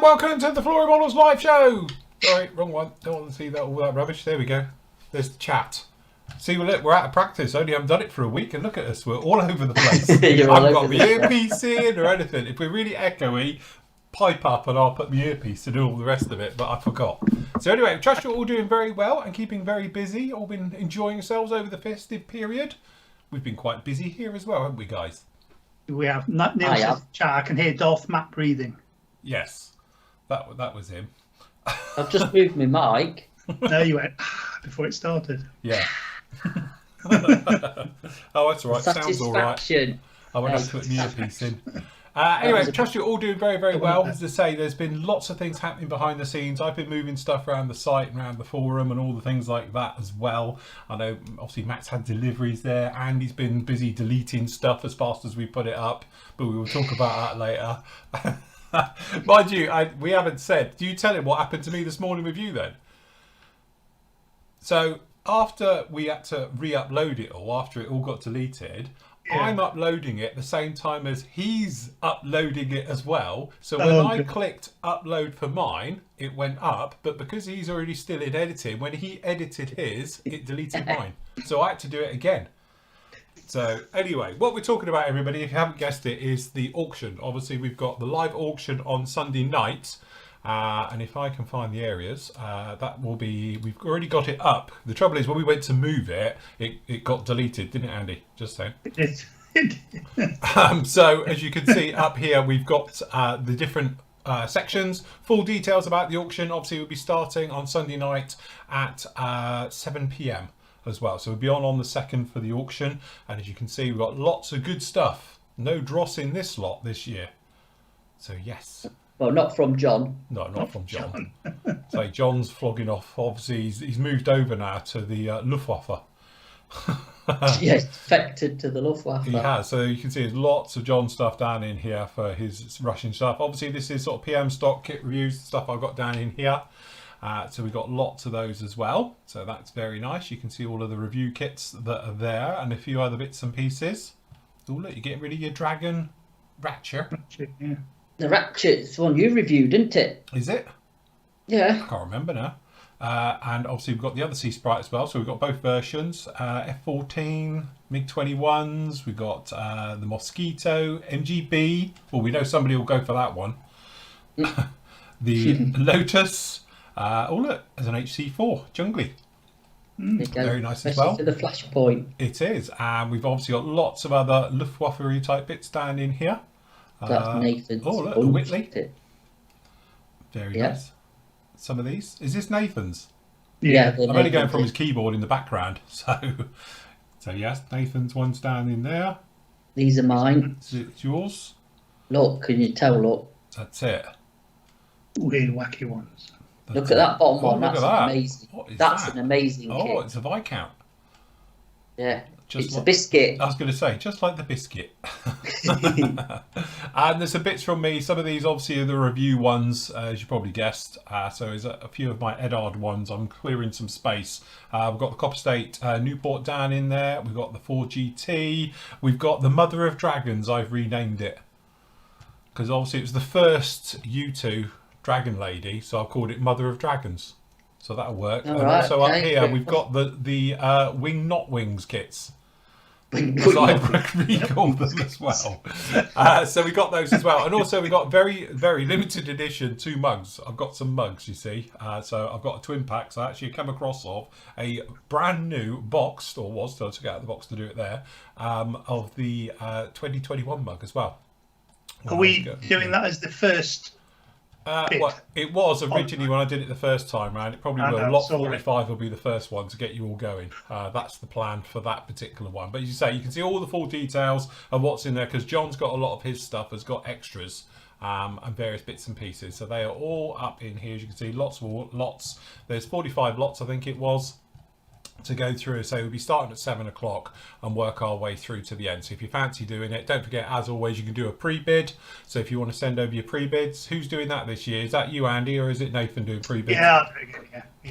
and welcome to the Flooring Models live show. Sorry, wrong one. Don't want to see that all that rubbish. There we go. There's the chat. See, we're out of practice. Only haven't done it for a week, and look at us. We're all over the place. I haven't got my earpiece in or anything. If we're really echoey, pipe up and I'll put my earpiece to do all the rest of it, but I forgot. So anyway, trust you're all doing very well and keeping very busy. All been enjoying yourselves over the festive period. We've been quite busy here as well, haven't we, guys? We have. Neil says, chat, I can hear Darth Matt breathing. Yes, that was him. I've just moved my mic. No, you went before it started. Yeah. Oh, that's all right. Sounds all right. I won't have to put an earpiece in. Anyway, trust you're all doing very, very well. As I say, there's been lots of things happening behind the scenes. I've been moving stuff around the site and around the forum and all the things like that as well. I know, obviously, Matt's had deliveries there. Andy's been busy deleting stuff as fast as we put it up, but we will talk about that later. Mind you, we haven't said. Do you tell him what happened to me this morning with you then? So after we had to re-upload it all, after it all got deleted, I'm uploading it the same time as he's uploading it as well. So when I clicked upload for mine, it went up. But because he's already still in editing, when he edited his, it deleted mine. So I had to do it again. So anyway, what we're talking about, everybody, if you haven't guessed it, is the auction. Obviously, we've got the live auction on Sunday night. And if I can find the areas, that will be, we've already got it up. The trouble is, when we went to move it, it got deleted, didn't it, Andy? Just saying. It So as you can see up here, we've got the different sections. Full details about the auction, obviously, will be starting on Sunday night at 7 p.m. as well. So we'll be on the 2nd for the auction. And as you can see, we've got lots of good stuff. No dross in this lot this year. So yes. Well, not from John. No, not from John. So John's flogging off. Obviously, he's moved over now to the Luftwaffe. Yes, defected to the Luftwaffe. He has. So you can see there's lots of John stuff down in here for his Russian stuff. Obviously, this is sort of PM stock kit reviews, stuff I've got down in here. So we've got lots of those as well. So that's very nice. You can see all of the review kits that are there and a few other bits and pieces. Oh, look, you're getting rid of your Dragon Ratchet. Yeah. The Ratchet's one you reviewed, didn't it? Is it? Yeah. I can't remember now. And obviously we've got the other Sea Sprite as well. So we've got both versions. F-14, MiG-21s. We've got the Mosquito, MGB. Well, we know somebody will go for that one. The Lotus. Oh, look, there's an HC-4, Jungly. Very nice as well. To the Flashpoint. It is. And we've obviously got lots of other Luftwaffe type bits down in here. That's Nathan's. Oh, look, the Whitley. Very nice. Some of these. Is this Nathan's? Yeah. I'm only going from his keyboard in the background. So yes, Nathan's one's down in there. These are mine. It's yours. Look, can you tell? Look. That's it. Weird, wacky ones. Look at that bottom one. Look That's at that. amazing. What is That's that? an amazing kit. Oh, it's a Viscount. Yeah. Just it's a biscuit. I was going to say, just like the biscuit. And there's some bits from me. Some of these obviously are the review ones, as you probably guessed. So there's a few of my Edard ones. I'm clearing some space. We've got the Copper State Newport down in there. We've got the 4GT. We've got the Mother of Dragons. I've renamed it. Because obviously it was the first U2 Dragon Lady. So I've called it Mother of Dragons. So that'll work. All and right, also up here we've got the Wing Not Wings kits. So I've recalled them as well. So we got those as well. And also we got very, very limited edition 2 mugs. I've got some mugs, you see. So I've got a twin pack. So I actually come across of a brand new boxed, or was, so I took it out of the box to do it there, of the 2021 mug as well. Are we doing that as the first? Well, it was originally when I did it the first time round. It probably will. Lot 45 will be the first one to get you all going. That's the plan for that particular one. But as you say, you can see all the full details of what's in there because John's got a lot of his stuff, has got extras and various bits and pieces. So they are all up in here. As you can see, lots. There's 45 lots, I think it was, to go through. So we'll be starting at 7 o'clock and work our way through to the end. So if you fancy doing it, don't forget, as always, you can do a pre-bid. So if you want to send over your pre-bids, who's doing that this year? Is that you, Andy, or is it Nathan doing pre-bids? Yeah.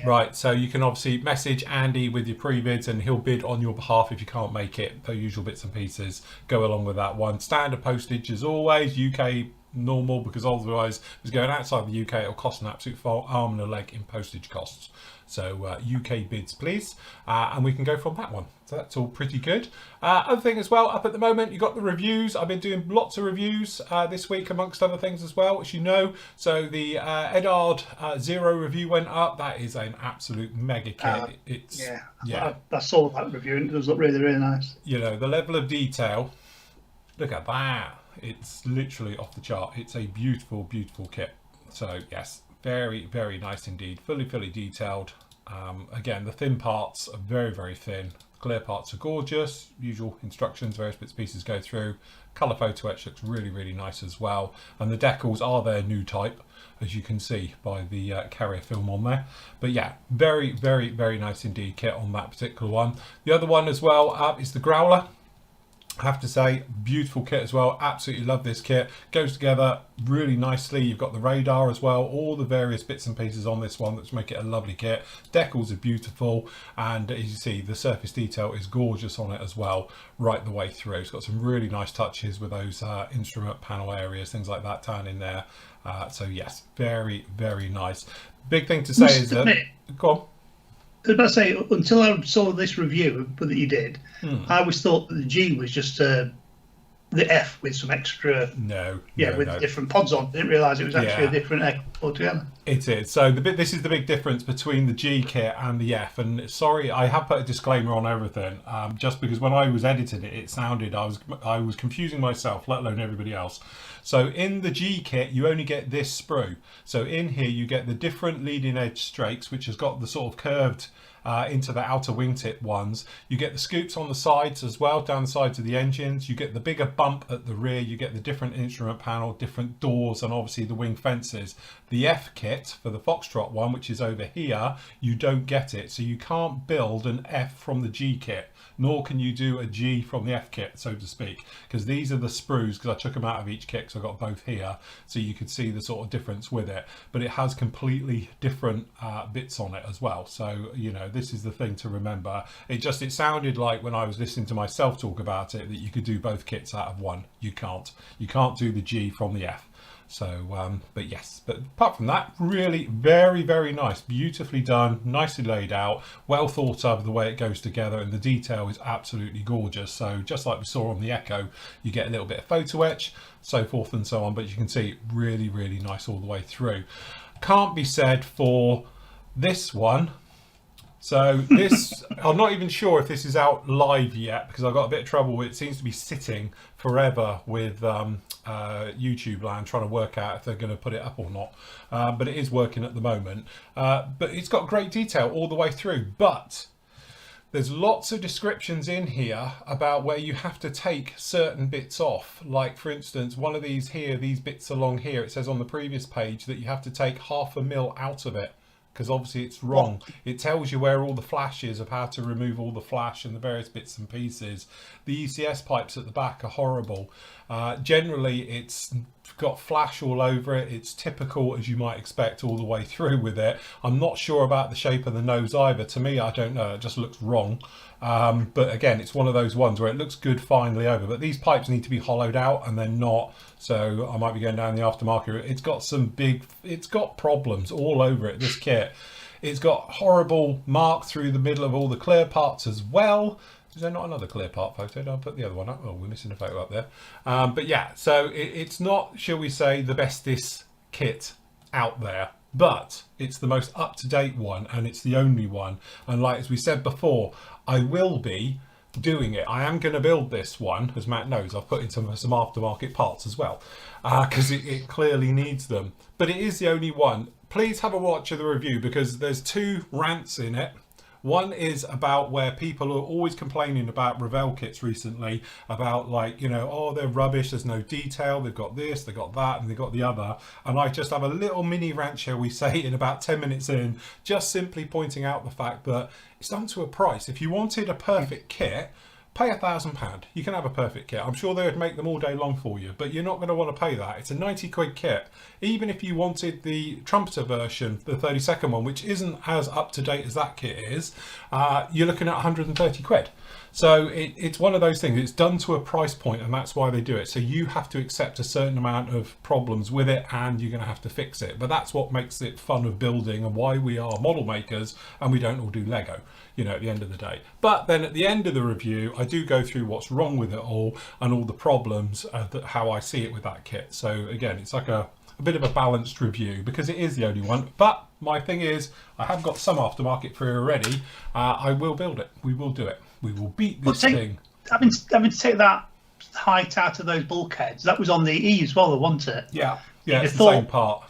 Right, so you can obviously message Andy with your pre-bids and he'll bid on your behalf if you can't make it. The usual bits and pieces go along with that one. Standard postage as always, UK normal, because otherwise if it's going outside the UK it'll cost an absolute arm and a leg in postage costs. So UK bids please, and we can go from that one. So that's all pretty good. Other thing as well, up at the moment, you've got the reviews. I've been doing lots of reviews this week amongst other things as well, as you know. So the Edard Zero review went up. That is an absolute mega kit. I saw that review and it does look really, really nice. You know, the level of detail, look at that. It's literally off the chart. It's a beautiful, beautiful kit. So yes, very, very nice indeed. Fully detailed. Again, the thin parts are very, very thin. Clear parts are gorgeous. Usual instructions, various bits and pieces go through. Colour photo etch looks really, really nice as well. And the decals are their new type, as you can see by the carrier film on there. But yeah, very, very, very nice indeed kit on that particular one. The other one as well is the Growler. I have to say, beautiful kit as well. Absolutely love this kit. Goes together really nicely. You've got the radar as well, all the various bits and pieces on this one that make it a lovely kit. Decals are beautiful, and as you see, the surface detail is gorgeous on it as well, right the way through. It's got some really nice touches with those instrument panel areas, things like that down in there. So yes, very, very nice. Big thing to say is that... Go on. I was about to say, until I saw this review that you did, I always thought that the G was just the F with some extra, different pods on. Didn't realise it was actually a different F altogether. It is. So this is the big difference between the G kit and the F. And sorry, I have put a disclaimer on everything, just because when I was editing it, it sounded I was confusing myself, let alone everybody else. So in the G kit, you only get this sprue. So in here, you get the different leading edge strakes, which has got the sort of curved into the outer wingtip ones. You get the scoops on the sides as well, down the sides of the engines. You get the bigger bump at the rear. You get the different instrument panel, different doors, and obviously the wing fences. The F kit for the Foxtrot one, which is over here, you don't get it. So you can't build an F from the G kit, nor can you do a G from the F kit, so to speak, because these are the sprues, because I took them out of each kit, so I've got both here, so you could see the sort of difference with it. But it has completely different bits on it as well. So, you know, this is the thing to remember. It sounded like when I was listening to myself talk about it that you could do both kits out of one. You can't. You can't do the G from the F. So, but yes, but apart from that, really very, very nice, beautifully done, nicely laid out, well thought of the way it goes together, and the detail is absolutely gorgeous. So just like we saw on the Echo, you get a little bit of photo etch, so forth and so on, but you can see really, really nice all the way through. Can't be said for this one. So this, I'm not even sure if this is out live yet, because I've got a bit of trouble with it. It seems to be sitting forever with YouTube land, trying to work out if they're going to put it up or not. But it is working at the moment. But it's got great detail all the way through. But there's lots of descriptions in here about where you have to take certain bits off. Like, for instance, one of these here, these bits along here, it says on the previous page that you have to take 0.5 mil out of it, because obviously it's wrong. It tells you where all the flash is, of how to remove all the flash and the various bits and pieces. The ECS pipes at the back are horrible. Generally, it's got flash all over it. It's typical, as you might expect, all the way through with it. I'm not sure about the shape of the nose either. To me, I don't know. It just looks wrong. But again, it's one of those ones where it looks good finely over. But these pipes need to be hollowed out, and they're not. So I might be going down the aftermarket. It's got it's got problems all over it, this kit. It's got horrible mark through the middle of all the clear parts as well. Is there not another clear part photo? I'll put the other one up. Oh, we're missing a photo up there. But yeah, so it's not, shall we say, the bestest kit out there. But it's the most up-to-date one, and it's the only one. And like as we said before, I will be doing it. I am going to build this one, as Matt knows. I've put in some aftermarket parts as well, because it clearly needs them. But it is the only one. Please have a watch of the review, because there's 2 rants in it. One is about where people are always complaining about Revell kits recently, about like, you know, oh, they're rubbish, there's no detail, they've got this, they've got that, and they've got the other. And I just have a little mini rant, shall we say, in about 10 minutes in, just simply pointing out the fact that it's done to a price. If you wanted a perfect kit, pay £1,000. You can have a perfect kit. I'm sure they would make them all day long for you, but you're not going to want to pay that. It's a 90 quid kit. Even if you wanted the trumpeter version, the 32nd one, which isn't as up to date as that kit is, you're looking at 130 quid. So it's one of those things. It's done to a price point, and that's why they do it. So you have to accept a certain amount of problems with it, and you're going to have to fix it. But that's what makes it fun of building, and why we are model makers, and we don't all do Lego, you know, at the end of the day. But then at the end of the review, I do go through what's wrong with it all and all the problems, how I see it with that kit. So again, it's like a bit of a balanced review, because it is the only one. But my thing is, I have got some aftermarket for it already. I will build it. We will do it. We will beat this thing. Having to take that height out of those bulkheads, that was on the E as well, wasn't it? Yeah, it's the same part.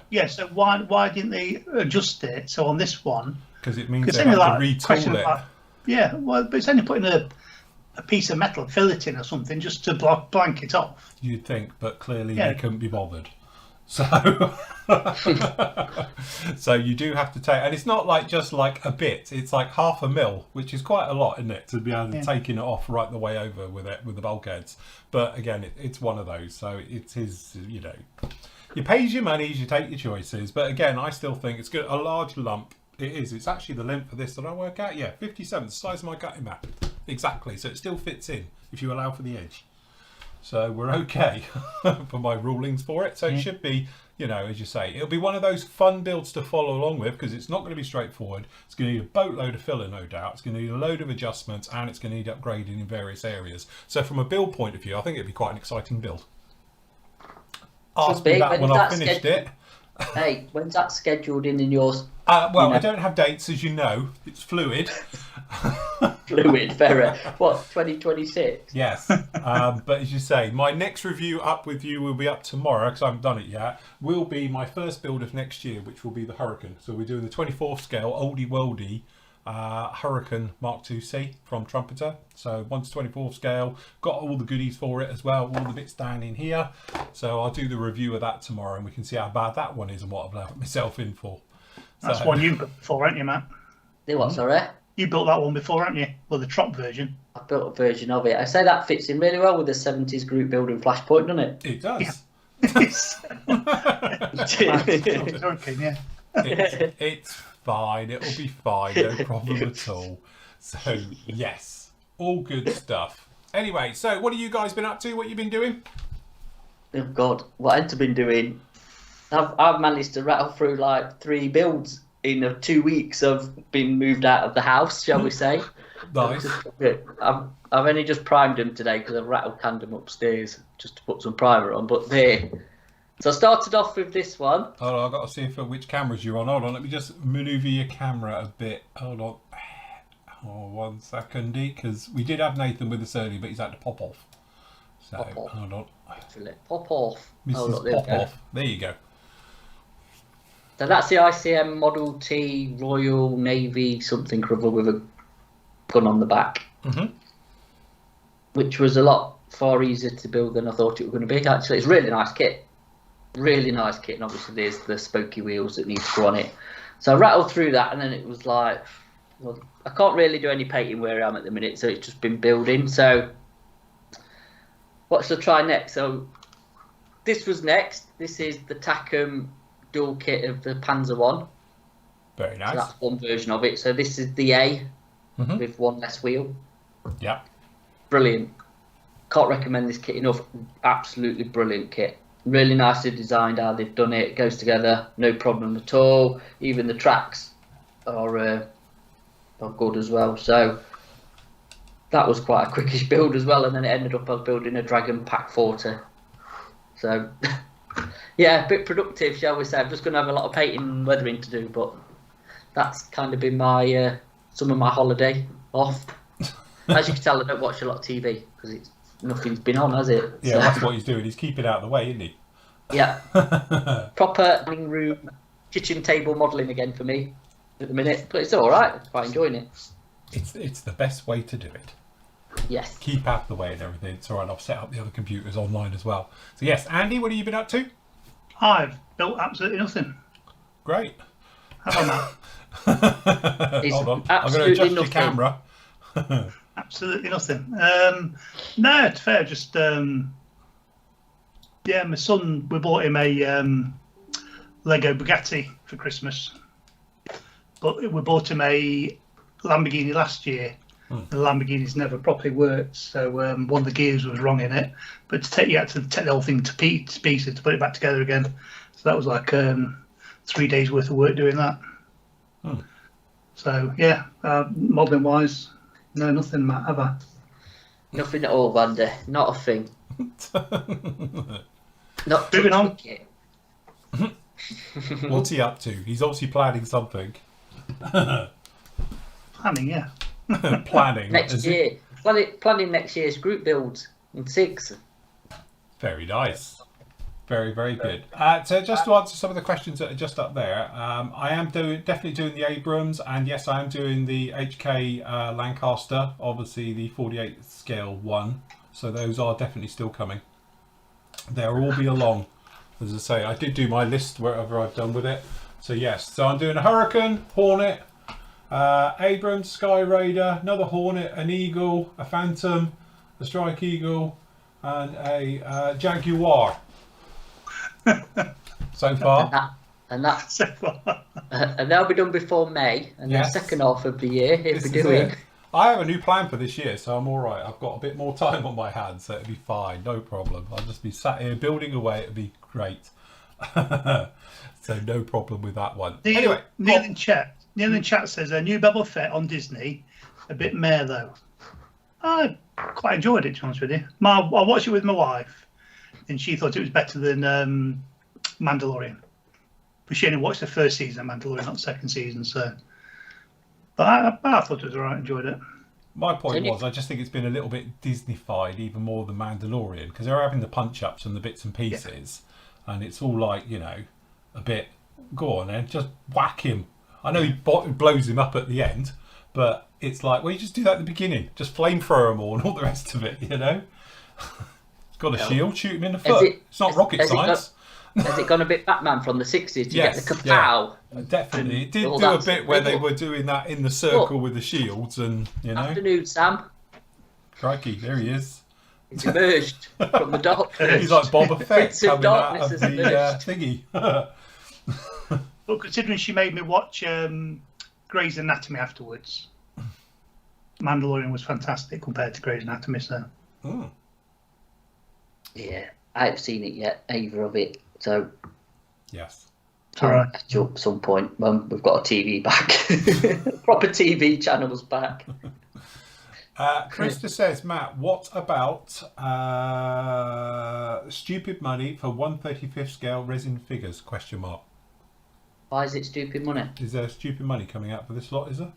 Yeah, so why didn't they adjust it? So on this one, because it means they have to retool it. Yeah, well, but it's only putting a piece of metal, fill it in or something, just to blank it off. You'd think, but clearly they couldn't be bothered. So, so you do have to take, and it's not like just like a bit. It's like 0.5 mil, which is quite a lot, isn't it, to be able to taking it off right the way over with the bulkheads. But again, it's one of those. So it is, you know, you pay your monies, you take your choices. But again, I still think it's good. A large lump. It is. It's actually the length of this that I work out. Yeah, 57, the size of my gutting mat. Exactly. So it still fits in if you allow for the edge. So we're okay for my rulings for it. So it should be, you know, as you say, it'll be one of those fun builds to follow along with, because it's not going to be straightforward. It's going to need a boatload of filler, no doubt. It's going to need a load of adjustments, and it's going to need upgrading in various areas. So from a build point of view, I think it'd be quite an exciting build. Ask me that when I've finished it. Hey, when's that scheduled in yours? Well, I don't have dates, as you know. It's fluid. Fluid, very. What, 2026? Yes. But as you say, my next review up with you will be up tomorrow, because I haven't done it yet, will be my first build of next year, which will be the Hurricane. So we're doing the 24th scale, oldie worldy Hurricane Mark II-C from Trumpeter. So 1 to 24th scale, got all the goodies for it as well, all the bits down in here. So I'll do the review of that tomorrow, and we can see how bad that one is and what I've let myself in for. That's one you built before, haven't you, Matt? The what, sorry? You built that one before, haven't you? Well, the Trop version. I built a version of it. I say that fits in really well with the 70s group building Flashpoint, doesn't it? It does. It's fine. It'll be fine. No problem at all. So, yes. All good stuff. Anyway, so what have you guys been up to? What have you been doing? Oh, God. What I've been doing... I've managed to rattle through like 3 builds in 2 weeks of being moved out of the house, shall we say. Nice. I've only just primed them today because I've rattle canned them upstairs just to put some primer on, but there. So I started off with this one. Hold on, I've got to see which cameras you're on. Hold on, let me just manoeuvre your camera a bit. Hold on. Oh, 1 second, because we did have Nathan with us earlier, but he's had to pop off. So, hold on. Pop off. Mrs. Pop off. There you go. So that's the ICM Model T Royal Navy something or other with a gun on the back, which was a lot far easier to build than I thought it was going to be. Actually, it's a really nice kit. Really nice kit, and obviously there's the spokey wheels that need to go on it. So I rattled through that, and then it was like, well, I can't really do any painting where I am at the minute, so it's just been building. So what should I try next? So this was next. This is the Takom dual kit of the Panzer one. Very nice. So that's one version of it. So this is the A with one less wheel. Yeah. Brilliant. Can't recommend this kit enough. Absolutely brilliant kit. Really nicely designed how they've done it. It goes together, no problem at all. Even the tracks are good as well. So that was quite a quickish build as well. And then it ended up us building a Dragon Pack 40. So yeah, a bit productive, shall we say. I'm just going to have a lot of painting and weathering to do, but that's kind of been my some of my holiday off. As you can tell, I don't watch a lot of TV because nothing's been on, has it? Yeah, so that's what he's doing. He's keeping out of the way, isn't he? Yeah. Proper living room, kitchen table modelling again for me at the minute, but it's all right. I'm quite enjoying it. It's the best way to do it. Yes. Keep out of the way and everything. It's all right. I've set up the other computers online as well. So yes, Andy, what have you been up to? I've built absolutely nothing. Great. How about that? Hold on. I'm going to adjust your camera. Absolutely nothing. No, it's fair. Just my son. We bought him a Lego Bugatti for Christmas, but we bought him a Lamborghini last year, The Lamborghini's never properly worked, so one of the gears was wrong in it. But you had to take the whole thing to pieces to put it back together again. So that was like 3 days worth of work doing that. So yeah, modelling wise, no, nothing, Matt, have I? Nothing at all, Vandy. Not a thing. Not moving on. What's he up to? He's obviously planning something. Planning, yeah. Planning next year. Planning next year's group builds in 6. Very nice. Very, very good. So just to answer some of the questions that are just up there, I am definitely doing the Abrams, and yes, I am doing the HK Lancaster, obviously the 48 scale one. So those are definitely still coming. They'll all be along. As I say, I did do my list wherever I've done with it. So yes, so I'm doing a Hurricane, Hornet, Abrams, Sky Raider, another Hornet, an Eagle, a Phantom, a Strike Eagle, and a Jaguar. So far. And that So far. and that'll be done before May, and Yes. the second half of the year he'll be This is doing. it. I have a new plan for this year, so I'm all right. I've got a bit more time on my hands, so it'll be fine, no problem. I'll just be sat here building away. It'll be great. So no problem with that one. Anyway, Neil in chat says a new Boba Fett on Disney, a bit meh though. I quite enjoyed it, to be honest with you. I watched it with my wife, and she thought it was better than Mandalorian. But she only watched the first season of Mandalorian, not the second season. So, but I thought it was alright. Enjoyed it. my point was, I just think it's been a little bit Disney-fied, even more than Mandalorian, because they're having the punch-ups and the bits and pieces, and it's all like, you know, a bit, go on then, just whack him. I know he blows him up at the end, but it's like, well, you just do that at the beginning. Just flamethrower him all and all the rest of it, you know? Got a shield, shoot him in the foot. It's not rocket science. Has it gone a bit Batman from the 60s to get the kapow? Yeah, definitely. It did do a bit where they were doing that in the circle with the shields and, you know. Afternoon, Sam. Crikey, there he is. He's emerged from the darkness. He's like Boba Fett Prince of coming out Darkness of has the thingy. But considering she made me watch Grey's Anatomy afterwards, Mandalorian was fantastic compared to Grey's Anatomy. So, Yeah, I haven't seen it yet, either of it. So, yes. I'll catch up at some point when we've got a TV back. Proper TV channels back. Krista says, Matt, what about stupid money for 1/35th scale resin figures? Question mark. Why is it stupid money? Is there stupid money coming out for this lot, is there?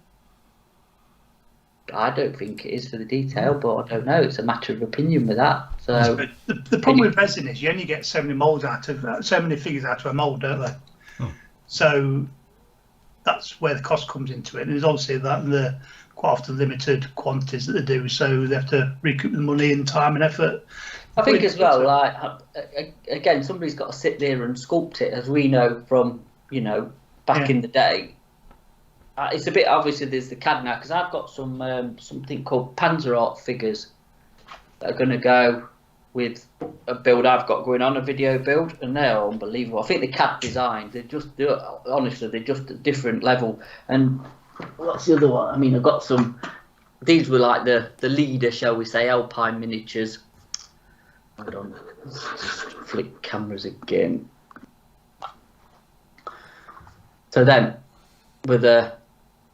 I don't think it is for the detail, but I don't know. It's a matter of opinion with that. So the problem with resin is you only get so many molds out of so many figures out of a mold, don't they? So that's where the cost comes into it. And there's obviously that the quite often limited quantities that they do, so they have to recoup the money and time and effort. I think as well, like again, somebody's got to sit there and sculpt it, as we know from back in the day. It's a bit obviously there's the CAD now, because I've got some something called Panzer Art figures that are going to go with a build I've got going on, a video build, and they're unbelievable. I think the CAD design, they're just a different level. And what's the other one? I mean, I've got some. These were like the leader, shall we say, Alpine miniatures. Hold on, let's just flick cameras again. So then, with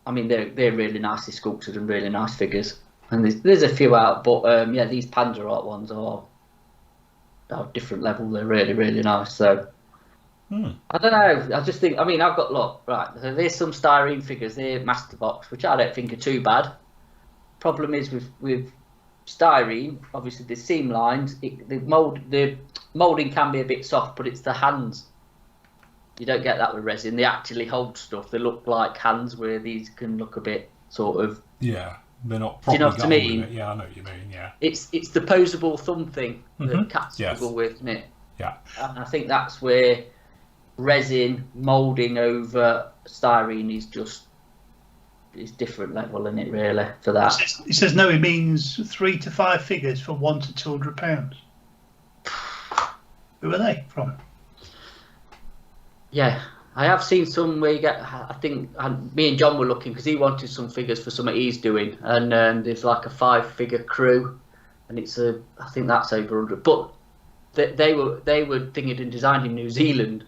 I mean, they're really nicely sculpted and really nice figures. And there's a few out, but yeah, these Panzer Art ones are different level. They're really, really nice. So I don't know. I just think, I mean, I've got right. So there's some styrene figures. They're Master Box, which I don't think are too bad. Problem is with styrene, obviously the seam lines, the molding can be a bit soft, but it's the hands. You don't get that with resin. They actually hold stuff. They look like hands, where these can look a bit sort of. Yeah, they're not. Do you know what I mean? Yeah, I know what you mean. Yeah. It's the posable thumb thing that cats struggle with, isn't it? Yeah. And I think that's where resin moulding over styrene is different level, isn't it? Really, for that. He says no. It means 3 to 5 figures for £100 to £200. Who are they from? Yeah, I have seen some where you get. I think me and John were looking because he wanted some figures for something he's doing, and there's like a 5-figure crew, and it's I think that's over 100. But they were thinking and designed in New Zealand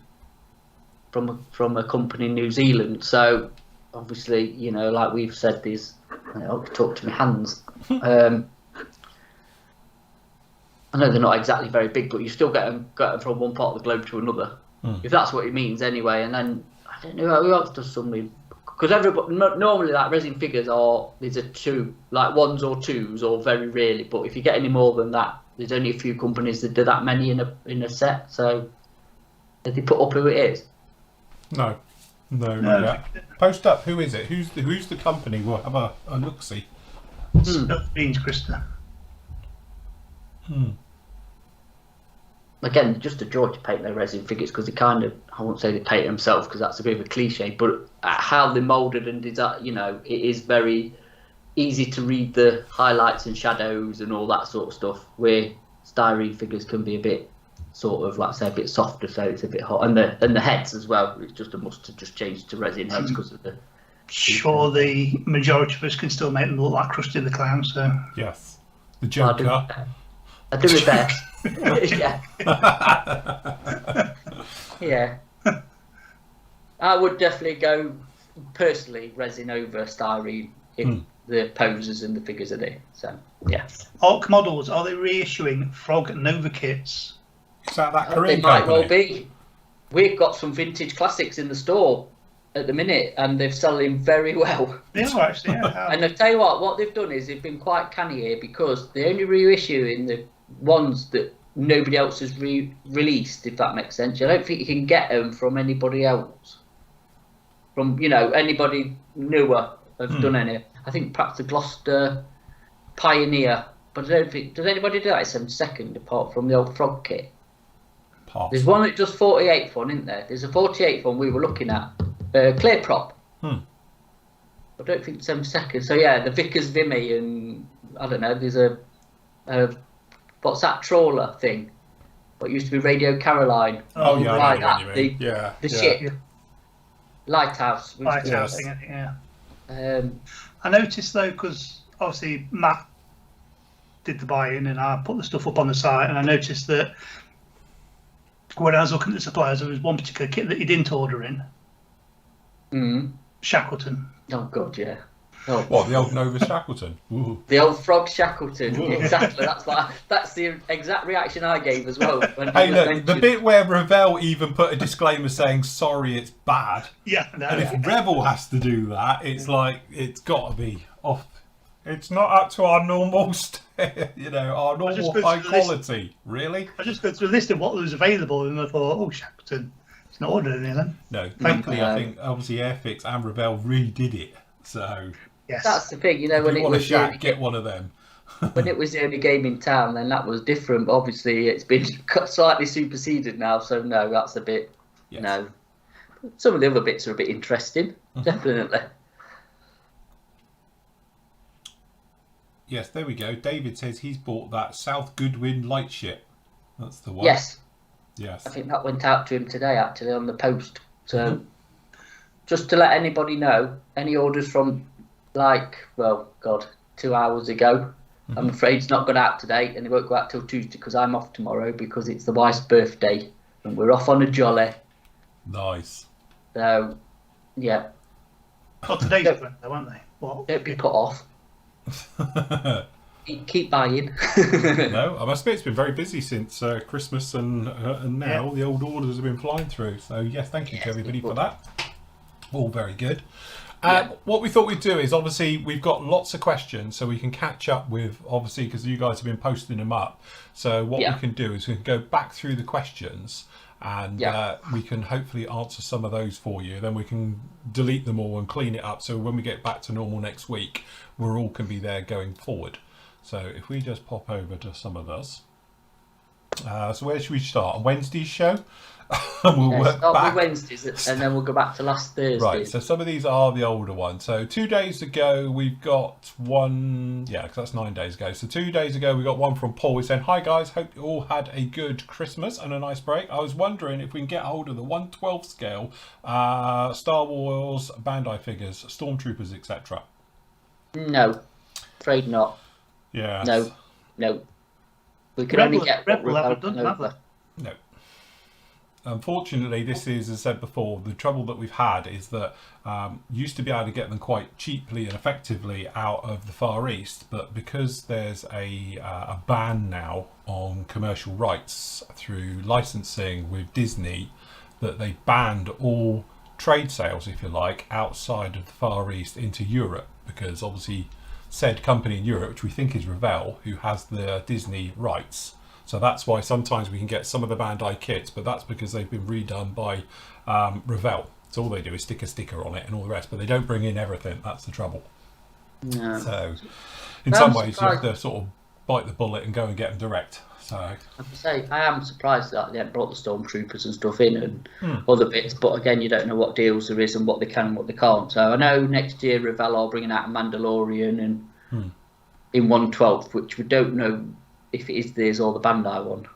from a company in New Zealand. So obviously, like we've said, these. I'll talk to my hands. I know they're not exactly very big, but you still get them from one part of the globe to another. If that's what it means anyway. And then I don't know who else does something, because everybody normally like resin figures there's a two, like ones or twos, or very rarely. But if you get any more than that, there's only a few companies that do that many in a set. So did they put up who it is? No, not yet. Post up. Who is it? Who's the company? We'll have a look see. Beans, Krista. Again, just a joy to paint their resin figures, because they kind of, I won't say they paint themselves because that's a bit of a cliche, but how they're moulded and designed, it is very easy to read the highlights and shadows and all that sort of stuff, where styrene figures can be a bit sort of, like I say, a bit softer, so it's a bit hot. And the heads as well, it's just a must to just change to resin heads because of the... Sure, the majority of us can still make them look like Krusty the Clown, so... Yes. The Joker. I do my best. Yeah. Yeah. I would definitely go personally resin over styrene if the poses and the figures are there. So yeah. Orc models, are they reissuing Frog Nova kits? Is that Korean They might company? well be. We've got some vintage classics in the store at the minute, and they're selling very well. They are actually, yeah. And I'll tell you what they've done is they've been quite canny here, because they only reissue in the ones that nobody else has released, if that makes sense. I don't think you can get them from anybody else. From, anybody newer have done any. I think perhaps the Gloucester Pioneer, but I don't think, does anybody do that at 7 apart from the old Frog kit? There's one that does 48th one, isn't there? There's a 48th one we were looking at. Clear prop. I don't think 7 seconds. So yeah, the Vickers Vimy, and I don't know. There's a what's that trawler thing? What used to be Radio Caroline? Oh yeah, like that. The ship. Lighthouse. Lighthouse thing, yeah. I noticed though, because obviously Matt did the buy-in, and I put the stuff up on the site, and I noticed that when I was looking at the suppliers, there was one particular kit that he didn't order in. Shackleton. Oh god, yeah. Oh. What, the old Nova Shackleton? Ooh. The old Frog Shackleton. Ooh. Exactly. That's the exact reaction I gave as well. When hey, look, the bit where Revell even put a disclaimer saying sorry, it's bad. Yeah. No, and if Rebel has to do that, it's like it's got to be off. It's not up to our normal, our normal high quality. Really? I just go through a list of what was available, and I thought, oh, Shackleton. It's not ordered any of them. No, thankfully, I think obviously Airfix and Revell redid it. So yes, that's the thing, when it was a shack, get one of them. When it was the only game in town, then that was different. Obviously, it's been slightly superseded now, so no, that's a bit no. Some of the other bits are a bit interesting, definitely. Yes, there we go. David says he's bought that South Goodwin lightship. That's the one. Yes. Yes. I think that went out to him today, actually, on the post. So, just to let anybody know, any orders from, 2 hours ago, I'm afraid it's not gone out today, and it won't go out till Tuesday, because I'm off tomorrow, because it's the wife's birthday, and we're off on a jolly. Nice. So, yeah. Well, today's birthday, won't they? Don't be put off. Keep buying. No, I must admit it's been very busy since Christmas, and now the old orders have been flying through. So yes, thank you to everybody for that. All very good. What we thought we'd do is, obviously we've got lots of questions, so we can catch up with, obviously, because you guys have been posting them up. So what we can do is we can go back through the questions, and we can hopefully answer some of those for you. Then we can delete them all and clean it up, so when we get back to normal next week, we're all can be there going forward. So if we just pop over to some of those. So where should we start? On Wednesday's show? and we'll work start back. with Wednesdays, and then we'll go back to last Thursday. Right, so some of these are the older ones. So 2 days ago, we've got one, because that's 9 days ago. So 2 days ago, we got one from Paul. He's saying, hi guys, hope you all had a good Christmas and a nice break. I was wondering if we can get hold of the 1/12 scale Star Wars Bandai figures, Stormtroopers, etc. No, afraid not. Yeah. No. We can only get Rebel haven't done that. No. Unfortunately, this is, as I said before, the trouble that we've had is that used to be able to get them quite cheaply and effectively out of the Far East, but because there's a ban now on commercial rights through licensing with Disney, that they banned all trade sales, if you like, outside of the Far East into Europe, because obviously said company in Europe, which we think is Revell, who has the Disney rights. So that's why sometimes we can get some of the Bandai kits, but that's because they've been redone by Revell. So all they do is stick a sticker on it and all the rest, but they don't bring in everything. That's the trouble. No. So in some ways you have to sort of bite the bullet and go and get them direct. So I am surprised that they haven't brought the Stormtroopers and stuff in and other bits, but again, you don't know what deals there is and what they can and what they can't. So I know next year Revell are bringing out a Mandalorian and in 1/12, which we don't know if it is theirs or the Bandai one.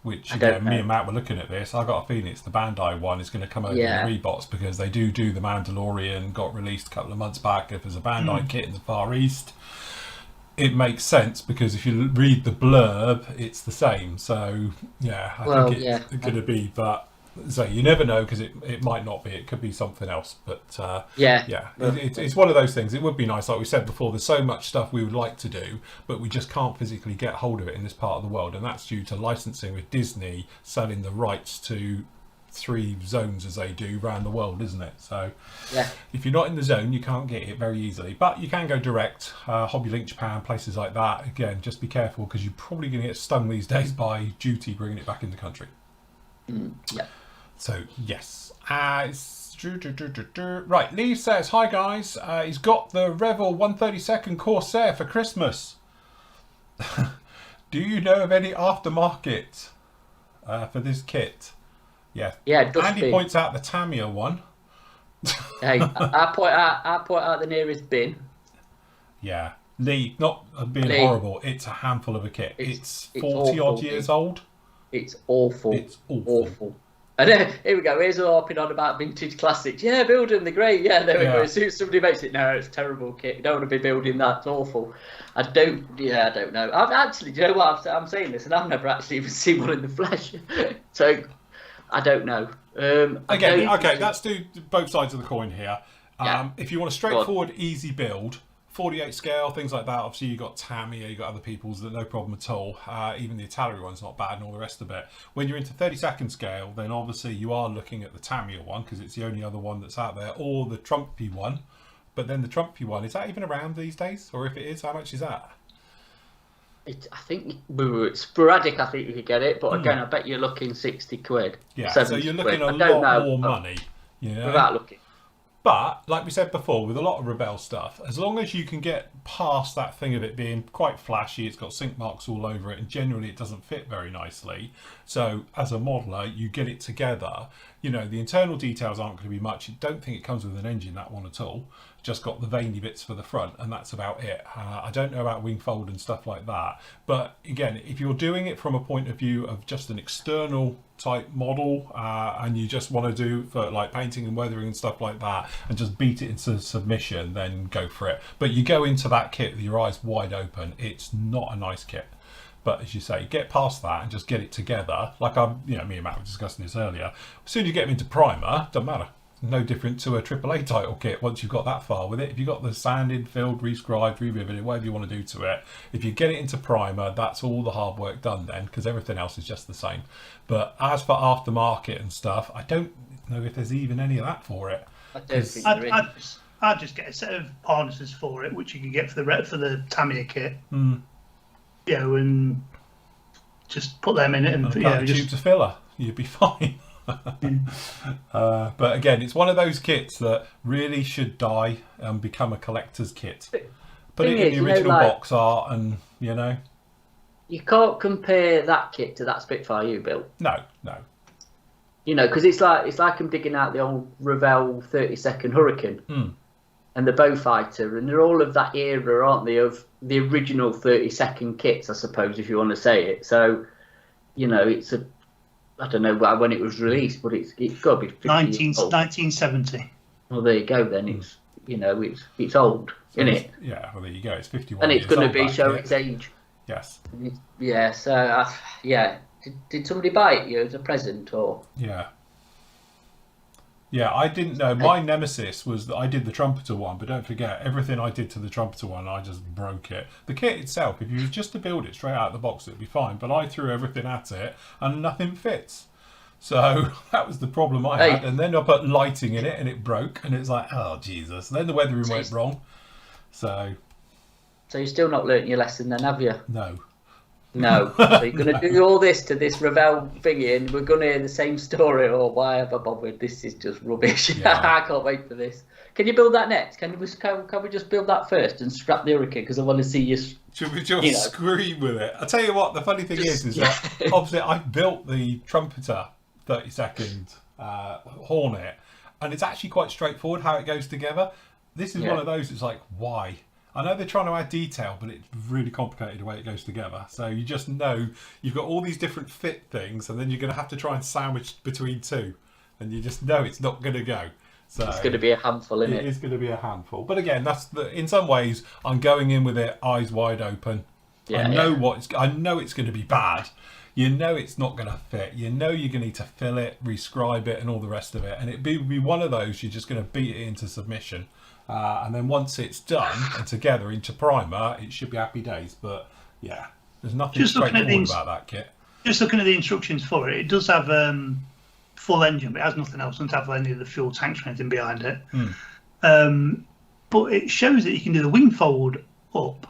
Which again, me and Matt were looking at this. I got a feeling it's the Bandai one is going to come over in the Rebots, because they do the Mandalorian, got released a couple of months back. If there's a Bandai kit in the Far East, it makes sense, because if you read the blurb, it's the same. So yeah, I think it's going to be, but so you never know, because it might not be. It could be something else. But it's one of those things. It would be nice, like we said before. There's so much stuff we would like to do, but we just can't physically get hold of it in this part of the world, and that's due to licensing with Disney selling the rights to 3 zones as they do around the world, isn't it? So if you're not in the zone, you can't get it very easily, but you can go direct. Hobby Link Japan, places like that. Again, just be careful, because you're probably going to get stung these days by duty bringing it back in the country. So yes, right. Lee says, hi guys, he's got the Revell 132nd Corsair for Christmas. Do you know of any aftermarket for this kit? Yeah, Andy points out the Tamiya one. Hey, I point out the nearest bin. Yeah, Lee, not being horrible, it's a handful of a kit. It's 40 odd years old. It's awful. It's awful. And here we go. Here's all hopping on about vintage classics. Yeah, build them, they're great. Yeah, there we go. As soon as somebody makes it, no, it's a terrible kit. You don't want to be building that. It's awful. I don't know. I've actually, do you know what? I'm saying this, and I've never actually even seen one in the flesh. So I don't know. Let's do both sides of the coin here. If you want a straightforward, easy build, 48 scale, things like that. Obviously, you've got Tamiya, you've got other people's that no problem at all. Even the Italian one's not bad and all the rest of it. When you're into 32nd scale, then obviously you are looking at the Tamiya one, because it's the only other one that's out there, or the Trumpy one. But then the Trumpy one, is that even around these days? Or if it is, how much is that? I think it's sporadic. I think you could get it, but again, I bet you're looking 60 quid. Yeah, so you're looking a lot more money. Without looking. But, like we said before, with a lot of Revell stuff, as long as you can get past that thing of it being quite flashy, it's got sink marks all over it, and generally it doesn't fit very nicely. So, as a modeler, you get it together. You know, the internal details aren't going to be much. I don't think it comes with an engine, that one at all. Just got the veiny bits for the front, and that's about it. I don't know about wing fold and stuff like that. But, again, if you're doing it from a point of view of just an external type model, and you just want to do for like painting and weathering and stuff like that, and just beat it into submission, then go for it. But you go into that kit with your eyes wide open, it's not a nice kit. But as you say, get past that and just get it together. Like me and Matt were discussing this earlier. As soon as you get them into primer, doesn't matter. No different to a AAA title kit once you've got that far with it. If you've got the sanded, filled, rescribed, re-riveted, whatever you want to do to it, if you get it into primer, that's all the hard work done then, because everything else is just the same. But as for aftermarket and stuff, I don't know if there's even any of that for it. I don't think there is. I'd just get a set of harnesses for it, which you can get for the Tamiya kit. And just put them in it, and tubes of filler, you'd be fine. But again, it's one of those kits that really should die and become a collector's kit. Put it in the original box art, and you can't compare that kit to that Spitfire you built. No. You know, because it's like I'm digging out the old Revell 30-second Hurricane and the Bowfighter, and they're all of that era, aren't they, of the original 30-second kits, I suppose, if you want to say it. So, you know, it's I don't know when it was released, but it's got to be 1970. Well, there you go. Then it's it's old, isn't it? Yeah. Well, there you go. It's 51. And it's going to be showing its age. Yes. Yeah. So Did somebody buy it you as a present or? Yeah. Yeah, I didn't know. My nemesis was that I did the Trumpeter one, but don't forget, everything I did to the Trumpeter one, I just broke it. The kit itself, if you was just to build it straight out of the box, it'd be fine, but I threw everything at it and nothing fits. So that was the problem I had. And then I put lighting in it and it broke, and it's like, oh, Jesus. And then the weathering went wrong. So you're still not learnt your lesson then, have you? No. So you're going to do all this to this Revell thingy, and we're going to hear the same story. Or why have I bothered? This is just rubbish. Yeah. I can't wait for this. Can you build that next? Can we just build that first and scrap the Hurricane? Because I want to see you. Should we just scream with it? I'll tell you what, the funny thing is that obviously I built the Trumpeter 30-second Hornet, and it's actually quite straightforward how it goes together. This is one of those, it's like, why? I know they're trying to add detail, but it's really complicated the way it goes together. So you just know you've got all these different fit things, and then you're going to have to try and sandwich between two, and you just know it's not going to go. So it's going to be a handful, isn't it? It is going to be a handful. But again, in some ways, I'm going in with it eyes wide open. I know it's going to be bad. You know it's not going to fit. You know you're going to need to fill it, rescribe it, and all the rest of it. And it'd be one of those you're just going to beat it into submission. And then once it's done and together into primer, it should be happy days. But yeah, there's nothing straightforward about that kit. Just looking at the instructions for it, it does have full engine, but it has nothing else. It doesn't have any of the fuel tanks or anything behind it. But it shows that you can do the wing fold up.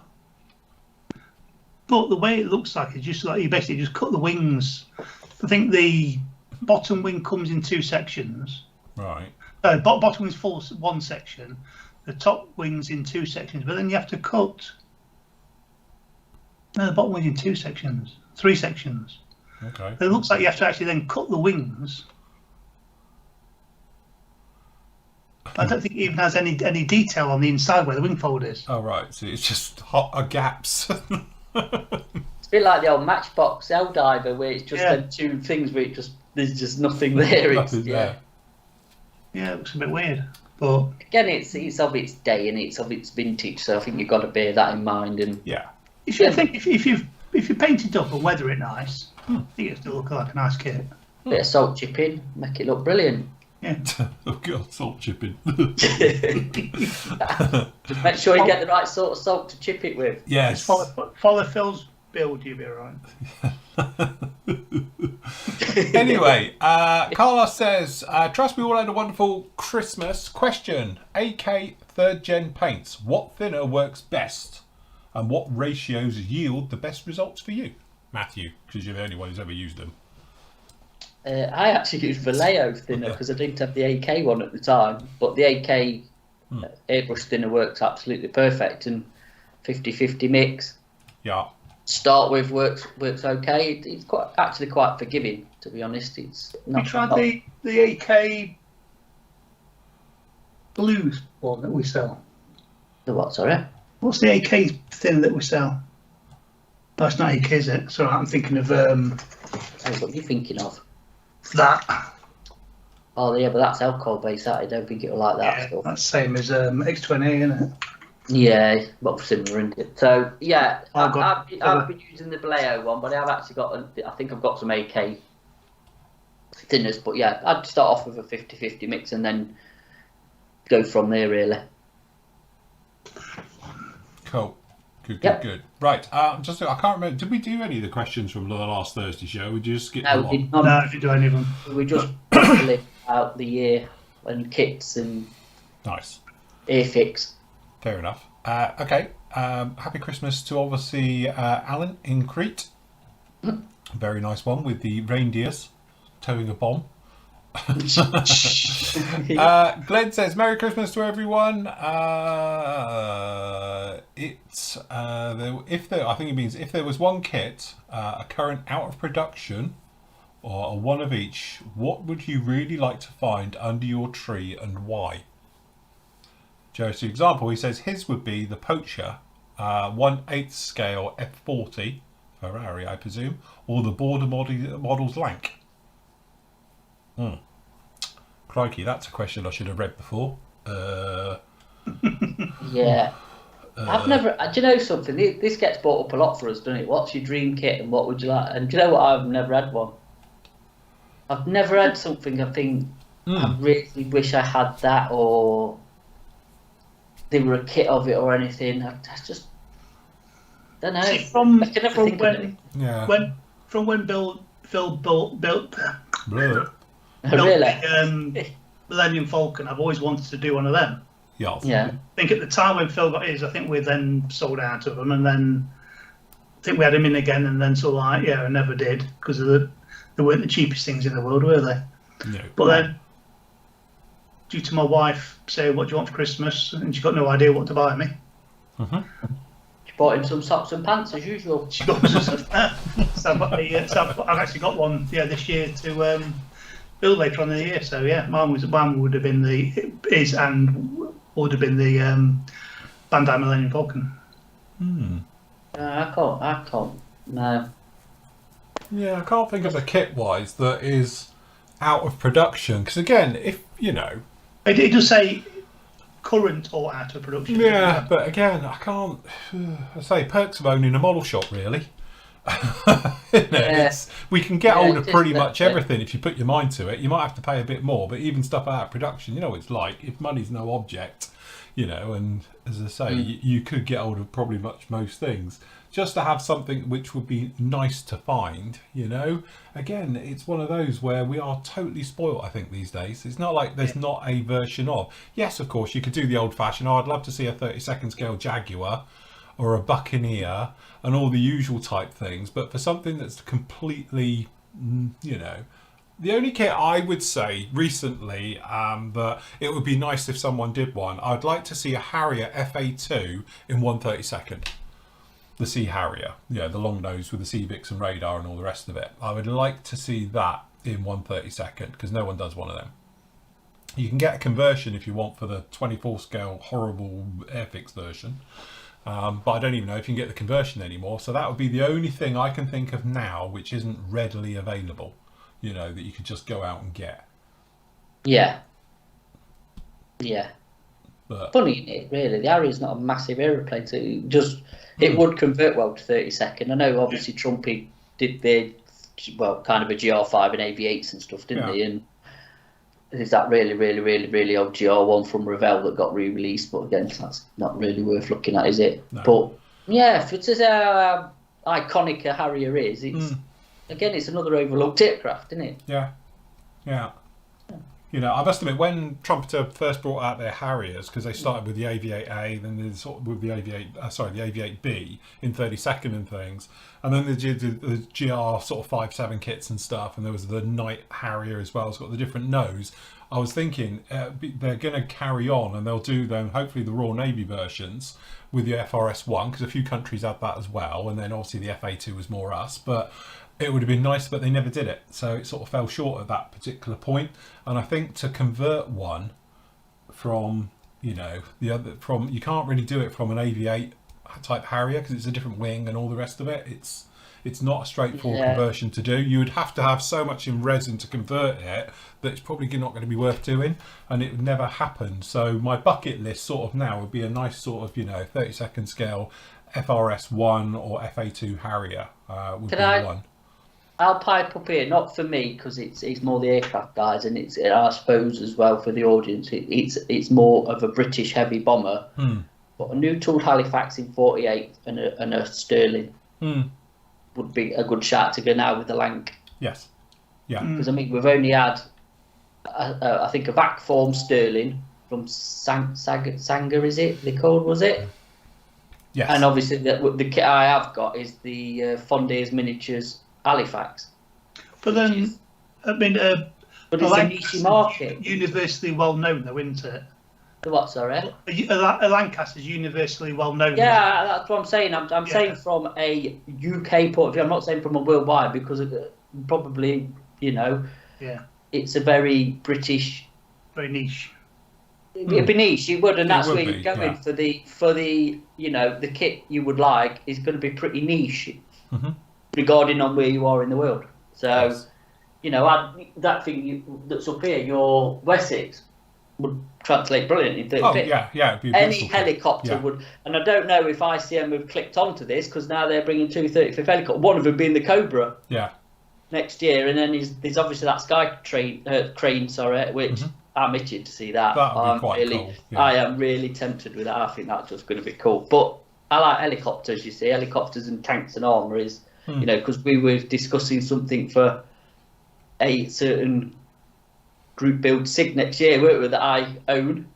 But the way it looks like it's just like you basically just cut the wings. I think the bottom wing comes in two sections. Right. Bottom wing's full one section. The top wing's in two sections, but then you have to cut. No, the bottom wing's in three sections. Okay. It looks like you have to actually then cut the wings. I don't think it even has any detail on the inside where the wing fold is. Oh right, so it's just gaps. It's a bit like the old Matchbox Diver, where it's just them two things where there's just nothing there. Yeah, it looks a bit weird. But again, it's of its day and it's of its vintage, so I think you've got to bear that in mind. And I think if you paint it up and weather it nice, I think it'll still look like a nice kit. Bit of salt chipping, make it look brilliant. Yeah. Oh god, salt chipping. Just make sure you get the right sort of salt to chip it with. Yes. Follow Phil's build, you'll be alright. Anyway, Carlos says, trust we all had a wonderful Christmas. Question, AK 3rd Gen paints, what thinner works best? And what ratios yield the best results for you? Matthew, because you're the only one who's ever used them. I actually used Vallejo thinner because I didn't have the AK one at the time, but the AK airbrush thinner works absolutely perfect, and 50-50 mix. Yeah. Start with works okay. It's actually quite forgiving, to be honest. It's not. We tried the AK blues one that we sell. The what? Sorry. What's the AK thin that we sell? That's not AK, is it? Sorry, I'm thinking of what are you thinking of? That. Oh yeah, but that's alcohol based. I don't think it'll like that. Yeah, stuff. that's the same as X20, isn't it? Yeah, well, similar, isn't it? So yeah, I've been using the Vallejo one, but I've actually got. I think I've got some AK thinners, but yeah, I'd start off with a 50-50 mix and then go from there. Really. Cool. Good. Right. I can't remember. Did we do any of the questions from the last Thursday show? We just skip them on? No, I didn't do any of them. We just live out the year and kits and nice airfix. Fair enough. Okay. Happy Christmas to obviously Alan in Crete. Very nice one with the reindeers towing a bomb. Glenn says Merry Christmas to everyone. I think it means if there was one kit, a current out of production or a one of each, what would you really like to find under your tree and why? Joe's the example. He says his would be the Poacher, 1/8 scale F40 Ferrari, I presume, or the Border Models Lank. Crikey, that's a question I should have read before. Yeah. I've never. Do you know something? This gets brought up a lot for us, doesn't it? What's your dream kit, and what would you like? And do you know what? I've never had one. I've never had something. I think I really wish I had that, or they were a kit of it, or anything. I just don't know. See, I can never think of it. when Phil built Really? Millennium Falcon, I've always wanted to do one of them. Yeah. I think at the time when Phil got his, I think we then sold out of them, and then I think we had him in again, and then sort of like, I never did, because they weren't the cheapest things in the world, were they? No. But then, due to my wife saying, "What do you want for Christmas?" and she got no idea what to buy me. She bought him some socks and pants as usual. She got some stuff. So I've actually got one this year to build later on in the year. So mine would have been would have been the Bandai Millennium Falcon. I can't. No. Yeah, I can't think of a kit wise that is out of production. Because again, if you know, it does say current or out of production. Yeah, but again, I can't. I say perks of owning a model shop, really. We can get hold of pretty much everything if you put your mind to it. You might have to pay a bit more, but even stuff out of production, you know what it's like. If money's no object, and as I say, you could get hold of probably most things. Just to have something which would be nice to find, Again, it's one of those where we are totally spoilt, I think, these days. It's not like there's not a version of. Yes, of course, you could do the old-fashioned, I'd love to see a 32nd scale Jaguar or a Buccaneer and all the usual type things. But for something that's completely, the only kit I would say recently that it would be nice if someone did one, I'd like to see a Harrier FA2 in 1/32. The Sea Harrier, the long nose with the Civics and radar and all the rest of it. I would like to see that in 1/32 because no one does one of them. You can get a conversion if you want for the 24 scale horrible Airfix version, but I don't even know if you can get the conversion anymore. So that would be the only thing I can think of now which isn't readily available, that you could just go out and get. Yeah. But funny, really, the Harrier's not a massive aeroplane, so it would convert well to 32nd. I know, obviously, Trumpy did kind of a GR5 and AV8s and stuff, didn't he? And there's that really, really, really, really old GR1 from Revell that got re-released, but again, that's not really worth looking at, is it? No. But if it's as iconic a Harrier is, it's another overlooked aircraft, isn't it? Yeah. I must admit, when Trumpeter first brought out their Harriers, because they started with the AV8A, then they sort of with the the AV8B in 32nd and things, and then they did the GR sort of 5.7 kits and stuff, and there was the Night Harrier as well. It's got the different nose. I was thinking they're going to carry on, and they'll do them hopefully the Royal Navy versions with the FRS1, because a few countries had that as well, and then obviously the FA2 was more us, but. It would have been nice, but they never did it. So it sort of fell short at that particular point. And I think to convert one from, you can't really do it from an AV8 type Harrier because it's a different wing and all the rest of it. It's not a straightforward conversion to do. You would have to have so much in resin to convert it that it's probably not going to be worth doing, and it would never happen. So my bucket list sort of now would be a nice sort of 32nd scale FRS1 or FA2 Harrier would be one. I'll pipe up here, not for me because it's more the aircraft guys, and it's I suppose as well for the audience. It's more of a British heavy bomber, but a new tooled Halifax in 48 and a Sterling would be a good shout to go now with the Lank. Yes, yeah. Because we've only had I think a vac form Sterling from Sanger, is it they called, was it? Yes. And obviously the kit I have got is the Fondays Miniatures Halifax. But then, but it's a niche market. Universally well known, though, isn't it? The what, sorry? A Lancaster's universally well known. Yeah, that's what I'm saying. I'm saying from a UK point of view. I'm not saying from a worldwide, because probably you know. Yeah. It's a very British, very niche. It'd be niche, it would, and that's where be, you're going for the you know, the kit you would like is going to be pretty niche regarding on where you are in the world. So, you know, that thing that's up here, your Wessex, would translate brilliantly in 30 Oh, feet. yeah, it'd be a Any helicopter would, and I don't know if ICM have clicked onto this because now they're bringing 235 helicopters, one of them being the Cobra. Yeah. Next year, and then there's obviously that sky crane, which I'm itching to see that. That would be quite cool. Yeah. I am really tempted with that. I think that's just going to be cool. But I like helicopters. You see, helicopters and tanks and armour is, you know, because we were discussing something for a certain group build SIG next year, weren't we, that I own.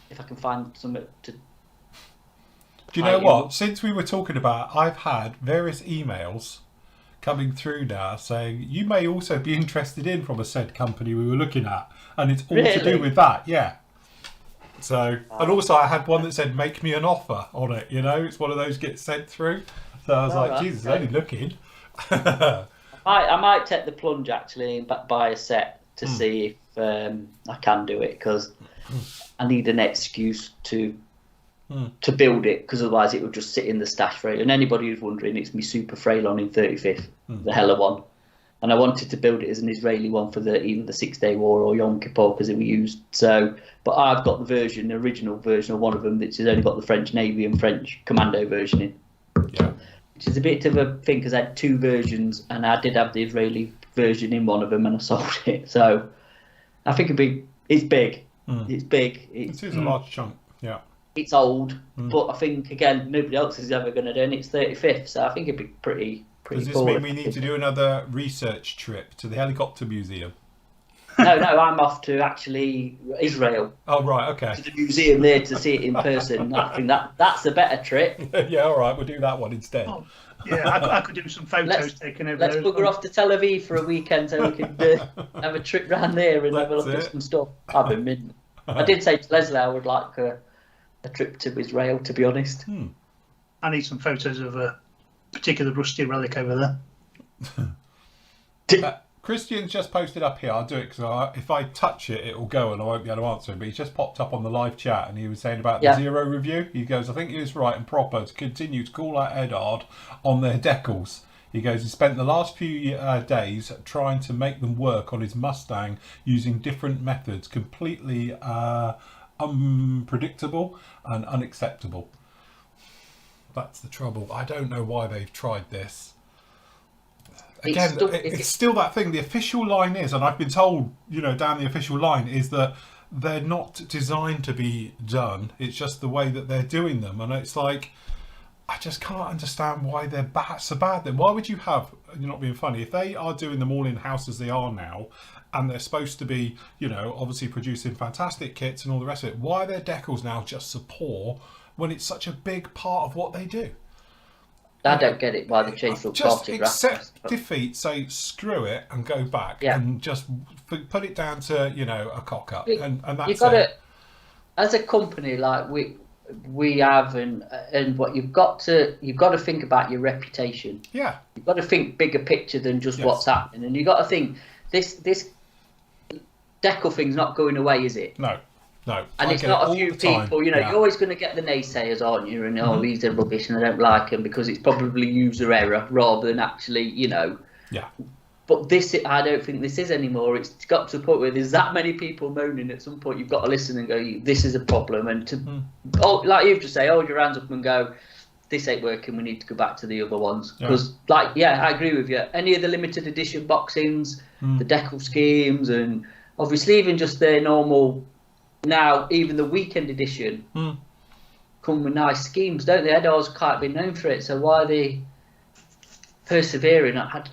If I can find something to. Do you know what? Since we were talking about, I've had various emails coming through now saying you may also be interested in from a said company we were looking at, and it's all to do with that. Yeah. So, and also I had one that said make me an offer on it. You know, it's one of those get sent through. So I was like, Jesus, only looking. I might take the plunge actually and buy a set to see if I can do it, because I need an excuse to build it, because otherwise it would just sit in the stash for it. And anybody who's wondering, it's my Super Freylon in 35th, the Hella one. And I wanted to build it as an Israeli one for even the 6 Day War or Yom Kippur, because it was used. So, but I've got the original version of one of them, which has only got the French Navy and French Commando version in. Yeah. Which is a bit of a thing, because I had 2 versions, and I did have the Israeli version in one of them, and I sold it. So I think it's big. It's big. It is a large chunk. Yeah. It's old, but I think, again, nobody else is ever going to do it, and it's 35th, so I think it'd be pretty Does this cool. mean we need to do another research trip to the helicopter museum? No, I'm off to actually Israel. Oh, right, okay. To the museum there to see it in person. I think that's a better trip. Yeah, all right, we'll do that one instead. Oh, yeah, I could do some photos taken over Let's there. bugger off to Tel Aviv for a weekend so we can have a trip round there and have a look at some stuff. I've been midden. I did say to Leslie I would like a trip to Israel, to be honest. I need some photos of a particular rusty relic over there. Christian's just posted up here. I'll do it because if I touch it, it will go and I won't be able to answer him. But he just popped up on the live chat and he was saying about the Zero review. He goes, I think he was right and proper to continue to call out Edard on their decals. He goes, he spent the last few days trying to make them work on his Mustang using different methods, completely unpredictable and unacceptable. That's the trouble. I don't know why they've tried this. Again, it's still that thing. The official line is, and I've been told, down the official line is that they're not designed to be done. It's just the way that they're doing them. And it's like, I just can't understand why they're so bad then. Why would you have, you're not being funny, if they are doing them all in-house as they are now, and they're supposed to be, obviously producing fantastic kits and all the rest of it, why are their decals now just so poor when it's such a big part of what they do? I don't get it why they changed the just accept defeat, say screw it and go back and just put it down to a cock up and that's you've got it. As a company, like we have and what you've got to think about your reputation. Yeah, you've got to think bigger picture than just what's happening, and you've got to think this decal thing's not going away, is it? No. And it's not a few people, you're always going to get the naysayers, aren't you? And these are rubbish and I don't like them because it's probably user error rather than actually, Yeah. But I don't think this is anymore. It's got to a point where there's that many people moaning. At some point, you've got to listen and go, this is a problem. And like you've just said, hold your hands up and go, this ain't working. We need to go back to the other ones. Because, I agree with you. Any of the limited edition boxings, the decal schemes, and obviously even just their normal. Now, even the weekend edition come with nice schemes, don't they? Edar's quite been known for it, so why are they persevering? I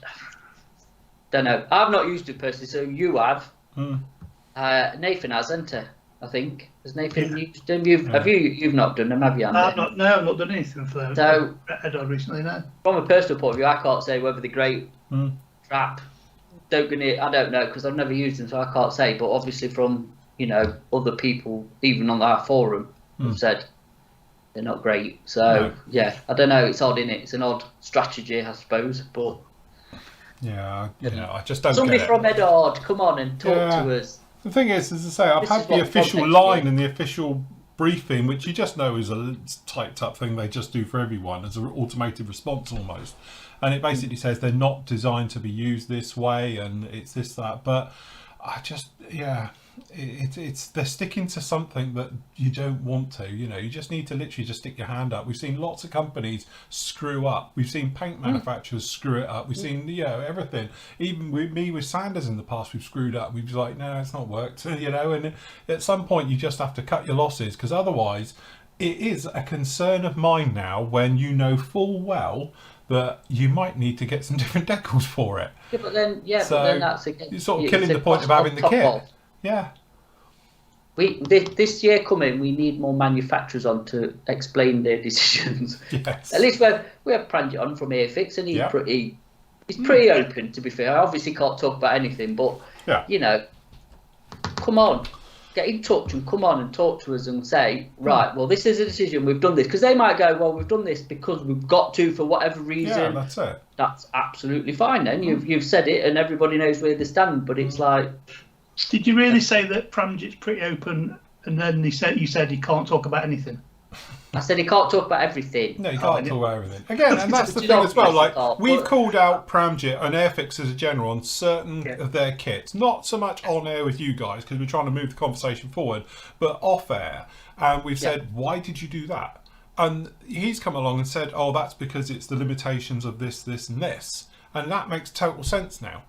don't know. I've not used it personally, so you have. Nathan has, hasn't he? I think. Has Nathan used them? You've not done them, have you, Andy? I've not done anything for them. So, Edar recently, no. From a personal point of view, I can't say whether they're great, crap. I don't know, because I've never used them, so I can't say. But obviously from other people, even on our forum, have said they're not great. So, I don't know. It's odd, innit? It's an odd strategy, I suppose. But Yeah, I just don't Somebody get it. from Edard, come on and talk to us. The thing is, as I say, I've had the official line and the official briefing, which you just know is a typed up thing they just do for everyone as an automated response almost. And it basically says they're not designed to be used this way and it's this, that. But I just, it's they're sticking to something that you don't want to. You just need to literally just stick your hand up. We've seen lots of companies screw up. We've seen paint manufacturers screw it up. We've seen everything. Even with Sanders in the past, we've screwed up. We've just like, no, it's not worked. And at some point you just have to cut your losses, because otherwise it is a concern of mine now when you know full well that you might need to get some different decals for it. Yeah, but then that's again, you're sort of killing the point of having the kit. Yeah. This year coming, we need more manufacturers on to explain their decisions. Yes. At least we have Pranjit on from Airfix, and he's pretty open, to be fair. I obviously can't talk about anything, but come on, get in touch and come on and talk to us and say, right, well, this is a decision, we've done this. Because they might go, well, we've done this because we've got to for whatever reason. Yeah, that's it. That's absolutely fine then. You've said it and everybody knows where they stand, but it's like... Did you really say that Pramjit's pretty open and then you said he can't talk about anything? I said he can't talk about everything. No, you can't talk about everything. Again, and that's the thing as well. Like, we've called out Pramjit and Airfix as a general on certain of their kits. Not so much on air with you guys, because we're trying to move the conversation forward, but off air. And we've said, why did you do that? And he's come along and said, oh, that's because it's the limitations of this, this, and this. And that makes total sense now.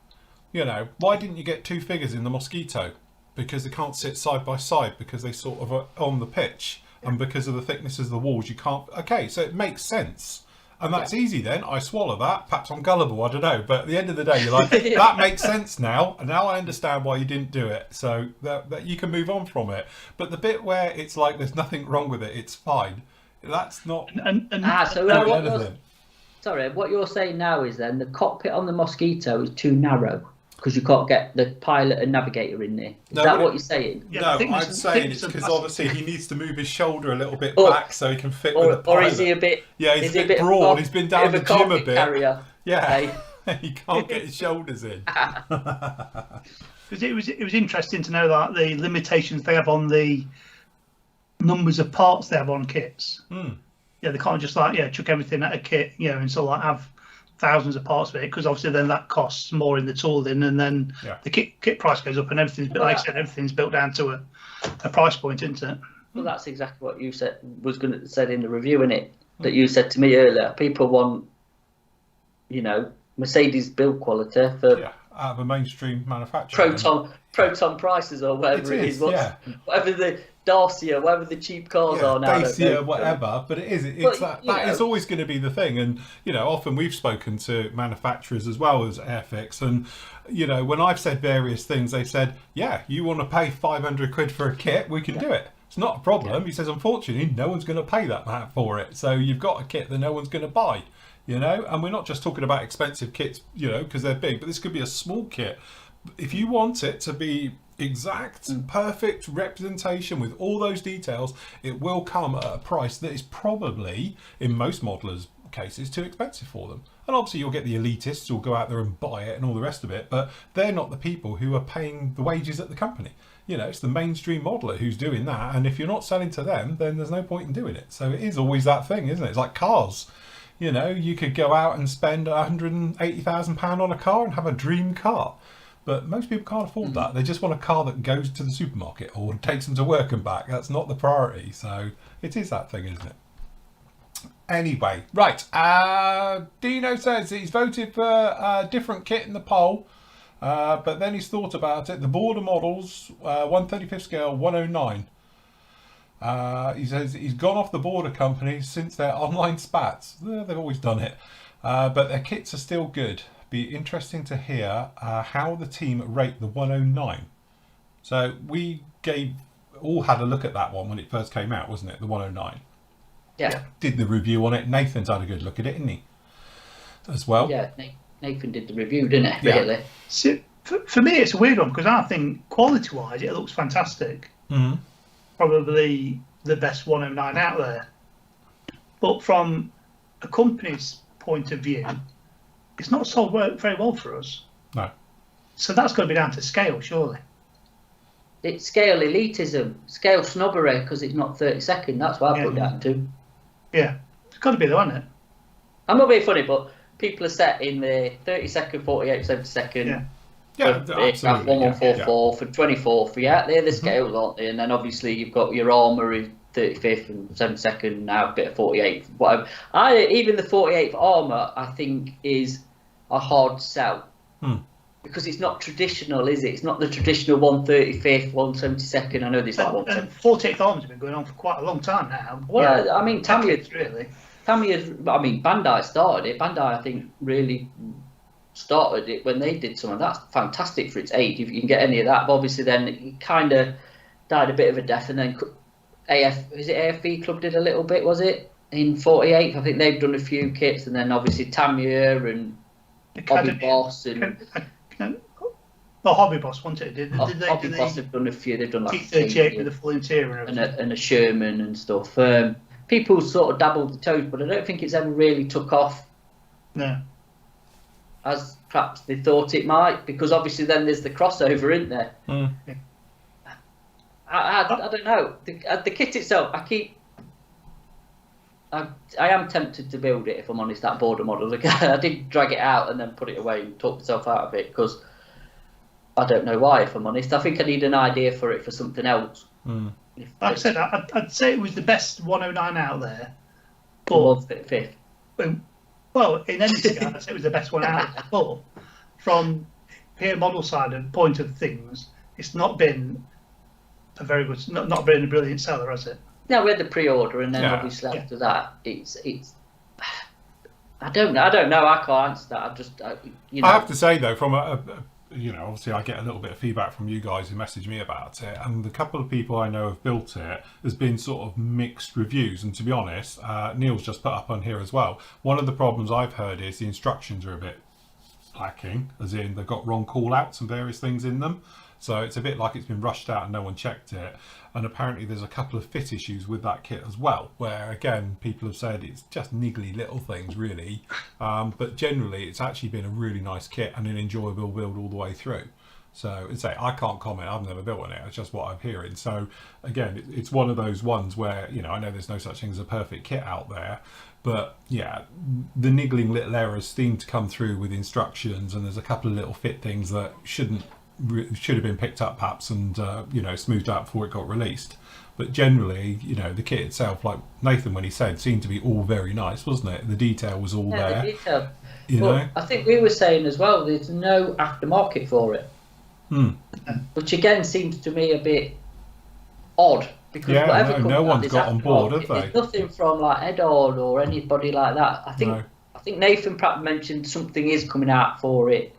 Why didn't you get two figures in the Mosquito? Because they can't sit side by side, because they sort of are on the pitch. And because of the thicknesses of the walls, you can't... Okay, so it makes sense. And that's easy then. I swallow that. Perhaps I'm gullible, I don't know. But at the end of the day, you're like, that makes sense now. And now I understand why you didn't do it. So that you can move on from it. But the bit where it's like there's nothing wrong with it, it's fine. That's not... Sorry, what you're saying now is then the cockpit on the Mosquito is too narrow. Because you can't get the pilot and navigator in there. Is that what you're saying? No, I'm saying it's because obviously he needs to move his shoulder a little bit back so he can fit with the pilot. Or is he a bit... Yeah, he's a bit broad. He's been down the gym a bit. Carrier. Yeah, he can't get his shoulders in. Because it was interesting to know that the limitations they have on the numbers of parts they have on kits. Yeah, they can't just chuck everything at a kit, and so have thousands of parts of it, because obviously then that costs more in the tooling, and then the kit price goes up, and everything's like I said, everything's built down to a price point, isn't it? Well, that's exactly what you said said in the review, innit? That you said to me earlier. People want, Mercedes build quality for out of a mainstream manufacturer. Proton prices or whatever it is. Whatever the Dacia, whatever the cheap cars are now. Dacia, whatever. But it is. That is always going to be the thing. And, often we've spoken to manufacturers as well as Airfix. And, when I've said various things, they've said, you want to pay 500 quid for a kit, we can do it. It's not a problem. He says, unfortunately, no one's going to pay that for it. So you've got a kit that no one's going to buy, And we're not just talking about expensive kits, because they're big. But this could be a small kit. If you want it to be exact, perfect representation with all those details, it will come at a price that is probably, in most modelers' cases, too expensive for them. And obviously you'll get the elitists who'll go out there and buy it and all the rest of it, but they're not the people who are paying the wages at the company. It's the mainstream modeler who's doing that, and if you're not selling to them, then there's no point in doing it. So it is always that thing, isn't it? It's like cars. You could go out and spend £180,000 on a car and have a dream car. But most people can't afford that. They just want a car that goes to the supermarket or takes them to work and back. That's not the priority. So it is that thing, isn't it? Anyway, right. Dino says he's voted for a different kit in the poll. But then he's thought about it. The border models, 135th scale, 109. He says he's gone off the border companies since their online spats. They've always done it. But their kits are still good. Be interesting to hear how the team rate the 109. So we all had a look at that one when it first came out, wasn't it? The 109. Yeah. Did the review on it. Nathan's had a good look at it, didn't he? As well. Yeah, Nathan did the review, didn't he? Really. So, for me, it's a weird one because I think quality-wise, it looks fantastic. Mm-hmm. Probably the best 109 out there. But from a company's point of view, it's not sold very well for us. No. So that's got to be down to scale, surely. It's scale elitism, scale snobbery, because it's not 30-second. That's what I put down to. Yeah, it's got to be though, hasn't it? I'm not being funny, but people are set in the 30-second, 48, 70-second. Yeah. Yeah, absolutely. 1144 for 24th. Yeah, they're the scales, aren't they? And then obviously you've got your armour 35th and 7nd, now a bit of 48th, whatever. Even the 48th armour, I think, is a hard sell. Because it's not traditional, is it? It's not the traditional 135th, 172nd. I know there's like 170th. 48th armor's been going on for quite a long time now. Well, yeah, I mean, Tamiya's really. Bandai started it. Bandai, I think, really started it when they did some of that. That's fantastic for its age, if you can get any of that. But obviously then it kind of died a bit of a death, and then AFV Club did a little bit, was it? In 48th, I think they've done a few kits, and then obviously Tamiya and Hobby Boss and... Hobby Boss, wasn't it? Hobby Boss have done a few. They've done like T38 with a full interior and a Sherman and stuff. People sort of dabbled the toes, but I don't think it's ever really took off. No. As perhaps they thought it might, because obviously then there's the crossover, isn't there? I don't know. The kit itself, I am tempted to build it, if I'm honest, that border model. I did drag it out and then put it away and talk myself out of it, because I don't know why, if I'm honest. I think I need an idea for it for something else. Like I said, I'd say it was the best 109 out there. But 135th. Well, in any case, I'd say it was the best one out there. But from here model side and point of things, it's not been a very good, not been a brilliant seller, has it? No, we had the pre-order, and then obviously after that, it's. I don't know. I can't answer that. I have to say though, from obviously I get a little bit of feedback from you guys who message me about it, and the couple of people I know have built it, there's been sort of mixed reviews. And to be honest, Neil's just put up on here as well, one of the problems I've heard is the instructions are a bit lacking, as in they've got wrong call outs and various things in them. So it's a bit like it's been rushed out and no one checked it. And apparently there's a couple of fit issues with that kit as well, where again, people have said it's just niggly little things really. But generally it's actually been a really nice kit and an enjoyable build all the way through. So I can't comment, I've never built on it, it's just what I'm hearing. So again, it's one of those ones where, I know there's no such thing as a perfect kit out there, but yeah, the niggling little errors seem to come through with instructions, and there's a couple of little fit things that should have been picked up perhaps and smoothed out before it got released. But generally, the kit itself, like Nathan when he said, seemed to be all very nice, wasn't it? The detail was all there. The detail. I think we were saying as well, there's no aftermarket for it, which again seems to me a bit odd, because no one's got on board, have they? There's nothing from like Edard or anybody like that. I think Nathan Pratt mentioned something is coming out for it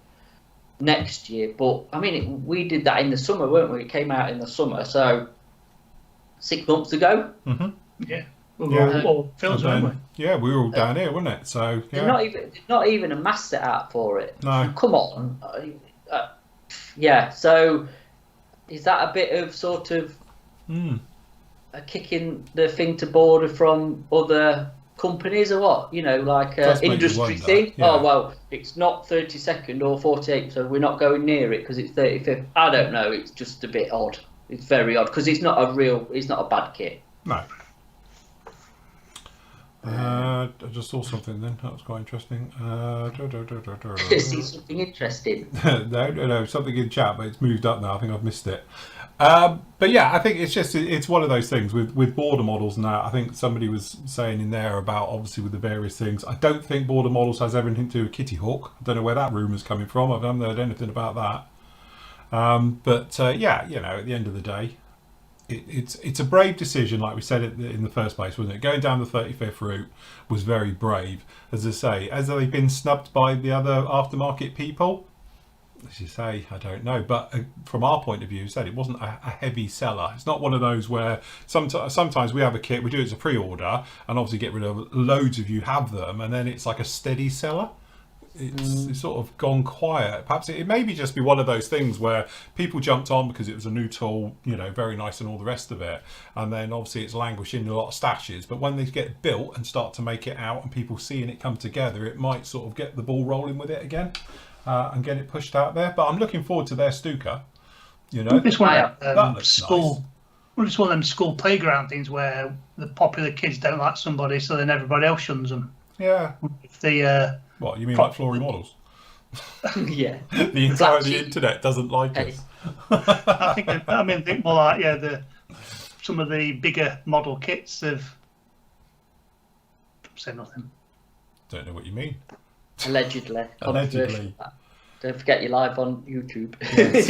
next year, but I mean, we did that in the summer, weren't we? It came out in the summer, so 6 months ago. Yeah. Well, Phil's, weren't we? Yeah, we were all down here, wasn't it? So yeah. Not even a mass set out for it. No. Come on. So is that a bit of sort of kicking the thing to border from other companies or what? Like industry thing? Yeah. Oh, well, it's not 32nd or 48th, so we're not going near it because it's 35th. I don't know, it's just a bit odd. It's very odd because it's not a bad kit. No. I just saw something then. That was quite interesting. See something interesting? No, something in chat, but it's moved up now. I think I've missed it. But yeah, I think it's one of those things with border models now. I think somebody was saying in there about obviously with the various things. I don't think border models has everything to do with Kitty Hawk. I don't know where that rumour's coming from. I haven't heard anything about that. But at the end of the day, it's a brave decision, like we said in the first place, wasn't it? Going down the 35th route was very brave. As I say, has they been snubbed by the other aftermarket people? As you say, I don't know. But from our point of view, said it wasn't a heavy seller. It's not one of those where sometimes we have a kit, we do it as a pre-order, and obviously get rid of loads of you have them, and then it's like a steady seller. it's sort of gone quiet. Perhaps it may be just be one of those things where people jumped on because it was a new tool, very nice and all the rest of it, and then obviously it's languishing in a lot of stashes. But when they get built and start to make it out and people seeing it come together, it might sort of get the ball rolling with it again and get it pushed out there. But I'm looking forward to their Stuka. This one school. Nice. Well, it's one of them school playground things where the popular kids don't like somebody, so then everybody else shuns them. Yeah. If the what you mean, like Flory models? Yeah. The entire internet doesn't like us. think more like some of the bigger model kits have. Say nothing. Don't know what you mean. Allegedly. Allegedly. Don't forget you're live on YouTube. Yes.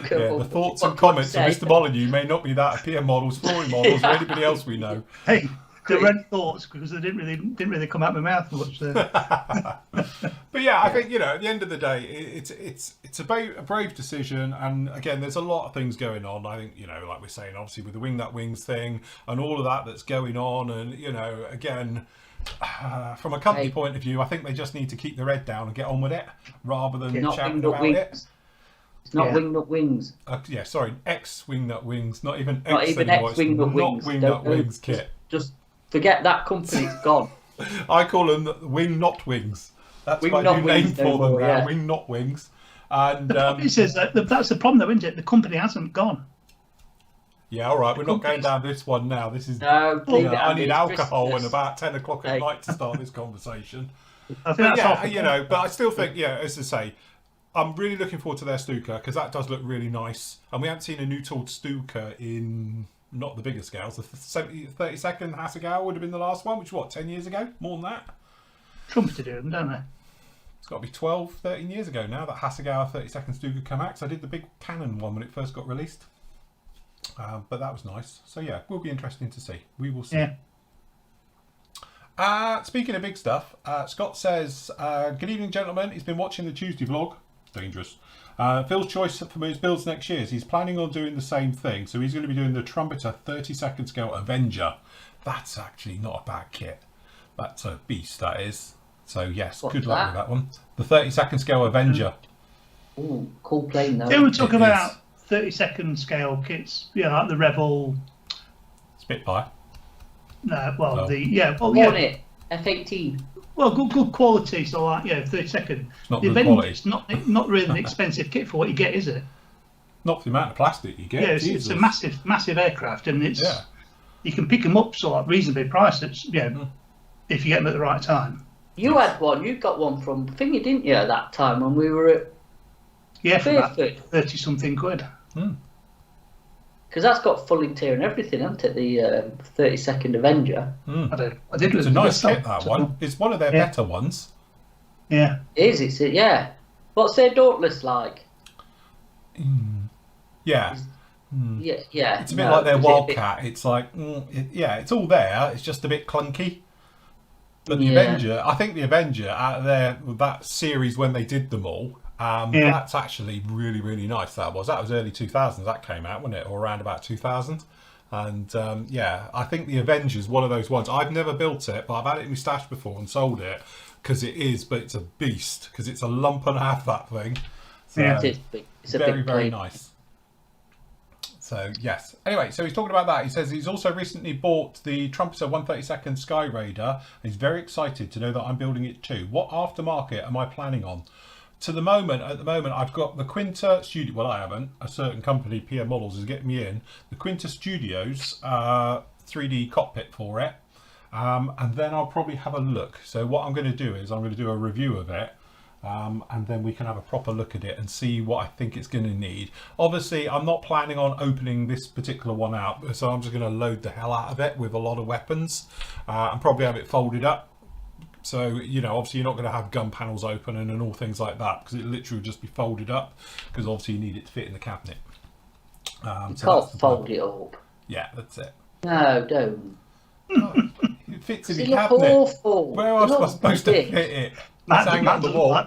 The thoughts and comments of Mr. Molyneux may not be that of PM Models, Flory Models, or anybody else we know. Hey, they're red thoughts because they didn't really come out of my mouth much. But yeah, I think at the end of the day, it's about a brave decision, and again, there's a lot of things going on. I think like we're saying, obviously with the Wing That Wings thing and all of that's going on, and again. From a company point of view, I think they just need to keep their head down and get on with it, rather than chatting about it. It's not Wing Nut Wings. Sorry, X-Wing Nut Wings, not even X not even anymore. X-Wing Nut Wings. Not Wing Nut Wings kit. Just forget that company. It's gone. I call them Wing Not Wings. That's Wing my Not new name Wings for them now. yeah. Wing Not Wings. And it says that's the problem, though, isn't it? The company hasn't gone. Yeah, all right. We're not going down this one now. This is. No, I need alcohol and about 10 o'clock at night to start this conversation. But I still think, as I say, I'm really looking forward to their Stuka because that does look really nice. And we haven't seen a new tooled Stuka in not the bigger scales. The 32nd Hasegawa would have been the last one, which 10 years ago? More than that? Trump's to do them, don't they? It's got to be 12, 13 years ago now that Hasegawa 32nd Stuka came out. 'Cause I did the big Canon one when it first got released. But that was nice. So yeah, will be interesting to see. We will see. Yeah. Speaking of big stuff, Scott says, good evening, gentlemen. He's been watching the Tuesday vlog. Dangerous. Phil's choice for his builds next year is he's planning on doing the same thing. So he's going to be doing the Trumpeter 32nd scale Avenger. That's actually not a bad kit. That's a beast, that is. So yes, good luck with that one. The 32nd scale Avenger. Ooh, cool plane though. They were talking about 32nd scale kits, like the Rebel Spitfire. No, well, Hornet F-18. Well, good quality, so 32nd. Not the good Avenger, quality. it's not really an expensive kit for what you get, is it? Not for the amount of plastic you get. Yeah, it's a massive aircraft, and you can pick them up reasonably priced. If you get them at the right time. You had one. You got one from Thingy, didn't you? At that time when we were at for about 30 something quid. Because that's got full interior and everything, hasn't it? The 32nd Avenger. I did. It's a nice kit, that one. It's one of their better ones. Yeah. It is. It's What's their Dauntless like? Yeah. Yeah. It's a bit like their Wildcat. It's like, it's all there. It's just a bit clunky. But the Avenger, I think the Avenger out of that series when they did them all, that's actually really, really nice. That was early 2000s that came out, wasn't it? Or around about 2000. And I think the Avenger is one of those ones. I've never built it, but I've had it in my stash before and sold it because it's a beast because it's a lump and a half, that thing. So, it's a very, big very plane. nice. So yes. Anyway, so he's talking about that. He says he's also recently bought the Trumpeter 132nd Sky Raider. He's very excited to know that I'm building it too. What aftermarket am I planning on? At the moment, I've got the Quinta Studio. Well, I haven't. A certain company, PM Models, is getting me in the Quinta Studios 3D cockpit for it, and then I'll probably have a look. So what I'm going to do is I'm going to do a review of it. And then we can have a proper look at it and see what I think it's going to need. Obviously, I'm not planning on opening this particular one out, so I'm just going to load the hell out of it with a lot of weapons and probably have it folded up. So, obviously you're not going to have gun panels open and all things like that because it literally will just be folded up because obviously you need it to fit in the cabinet. You can't fold it up. Yeah, that's it. No, don't. It fits in It the look cabinet. awful. Where else am I supposed to fit it? It's hanging on the wall.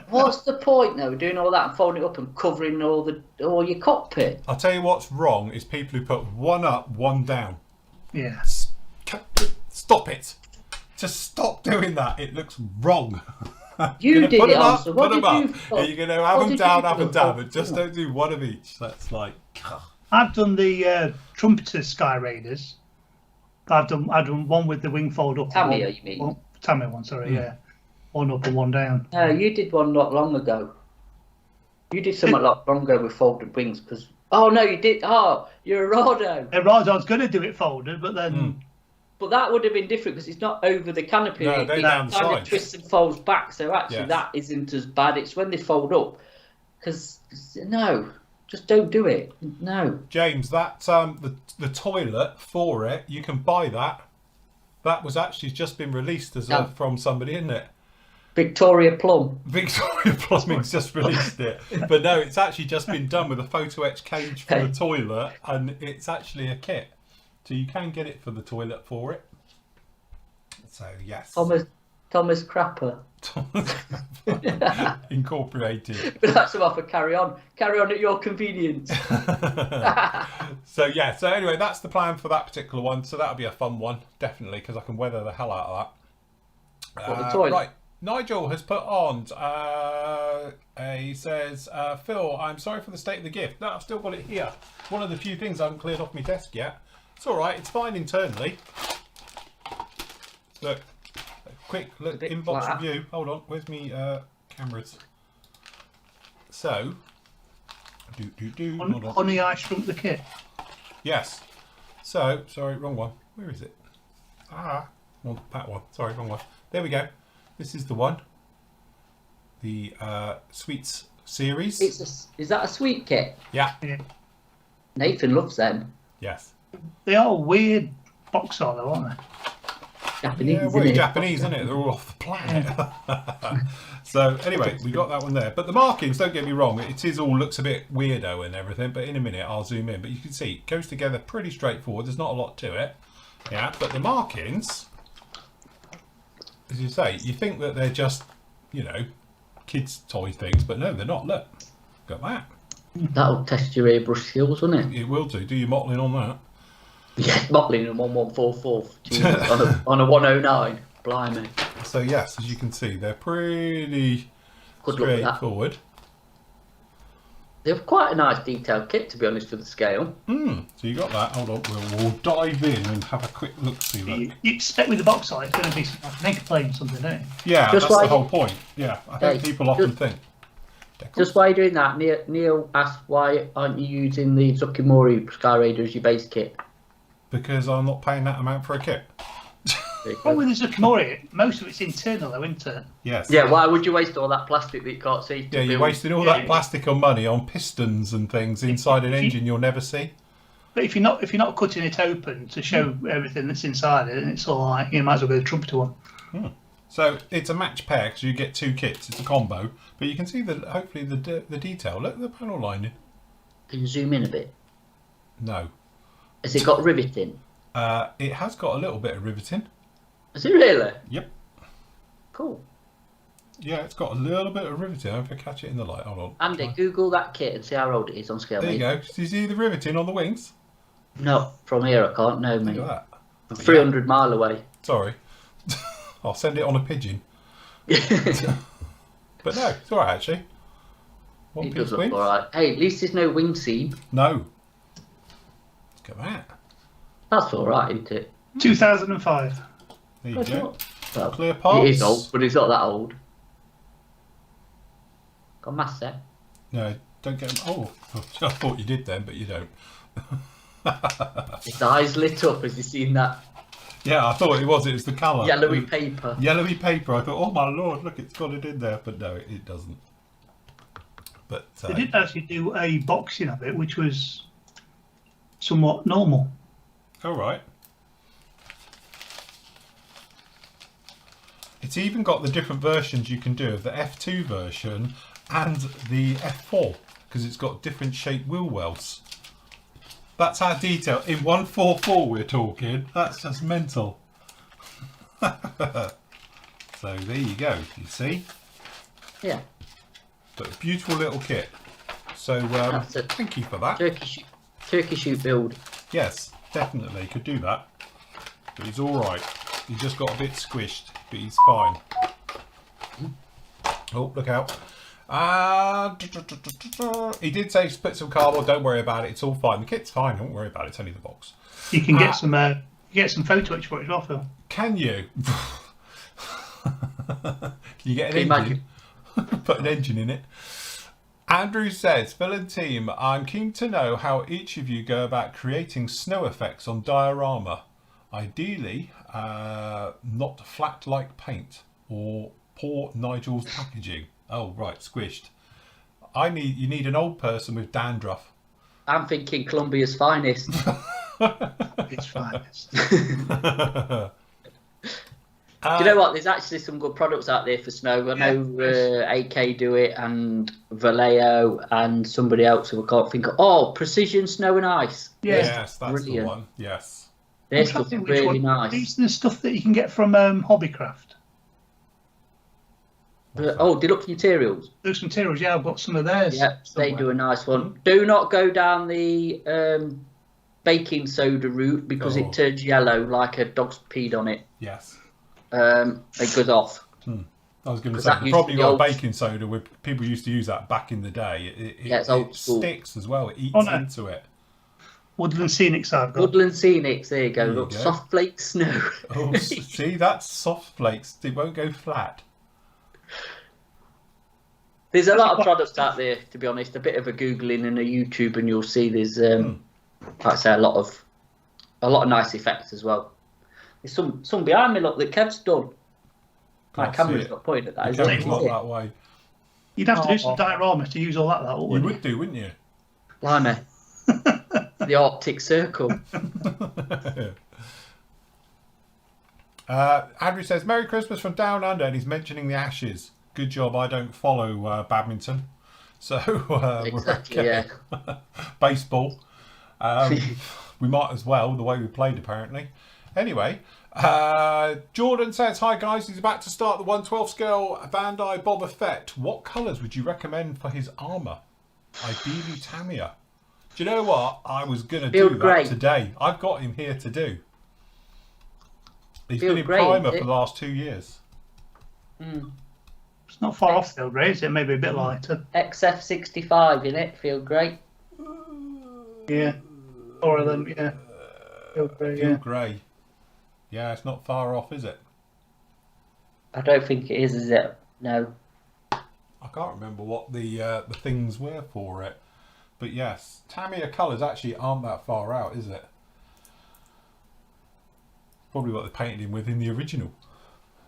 What's the point though, doing all that and folding it up and covering all your cockpit? I'll tell you what's wrong is people who put one up, one down. Yeah. Stop it. Just stop doing that. It looks wrong. You did put it, them up, Arthur. put them up. What You're going to have what them did down, you up do? and down, but just don't do one of each. That's like... I've done the Trumpeter Sky Raiders. I've done one with the wing fold up. Tamiya, you mean? Tamiya one, sorry, yeah. One up and one down. No, you did one not long ago. You did something not long ago with folded wings, because... Oh, no, you did... Oh, you're a Rado. I was going to do it folded, but then... But that would have been different because it's not over the canopy. No, it they're kind down the of sides. twists and folds back. So actually, that isn't as bad. It's when they fold up. Because no, just don't do it. No. James, that the toilet for it, you can buy that. That was actually just been released as from somebody, isn't it? Victoria Plum. Victoria Plumbing's just released it, but no, it's actually just been done with a photo etch cage for the toilet, and it's actually a kit. So you can get it for the toilet for it. So yes. Thomas Crapper. Incorporated. But that's enough for carry on. Carry on at your convenience. So yeah, so anyway, that's the plan for that particular one. So that'll be a fun one, definitely, because I can weather the hell out of that. What, the toilet? Right. Nigel has put on, he says, Phil, I'm sorry for the state of the gift. No, I've still got it here. One of the few things I haven't cleared off my desk yet. It's all right. It's fine internally. Look, quick look, inbox flat. review. Hold on, where's me cameras? So, hold on. Honey, I Shrunk the Kit. Yes. So, sorry, wrong one. Where is it? Well, that one. Sorry, wrong one. There we go. This is the one. The Sweets series. Is that a sweet kit? Yeah. Nathan loves them. Yes. They are weird box art though, aren't they? Japanese, Yeah, well, it's Japanese, isn't it? They're all off the planet. So anyway, we got that one there. But the markings, don't get me wrong, it all looks a bit weirdo and everything. But in a minute, I'll zoom in. But you can see it goes together pretty straightforward. There's not a lot to it. Yeah, but the markings, as you say, you think that they're just, kids' toy things, but no, they're not. Look, got that. That'll test your airbrush skills, won't it? It will do. Do your modelling on that? Yeah, modelling in 1144 on a 109. Blimey. So yes, as you can see, they're pretty Good luck with that. straightforward. They're quite a nice detailed kit, to be honest, for the scale. So you got that. Hold on, we'll dive in and have a quick look. See that. You expect with the box art it's going to be like an egg plane or something, don't you? Yeah, Just that's the like- whole point. Yeah, I think people often think. Just while you're doing that, Neil asked why aren't you using the Tsukimori Sky Raider as your base kit? Because I'm not paying that amount for a kit. Well, with the Zucchimori, most of it's internal though, isn't it? Yes. Yeah, why would you waste all that plastic that you can't see? Yeah, you're wasting all that plastic and money on pistons and things inside an engine you'll never see. But if you're not cutting it open to show everything that's inside it, and it's all like you might as well go the Trumpeter one. So it's a match pair because you get two kits. It's a combo, but you can see hopefully the detail. Look at the panel lining. Can you zoom in a bit? No, Has it got riveting? it has got a little bit of riveting. Has it really? Yep. Cool. Yeah, it's got a little bit of riveting. I hope I catch it in the light. Hold on. Andy, Google that kit and see how old it is on scale, There you mate. go. Do you see the riveting on the wings? No, from here I can't. No, mate. Look at that. I'm 300 mile away. Sorry. I'll send it on a pigeon. But no, it's all right actually. One It piece does look wings. alright. Hey, at least there's no wing seam. No. Look at that. That's alright, isn't it? 2005. There you It's go. not- Well, Clear parts. it is old, but it's not that old. Got mass set. No, don't get them. Oh, I thought you did then, but you don't. His eyes lit up as you seen that Yeah, I thought it was. It was the colour. yellowy paper. Yellowy paper. I thought, oh my lord, look, it's got it in there. But no, it doesn't. But They did actually do a boxing of it, which was somewhat normal. all right. It's even got the different versions you can do of the F2 version and the F4 because it's got different shaped wheel wells. That's how detailed. In 144 we're talking. That's just mental. So there you go. You see? Yeah. But a beautiful little kit. So That's it. thank you for that. Turkey shoot build. Yes, definitely could do that. But it's all right. He just got a bit squished, but he's fine. Oh, look out. He did say put some cardboard, don't worry about it, it's all fine. The kit's fine, don't worry about it, it's only the box. You can get some photo etch for it as well, Phil. Can you? Can you get an engine? Put an engine in it. Andrew says, Phil and team, I'm keen to know how each of you go about creating snow effects on diorama. Ideally, not flat like paint or poor Nigel's packaging. Oh, right, squished. You need an old person with dandruff. I'm thinking Colombia's finest. It's finest. Do you know what? There's actually some good products out there for snow. I know AK do it, and Vallejo, and somebody else who I can't think of. Oh, Precision Snow and Ice. Yes, that's brilliant. the one. Yes. Their stuff's really nice. These are the stuff that you can get from Hobbycraft. Deluxe Materials. Deluxe Materials, yeah, I've got some of theirs. Yeah, they do a nice one. Do not go down the baking soda route because it turns yellow like a dog's peed on it. Yes. It goes off. I was going to say, the problem got baking soda with people used to use that back in the day. It sticks as well. It eats into it. Woodland Scenics I've got. Woodland Scenics, there you go. Look, soft flake snow. Oh, see, that's soft flakes. It won't go flat. There's a lot of products out there, to be honest. A bit of a Googling and a YouTube, and you'll see there's, like I say, a lot of nice effects as well. There's some behind me, look, that Kev's done. My camera's not pointing at that. The camera's not that way. You'd have to do some dioramas to use all that, wouldn't you? You would do, wouldn't you? Blimey. The Arctic Circle. Andrew says, Merry Christmas from Down Under, and he's mentioning the Ashes. Good job, I don't follow badminton. So, exactly, yeah. Baseball. We might as well, the way we played, apparently. Anyway, Jordan says, hi guys, he's about to start the 112 scale Bandai Boba Fett. What colours would you recommend for his armour? Ideally Tamiya. Do you know what? I was going to do that today. I've got him here to do. He's been in primer for the last 2 years. It's not far off Field Grey, is it? Maybe a bit lighter. XF65 in it, Field Grey. Yeah. Or them, yeah. Field Grey, Field Grey. Yeah, it's not far off, is it? I don't think it is it? No. I can't remember what the things were for it. But yes, Tamiya colours actually aren't that far out, is it? Probably what they painted him with in the original.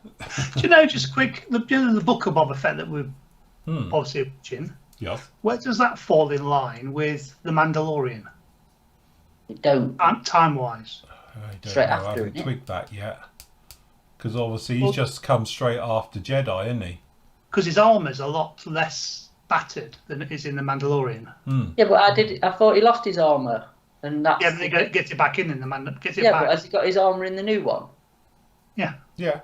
Do you know, just quick, the book of Boba Fett that we're obviously watching, yes. Where does that fall in line with The Mandalorian? It don't. Time-wise. I don't know. I haven't twigged that yet. Because obviously he's just come straight after Jedi, isn't he? Because his armour's a lot less battered than it is in The Mandalorian. Yeah, but I thought he lost his armour. And that's yeah, but they get it back in the Mandalorian. Yeah, but has he got his armour in the new one? Yeah. Yeah.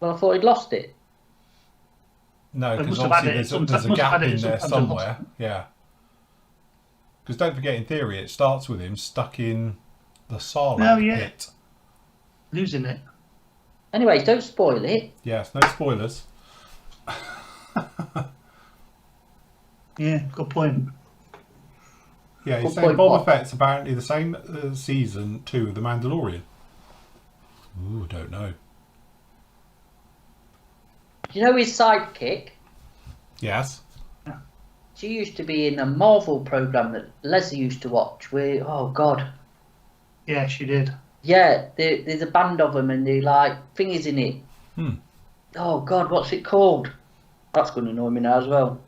Well, I thought he'd lost it. No, because obviously there's a gap in there somewhere. Yeah. Because don't forget, in theory, it starts with him stuck in the Sarlacc pit. Losing it. Anyways, don't spoil it. Yes, no spoilers. Yeah, good point. Yeah, he's saying Boba Fett's apparently the same season 2 of The Mandalorian. Ooh, don't know. Do you know his sidekick? Yes. She used to be in a Marvel program that Leslie used to watch. Oh God. Yeah, she did. Yeah, there's a band of them and they like thingies in it. Oh God, what's it called? That's going to annoy me now as well.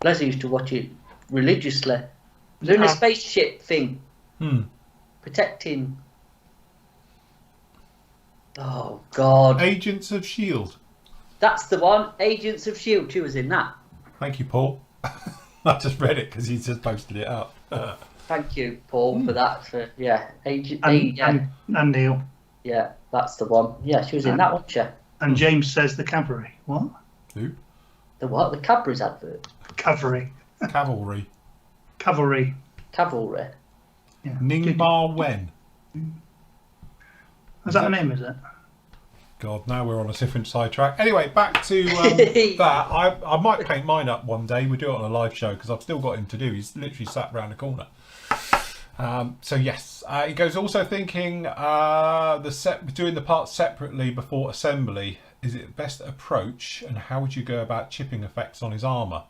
Leslie used to watch it religiously. They're in a spaceship thing. Protecting. Oh God. Agents of S.H.I.E.L.D. That's the one. Agents of S.H.I.E.L.D. She was in that. Thank you, Paul. I just read it because he just posted it up. Thank you, Paul, for that. And Neil. Yeah, that's the one. Yeah, she was in that one, yeah. And James says the cavalry. What? Who? The what? The Cadbury's advert. Cavalry. Cavalry. Cavalry. Cavalry. Yeah. Ning Bar Wen. Is that a name, is it? God, now we're on a different sidetrack. Anyway, back to that. I might paint mine up one day. We do it on a live show because I've still got him to do. He's literally sat round the corner. So yes, he goes also thinking doing the parts separately before assembly. Is it the best approach, and how would you go about chipping effects on his armour?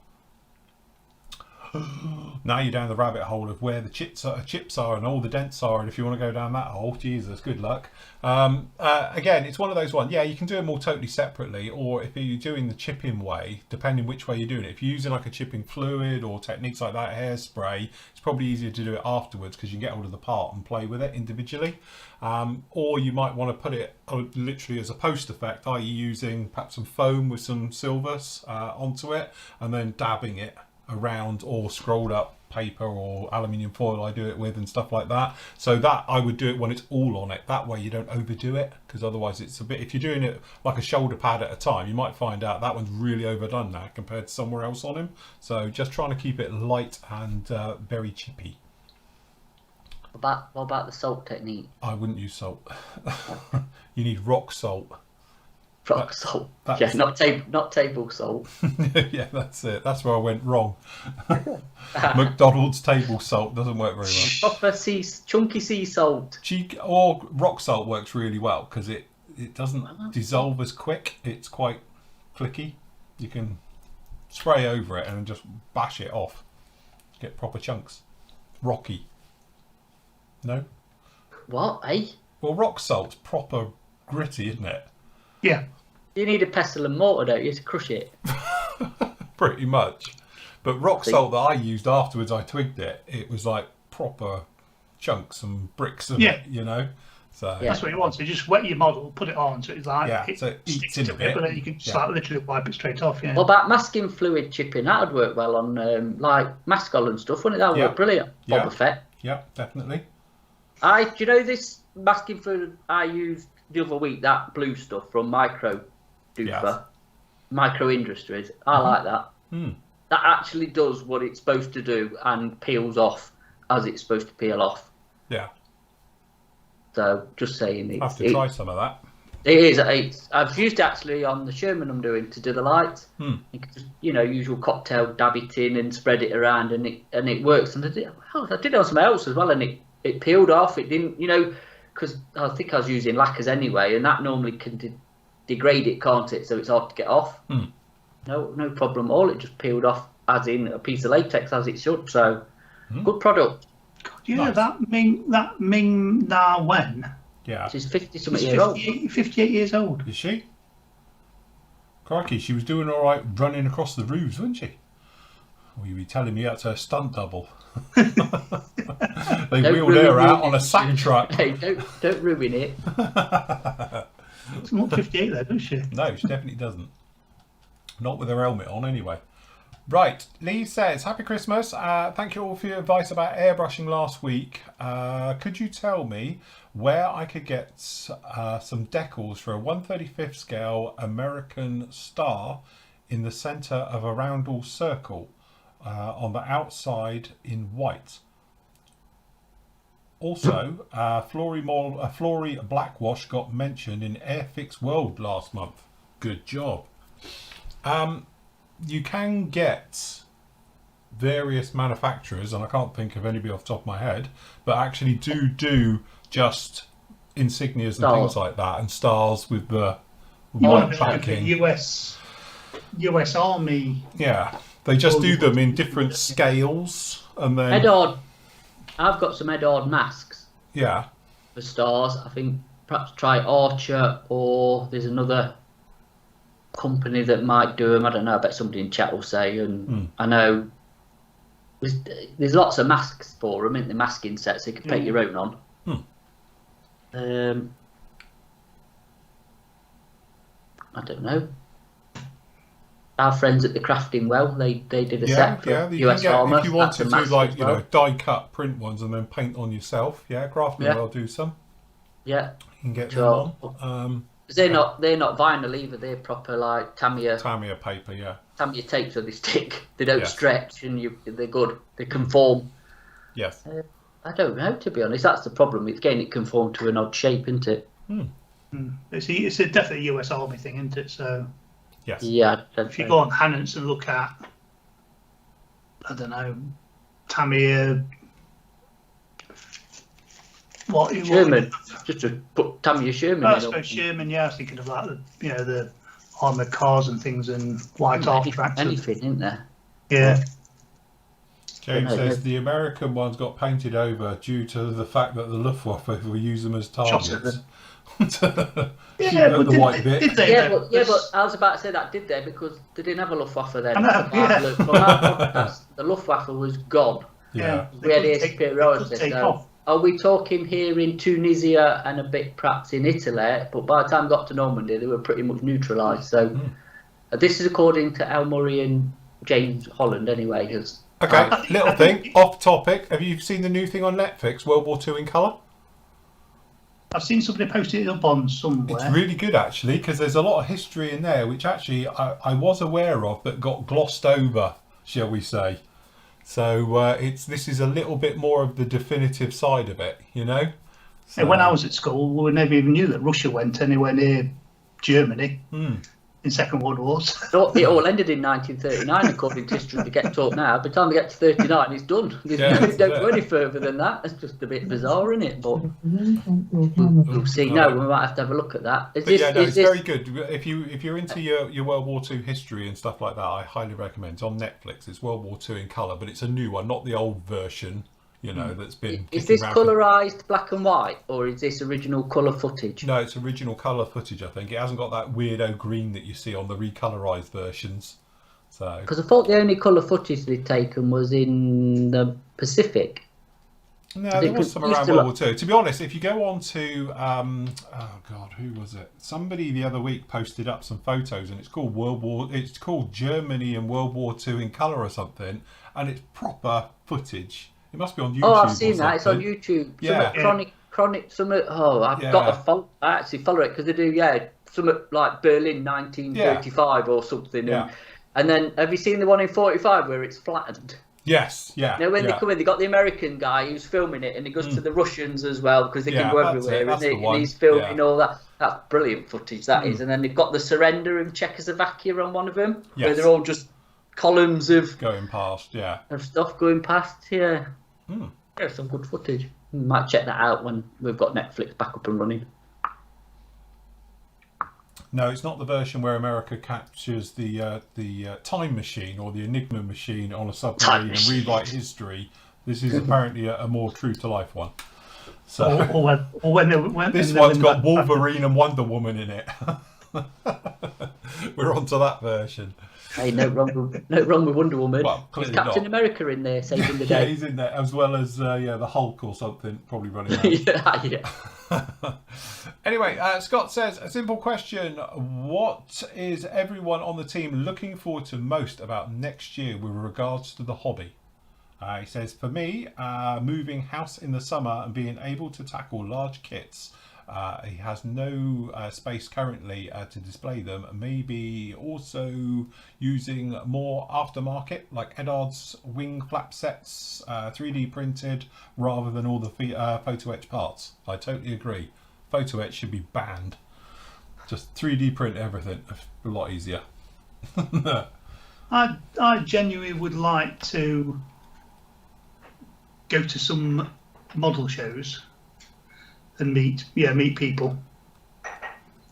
Now you're down the rabbit hole of where the chips are and all the dents are, and if you want to go down that hole, Jesus, good luck. Again, it's one of those ones. Yeah, you can do them all totally separately, or if you're doing the chipping way, depending which way you're doing it. If you're using like a chipping fluid or techniques like that, hairspray, it's probably easier to do it afterwards because you can get hold of the part and play with it individually. Or you might want to put it literally as a post effect, i.e. using perhaps some foam with some silvers onto it and then dabbing it around, or scrolled up paper or aluminium foil I do it with and stuff like that. So that I would do it when it's all on it. That way you don't overdo it, because otherwise it's a bit, if you're doing it like a shoulder pad at a time, you might find out that one's really overdone now compared to somewhere else on him. So just trying to keep it light and very chippy. What about the salt technique? I wouldn't use salt. You need rock salt. Rock salt. Yeah, not table salt. Yeah, that's it. That's where I went wrong. McDonald's table salt doesn't work very well. Proper chunky sea salt. Or rock salt works really well because it doesn't dissolve as quick. It's quite clicky. You can spray over it and just bash it off. Get proper chunks. Rocky. No? What, eh? Well, rock salt's proper gritty, isn't it? Yeah. You need a pestle and mortar, don't you, to crush it? Pretty much. But rock salt that I used afterwards, I twigged it. It was like proper chunks and bricks of it, you know. So that's what you want. So you just wet your model, put it on, so it's like so it eats in a bit. But then you can just like literally wipe it straight off. Yeah. What about masking fluid chipping? That would work well on like Maskell and stuff, wouldn't it? That would work brilliant. Boba Fett. Yeah, definitely. Do you know this masking fluid I used the other week? That blue stuff from Micro Industries. I like that. That actually does what it's supposed to do and peels off as it's supposed to peel off. Yeah. So just saying, I have to try some of that. It is. I've used it actually on the Sherman I'm doing to do the lights. You can just, usual cocktail, dab it in and spread it around, and it works. And I did it on something else as well, and it peeled off. It didn't, because I think I was using lacquers anyway, and that normally can degrade it, can't it? So it's hard to get off. No problem at all. It just peeled off as in a piece of latex, as it should. So good product. God, that Ming Na Wen. Yeah. She's 50-something years old. 58 years old. Is she? Crikey, she was doing all right running across the roofs, wasn't she? Or you be telling me that's her stunt double. They wheeled her out on a sack truck. Hey, don't ruin it. It's not 58 though, does she? No, she definitely doesn't. Not with her helmet on, anyway. Right, Lee says, Happy Christmas. Thank you all for your advice about airbrushing last week. Could you tell me where I could get some decals for a 1/35th scale American star in the centre of a roundel circle on the outside in white? Also, Flory Blackwash got mentioned in Airfix World last month. Good job. You can get various manufacturers, and I can't think of anybody off the top of my head, but actually do just insignias and things like that, and stars with the white backing. US Army. Yeah, they just do them in different scales, and then I've got some Edard masks. Yeah. For stars, I think perhaps try Archer, or there's another company that might do them. I don't know. I bet somebody in chat will say. And I know there's lots of masks for them, isn't there? Masking sets, so you can paint your own on. I don't know. Our friends at the Crafting Well, they did a set for US Armour. If you wanted to, die cut print ones and then paint on yourself, Crafting Well do some. Yeah, you can get them on. They're not vinyl either. They're proper like Tamiya paper, Tamiya tape, so they stick. They don't stretch, and they're good. They conform. Yes. I don't know, to be honest. That's the problem. It's getting it conformed to an odd shape, isn't it? It's a definitely US Army thing, isn't it? So yes. Yeah. If you go on Hannants and look at, I don't know, Tamir, Sherman. Just to put Tamir Sherman. I suppose Sherman. Yeah, I was thinking of like the armored cars and things and white arc tractors. Anything, isn't there? Yeah. James says the American ones got painted over due to the fact that the Luftwaffe will use them as targets. Yeah, but did they? Yeah, but I was about to say that, did they? Because they didn't have a Luftwaffe then. I know, yeah. From our podcast, the Luftwaffe was gone. Yeah. We had air superiority. So are we talking here in Tunisia and a bit perhaps in Italy? But by the time we got to Normandy, they were pretty much neutralised. So this is according to Al Murray and James Holland, anyway. Okay, little thing, off topic. Have you seen the new thing on Netflix, World War II in colour? I've seen somebody posted it up on somewhere. It's really good, actually, because there's a lot of history in there, which actually I was aware of, but got glossed over, shall we say. So this is a little bit more of the definitive side of it, you know? So, when I was at school, we never even knew that Russia went anywhere near Germany. In Second World War. It all ended in 1939, according to history they get taught now. By the time they get to 39, it's done. They don't go any further than that. It's just a bit bizarre, isn't it? But we'll see. No, we might have to have a look at that. It's very good. If you're into your World War II history and stuff like that, I highly recommend. It's on Netflix. It's World War II in colour, but it's a new one, not the old version. That's been. Is this colourised black and white, or is this original colour footage? No, it's original colour footage. I think it hasn't got that weirdo green that you see on the recolorised versions. So because I thought the only colour footage they'd taken was in the Pacific. No, there was some around World War II. To be honest, if you go on to oh god, who was it? Somebody the other week posted up some photos, and it's called Germany and World War II in colour or something, and it's proper footage. It must be on YouTube. Oh, I've seen that. It's on YouTube. Yeah. Chronic. I've got to follow. I actually follow it because they do. Yeah, something like Berlin 1935 or something. Yeah. And then have you seen the one in 45 where it's flattened? Yes. Yeah. Now when they come in, they got the American guy who's filming it, and he goes to the Russians as well because they can go everywhere, and he's filming all that. That's brilliant footage. That is. And then they've got the surrender of Czechoslovakia on one of them, where they're all just columns of going past, of stuff going past, Yeah, some good footage. We might check that out when we've got Netflix back up and running. No, it's not the version where America captures the time machine or the Enigma machine on a submarine and rewrite history. This is apparently a more true to life one. So this one's got Wolverine and Wonder Woman in it. We're on to that version. Hey, no wrong with Wonder Woman. Well, Is Captain America in there saving the day? Yeah, he's in there, as well as the Hulk or something, probably running around. yeah. Anyway, Scott says, a simple question. What is everyone on the team looking forward to most about next year with regards to the hobby? He says, for me, moving house in the summer and being able to tackle large kits. He has no space currently to display them. Maybe also using more aftermarket like Eddard's wing flap sets, 3D printed rather than all the photo etch parts. I totally agree. Photo etch should be banned. Just 3D print everything. A lot easier. I genuinely would like to go to some model shows and meet people,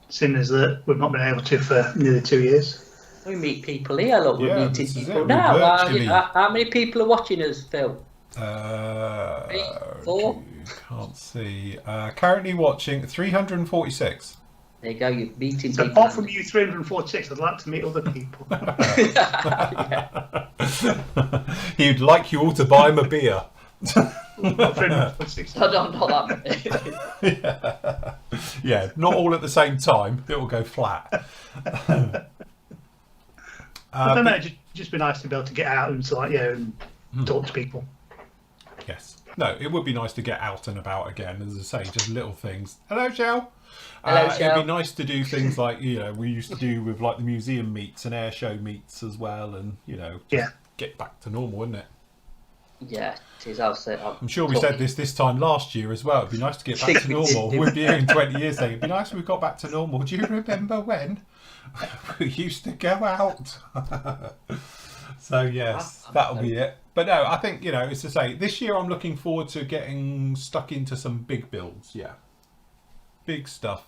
seeing as that we've not been able to for nearly 2 years. We meet people here. Look, we're meeting people now. How many people are watching us, Phil? 4? Can't see. Currently watching 346. There you go. You're meeting so people. Apart from you, 346, I'd like to meet other people. He'd like you all to buy him a beer. Not 346. Not that yeah, not all at the same time. It will go flat. I don't know. It'd just be nice to be able to get out and and talk to people. Yes. No, it would be nice to get out and about again. As I say, just little things. Hello, Shell. Hello, Shell. It'd be nice to do things like we used to do with like the museum meets and air show meets as well, and just get back to normal, wouldn't it? Yeah, it is. I'll say. I'm sure we said this time last year as well. It'd be nice to get back to normal. We'll be here in 20 years saying, it'd be nice if we got back to normal. Do you remember when we used to go out? So, yes, that'll be it. But no, I think, it's to say, this year I'm looking forward to getting stuck into some big builds. Yeah. Big stuff.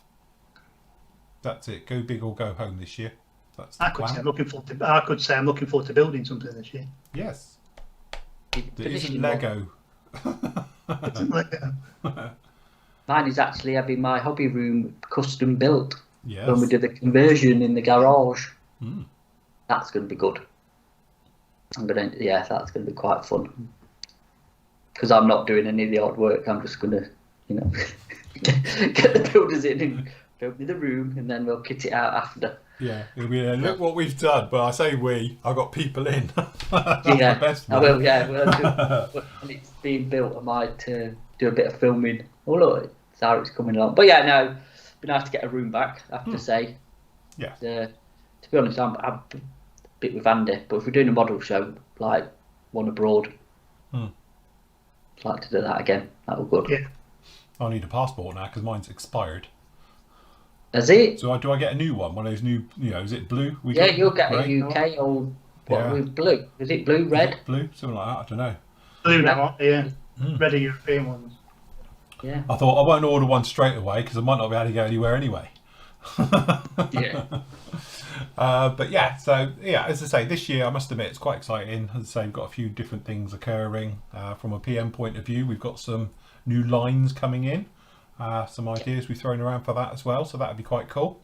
That's it. Go big or go home this year. That's the plan. I could say I'm looking forward to building something this year. Yes. It isn't Lego. Mine is actually having my hobby room custom built. Yes. When we do the conversion in the garage. That's going to be good. That's going to be quite fun. Because I'm not doing any of the hard work. I'm just going to, get the builders in and build me the room, and then we'll kit it out after. Yeah, it'll be look what we've done. But I say I've got people in. That's the best one. I will. Yeah, when it's being built, I might do a bit of filming. Oh look, it's how it's coming along. But yeah, no, it'd be nice to get a room back. I have to say. Yeah. To be honest, I'm a bit with Andy. But if we're doing a model show, like one abroad, I'd like to do that again. That would be good. Yeah. I need a passport now because mine's expired. Is it? So do I get a new one? One of those new, is it blue? You'll get a UK or with blue. Is it blue, red? Blue, something like that. I don't know. Blue now, yeah. Red are European ones. Yeah. I thought I won't order one straight away because I might not be able to go anywhere anyway. Yeah. But yeah, so yeah, as I say, this year I must admit it's quite exciting. As I say, we've got a few different things occurring. From a PM point of view, we've got some new lines coming in. Some ideas we've thrown around for that as well, so that would be quite cool.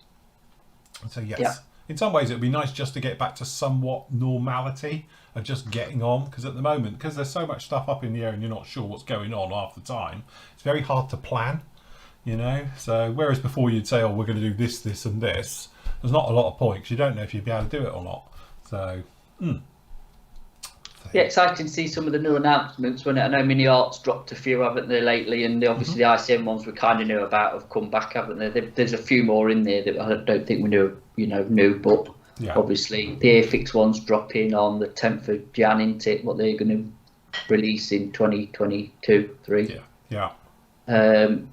So yes, in some ways it would be nice just to get back to somewhat normality of just getting on, because at the moment, because there's so much stuff up in the air and you're not sure what's going on half the time, it's very hard to plan, so whereas before you'd say, oh, we're going to do this, this and this, there's not a lot of point because you don't know if you'd be able to do it or not. So yeah, exciting to see some of the new announcements. When I know Mini Art's dropped a few, haven't they, lately? And obviously the ICM ones we kind of knew about have come back, haven't they? There's a few more in there that I don't think we knew, but obviously the Airfix one's dropping on the 10th of Jan, isn't it? What they're going to release in 2022-3. Yeah. And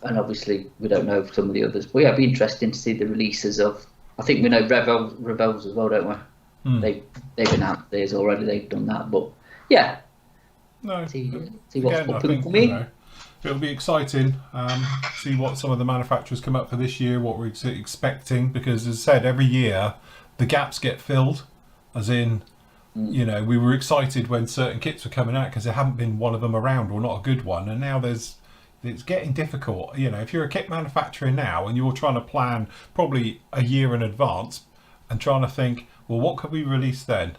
obviously we don't know some of the others, but it'd be interesting to see the releases of. I think we know Rebels as well, don't we? They've announced theirs already. They've done that, but yeah. No. See what's again, up I think, for me. It'll be exciting. See what some of the manufacturers come up for this year. What we're expecting, because as I said, every year the gaps get filled. As in, we were excited when certain kits were coming out because there hadn't been one of them around or not a good one, and now it's getting difficult. If you're a kit manufacturer now and you're trying to plan probably a year in advance and trying to think, well, what could we release then?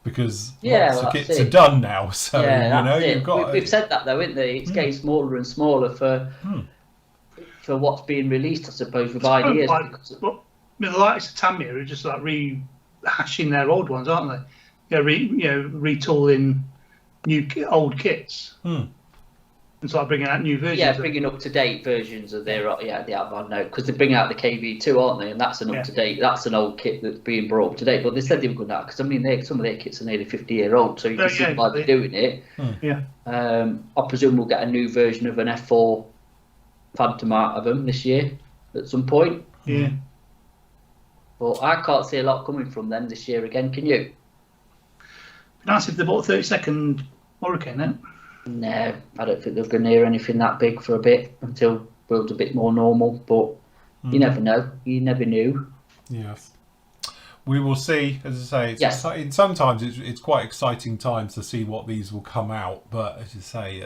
Because lots of kits are done now, so you've got. We've said that though, isn't it? It's getting smaller and smaller for what's being released, I suppose, with ideas. The likes of Tamiya are just like rehashing their old ones, aren't they? Retooling old kits. And so bringing out new versions. Yeah, bringing up to date versions of their I know, because they bring out the KV2, aren't they? And that's an up to date. That's an old kit that's being brought up to date. But they said they were going out because some of their kits are nearly 50-year-old, so you can see why they're doing it. I presume we'll get a new version of an F4 Phantom out of them this year at some point. Yeah. But I can't see a lot coming from them this year again. Can you? Nice if they bought a 32nd Hurricane then. No, I don't think they're going to hear anything that big for a bit until the world's a bit more normal. But you never know. You never knew. Yes. We will see. As I say, exciting. Sometimes it's quite exciting times to see what these will come out. But as you say,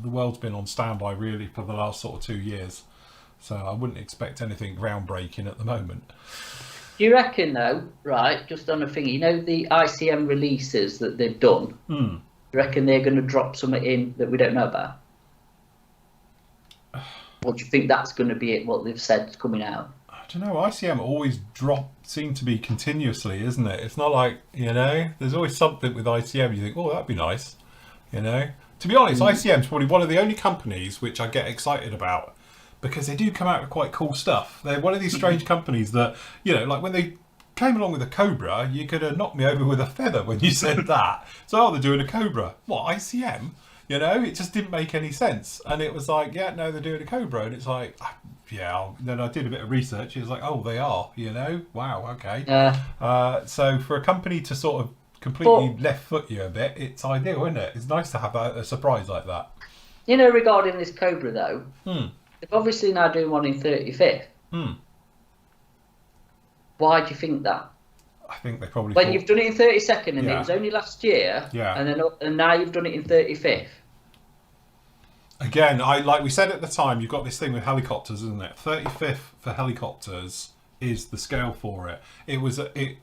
the world's been on standby really for the last sort of 2 years. So I wouldn't expect anything groundbreaking at the moment. Do you reckon though, right, just on a thing, the ICM releases that they've done, do you reckon they're going to drop something in that we don't know about? Or do you think that's going to be it, what they've said is coming out? I don't know. ICM always seem to be continuously, isn't it? It's not like, there's always something with ICM you think, oh, that'd be nice. To be honest, ICM is probably one of the only companies which I get excited about because they do come out with quite cool stuff. They're one of these strange companies that, like when they came along with a Cobra, you could have knocked me over with a feather when you said that. So, oh, they're doing a Cobra. What, ICM? You know, it just didn't make any sense. And it was like, yeah, no, they're doing a Cobra. And it's like, yeah. Then I did a bit of research. It was like, oh, they are, you know? Wow, okay. So for a company to sort of completely left foot you a bit, it's ideal, isn't it? It's nice to have a surprise like that. You know, regarding this Cobra, though, they're obviously now doing one in 35th. Why do you think that? I think they probably when you've done it in 32nd and it was only last year, yeah, and now you've done it in 35th. Again, like we said at the time, you've got this thing with helicopters, isn't it? 35th for helicopters is the scale for it. It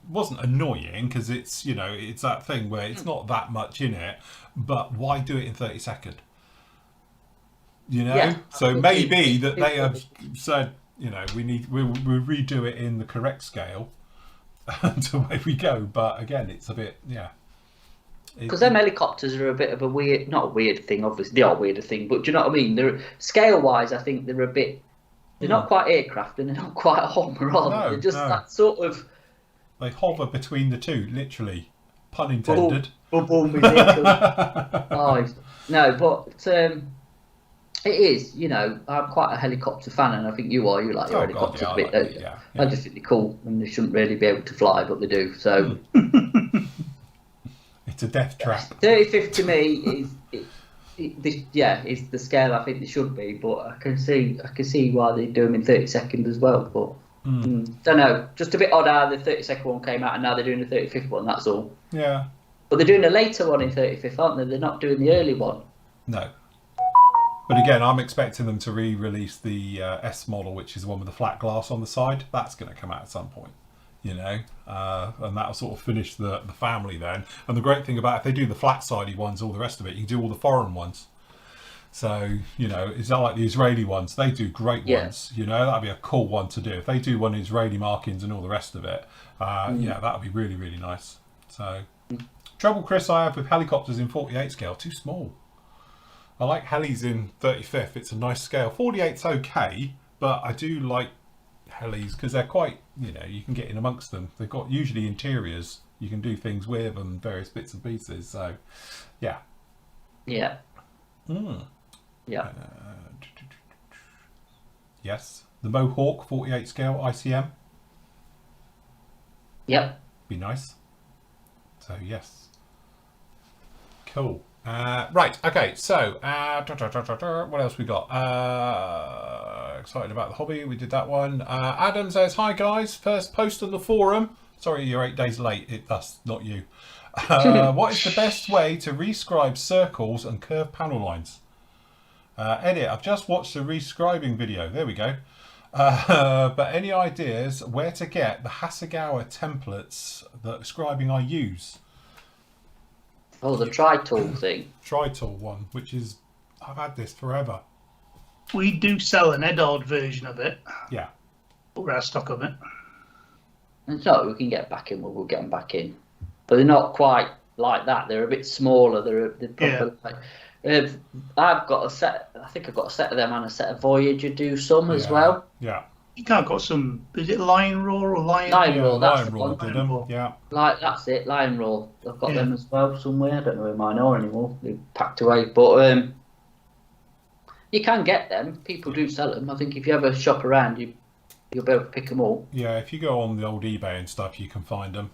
wasn't annoying because it's, you know, it's that thing where it's not that much in it, but why do it in 32nd? You know, yeah, so maybe that they have said, you know, we'll redo it in the correct scale, and away we go. But again, it's a bit, yeah. Because them helicopters are a bit of a weird, not a weird thing, obviously they are a weird thing, but do you know what I mean? They're scale-wise, I think they're a bit. They're not quite aircraft, and they're not quite a Homer, are they? They're just that sort of. They hover between the two, literally, pun intended. Oh, no, but it is. You know, I'm quite a helicopter fan, and I think you are. You like your helicopters a bit, don't you? Yeah. I just think they're cool, and they shouldn't really be able to fly, but they do. So. It's a death trap. 35th to me is the scale I think they should be, but I can see why they do them in 32nd as well. But don't know, just a bit odd how the 32nd one came out and now they're doing the 35th one. That's all. Yeah. But they're doing a later one in 35th, aren't they? They're not doing the early one. No. But again, I'm expecting them to re-release the S model, which is the one with the flat glass on the side. That's going to come out at some point. You know, and that'll sort of finish the family then. And the great thing about if they do the flat-sided ones, all the rest of it, you can do all the foreign ones. So, you know, it's not like the Israeli ones. They do great ones. You know, that'd be a cool one to do. If they do one Israeli markings and all the rest of it, yeah, that'd be really, really nice. So, trouble, Chris, I have with helicopters in 48 scale, too small. I like helis in 35th. It's a nice scale. 48's okay, but I do like helis because they're quite, you know, you can get in amongst them. They've got usually interiors you can do things with and various bits and pieces. So, yeah. Yeah. Yeah. Yes. The Mohawk 48 scale ICM. Yep. Be nice. So, yes. Cool. Right, okay, so what else we got? Excited about the hobby, we did that one. Adam says, hi guys, first post on the forum. Sorry you're 8 days late, that's not you. What is the best way to rescribe circles and curved panel lines? Edit, I've just watched the rescribing video, there we go. But any ideas where to get the Hasegawa templates that scribing I use? Oh, the tri-tool thing. Tri-tool one, which is, I've had this forever. We do sell an Edard version of it. Yeah. We're out of stock of it. And so we can get back in, we'll get them back in. But they're not quite like that. They're a bit smaller. They're probably like, I've got a set, I think I've got a set of them and a set of Voyager do some as well. Yeah. You can't got some, is it Lion Roar or Lion? Lion Roar, that's Lion Roar did them. Yeah. Like that's it, Lion Roar. I've got them as well somewhere. I don't know where mine are anymore. They're packed away, but you can get them. People do sell them. I think if you ever shop around, you'll be able to pick them all. Yeah, if you go on the old eBay and stuff, you can find them.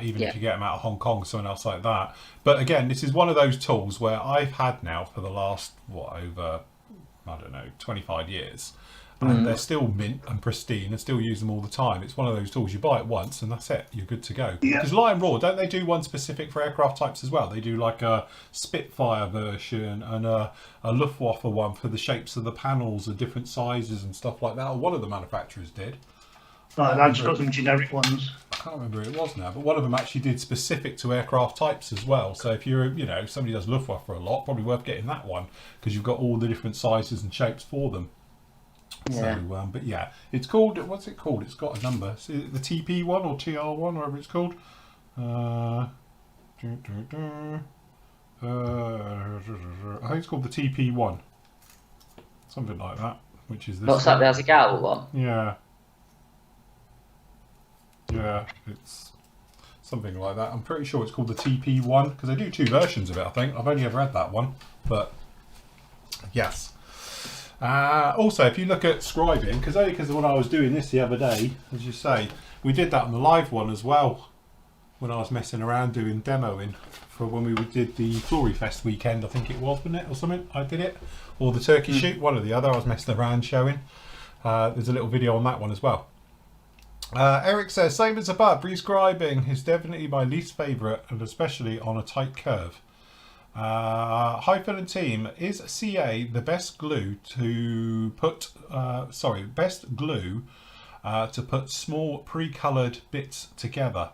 Even if you get them out of Hong Kong or something else like that. But again, this is one of those tools where I've had now for the last over 25 years. And they're still mint and pristine and still use them all the time. It's one of those tools you buy it once and that's it. You're good to go. Because Lion Roar, don't they do one specific for aircraft types as well? They do like a Spitfire version and a Luftwaffe one for the shapes of the panels of different sizes and stuff like that. Or one of the manufacturers did. I just got some generic ones. I can't remember who it was now, but one of them actually did specific to aircraft types as well. So if you're, you know, somebody does Luftwaffe a lot, probably worth getting that one because you've got all the different sizes and shapes for them. Yeah. So, but yeah, it's called, what's it called? It's got a number. Is it the TP1 or TR1, whatever it's called? I think it's called the TP1. Something like that, which is this. What's that? There's a gal one. Yeah. Yeah, it's something like that. I'm pretty sure it's called the TP1 because they do 2 versions of it. I think I've only ever had that one, but yes. Also, if you look at scribing, because when I was doing this the other day, as you say, we did that on the live one as well. When I was messing around doing demoing for when we did the Glory Fest weekend, I think it was, wasn't it, or something? I did it, or the turkey shoot, one or the other. I was messing around showing. There's a little video on that one as well. Eric says, same as above, rescribing is definitely my least favourite, and especially on a tight curve. Hyphen and team, is CA the best glue to put, to put small pre-coloured bits together?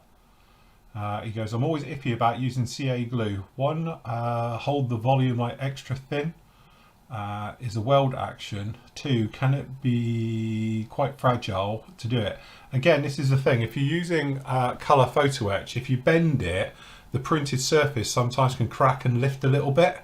He goes, I'm always iffy about using CA glue. 1, hold the volume like extra thin. Is a weld action. 2, can it be quite fragile to do it? Again, this is the thing. If you're using colour photo etch, if you bend it, the printed surface sometimes can crack and lift a little bit.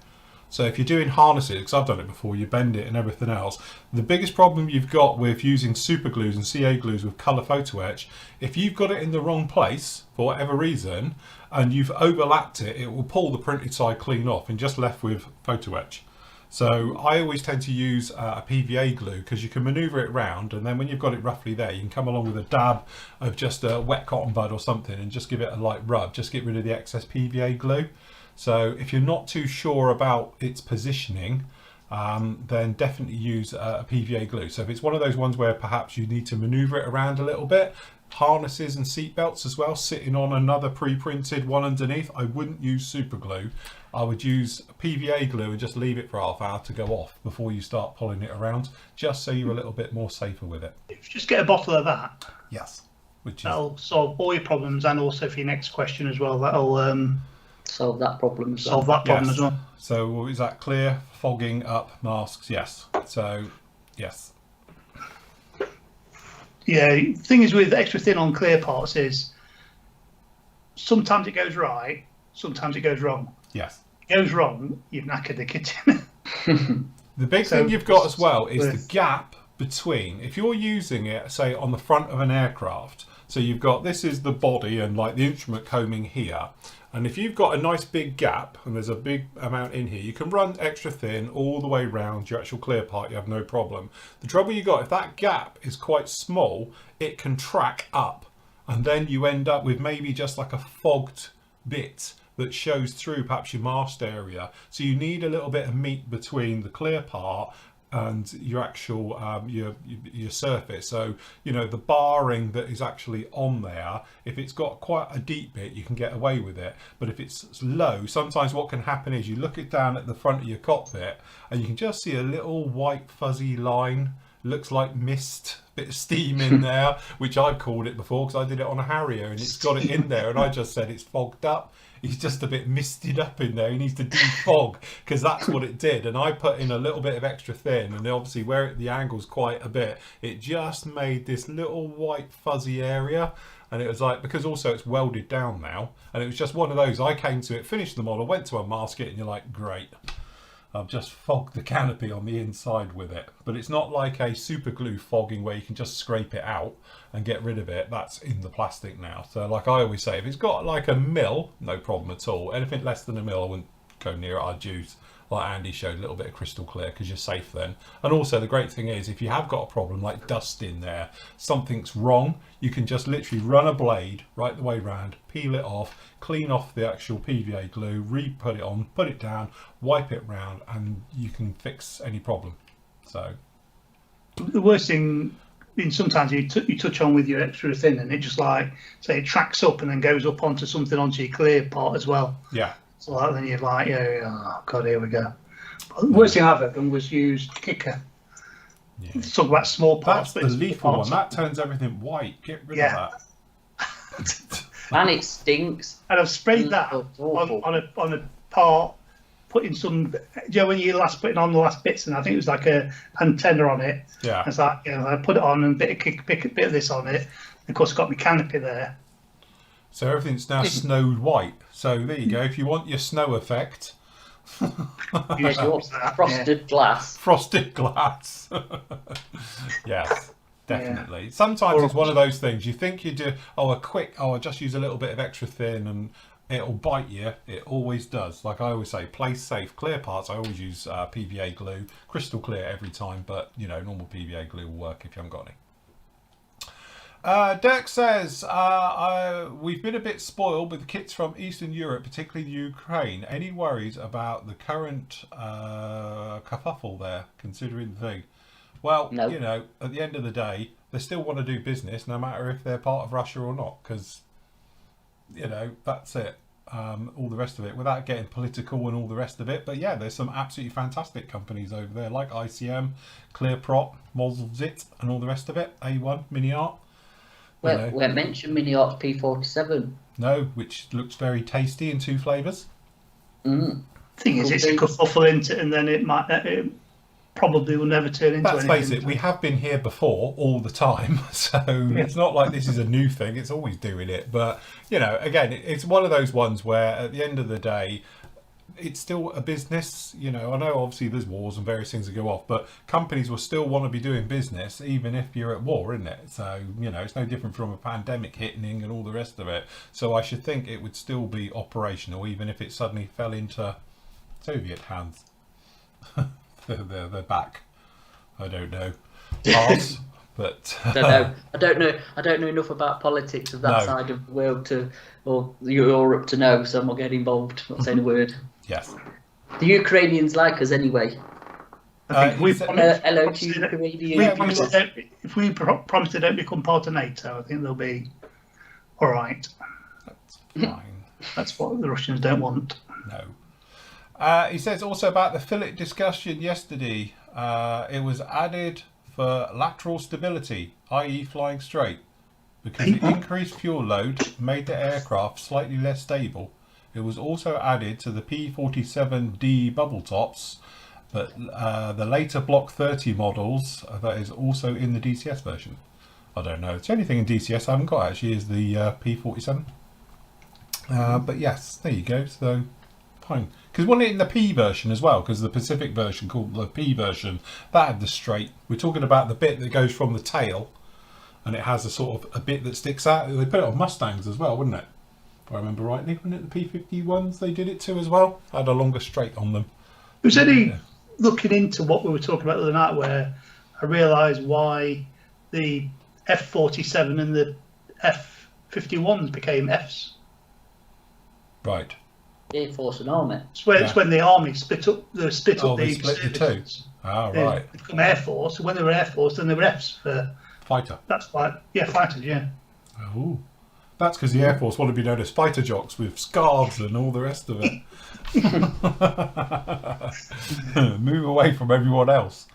So if you're doing harnesses, because I've done it before, you bend it and everything else. The biggest problem you've got with using super glues and CA glues with colour photo etch, if you've got it in the wrong place for whatever reason and you've overlapped it, it will pull the printed side clean off and just left with photo etch. So I always tend to use a PVA glue because you can manoeuvre it round, and then when you've got it roughly there, you can come along with a dab of just a wet cotton bud or something and just give it a light rub, just get rid of the excess PVA glue. So if you're not too sure about its positioning, then definitely use a PVA glue. So if it's one of those ones where perhaps you need to manoeuvre it around a little bit, harnesses and seat belts as well, sitting on another pre-printed one underneath, I wouldn't use super glue. I would use PVA glue and just leave it for half hour to go off before you start pulling it around, just so you're a little bit more safer with it. If you just get a bottle of that, yes, that'll solve all your problems, and also for your next question as well, that'll solve that problem as well. Solve that problem as well. So is that clear? Fogging up masks, yes. So, yes. Yeah, the thing is with extra thin on clear parts is sometimes it goes right, sometimes it goes wrong. Yes. It goes wrong, you've knackered the kitchen. The big thing you've got as well is the gap between, if you're using it, say, on the front of an aircraft, so you've got, this is the body and like the instrument coaming here, and if you've got a nice big gap and there's a big amount in here, you can run extra thin all the way round your actual clear part, you have no problem. The trouble you got, if that gap is quite small, it can track up, and then you end up with maybe just like a fogged bit that shows through perhaps your mast area. So you need a little bit of meat between the clear part and your actual your surface. So you know, the barring that is actually on there, if it's got quite a deep bit, you can get away with it, but if it's low, sometimes what can happen is you look it down at the front of your cockpit and you can just see a little white fuzzy line, looks like mist, bit of steam in there, which I've called it before because I did it on a Harrier and it's got it in there, and I just said it's fogged up. He's just a bit misted up in there. He needs to defog, because that's what it did. And I put in a little bit of extra thin, and obviously where the angle's quite a bit, it just made this little white fuzzy area. And it was like, because also it's welded down now, and it was just one of those, I came to it, finished the model, went to unmask it, and you're like, great, I've just fogged the canopy on the inside with it. But it's not like a super glue fogging where you can just scrape it out and get rid of it. That's in the plastic now. So like I always say, if it's got like a mil, no problem at all. Anything less than a mil, I wouldn't go near it. I'd use, like Andy showed, a little bit of crystal clear, because you're safe then. And also the great thing is, if you have got a problem like dust in there, something's wrong, you can just literally run a blade right the way round, peel it off, clean off the actual PVA glue, re-put it on, put it down, wipe it round, and you can fix any problem. So the worst thing, I mean, sometimes you touch on with your extra thin and it just like, say, it tracks up and then goes up onto something onto your clear part as well. Yeah. So like, then you're like, oh god, here we go. But the worst thing I've ever done was use kicker. Yeah. Let's talk about small parts. That's the lethal one. That turns everything white. Get rid of that. And it stinks. And I've sprayed that on a part, putting some, you know, when you last putting on the last bits, and I think it was like a antenna on it. Yeah. It's like, you know, I put it on and pick a bit of this on it. And of course, got my canopy there. So everything's now snowed white. So there you go. If you want your snow effect, frosted glass. Frosted glass. Yes. Definitely. Yeah. Sometimes it's one of those things. You think you do, I'll just use a little bit of extra thin and it'll bite you. It always does. Like I always say, play safe. Clear parts, I always use PVA glue. Crystal clear every time, but, normal PVA glue will work if you haven't got any. Dirk says, we've been a bit spoiled with the kits from Eastern Europe, particularly Ukraine. Any worries about the current kerfuffle there, considering the thing? Well, no. At the end of the day, they still want to do business, no matter if they're part of Russia or not, because, that's it. All the rest of it, without getting political and all the rest of it. But yeah, there's some absolutely fantastic companies over there, like ICM, Clearprop, Mozilzit, and all the rest of it. A1, Mini Art. Well, we mentioned Mini Art's P47. No, which looks very tasty in 2 flavours. Thing is, it's a kerfuffle into it, and then it probably will never turn into anything. Let's face it, we have been here before all the time, so it's not like this is a new thing. It's always doing it. But, again, it's one of those ones where at the end of the day, it's still a business. I know obviously there's wars and various things that go off, but companies will still want to be doing business even if you're at war, isn't it? So, it's no different from a pandemic hitting and all the rest of it. So I should think it would still be operational even if it suddenly fell into Soviet hands. They're back. I don't know. Pass, but I don't know. I don't know enough about politics of that side of the world or Europe to know. So I'm not getting involved. Not saying a word. Yes. The Ukrainians like us anyway. I think hello to Ukrainians. If we promise they don't become part of NATO, I think they'll be all right. That's fine. That's what the Russians don't want. No. He says also about the fillet discussion yesterday. It was added for lateral stability, i.e. flying straight, because the increased fuel load made the aircraft slightly less stable. It was also added to the P-47D bubble tops, but the later Block 30 models, that is also in the DCS version. I don't know. The only thing in DCS I haven't got actually is the P-47. But yes, there you go. So, fine. Because wasn't it in the P version as well? Because the Pacific version, called the P version, that had the straight. We're talking about the bit that goes from the tail, and it has a sort of a bit that sticks out. They put it on Mustangs as well, wouldn't it? If I remember rightly, wasn't it the P51s they did it to as well? Had a longer straight on them. Was any looking into what we were talking about the other night, where I realised why the F-47 and the F-51s became Fs? Right. Air Force and Army. It's when the Army split up the split the two. Ah, right. They become Air Force. When they were Air Force, then they were Fs for fighter. That's why, fighters, yeah. Oh, that's because the Air Force want to be known as fighter jocks with scarves and all the rest of it. Move away from everyone else.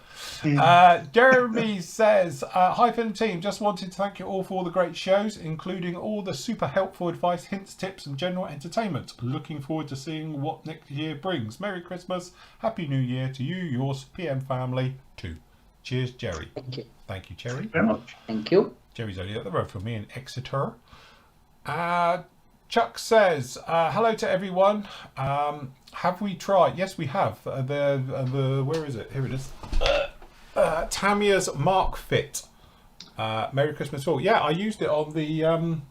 Jeremy says, hi Film Team, just wanted to thank you all for all the great shows, including all the super helpful advice, hints, tips and general entertainment. Looking forward to seeing what next year brings. Merry Christmas, Happy New Year to you, yours, PM family too. Cheers, Jerry. Thank you. Thank you, Jerry. Very much. Thank you. Jerry's only up the road from me in Exeter. Chuck says, hello to everyone. Have we tried? Yes, we have. Where is it? Here it is. Tamiya's Mark Fit. Merry Christmas all. Yeah, I used it on the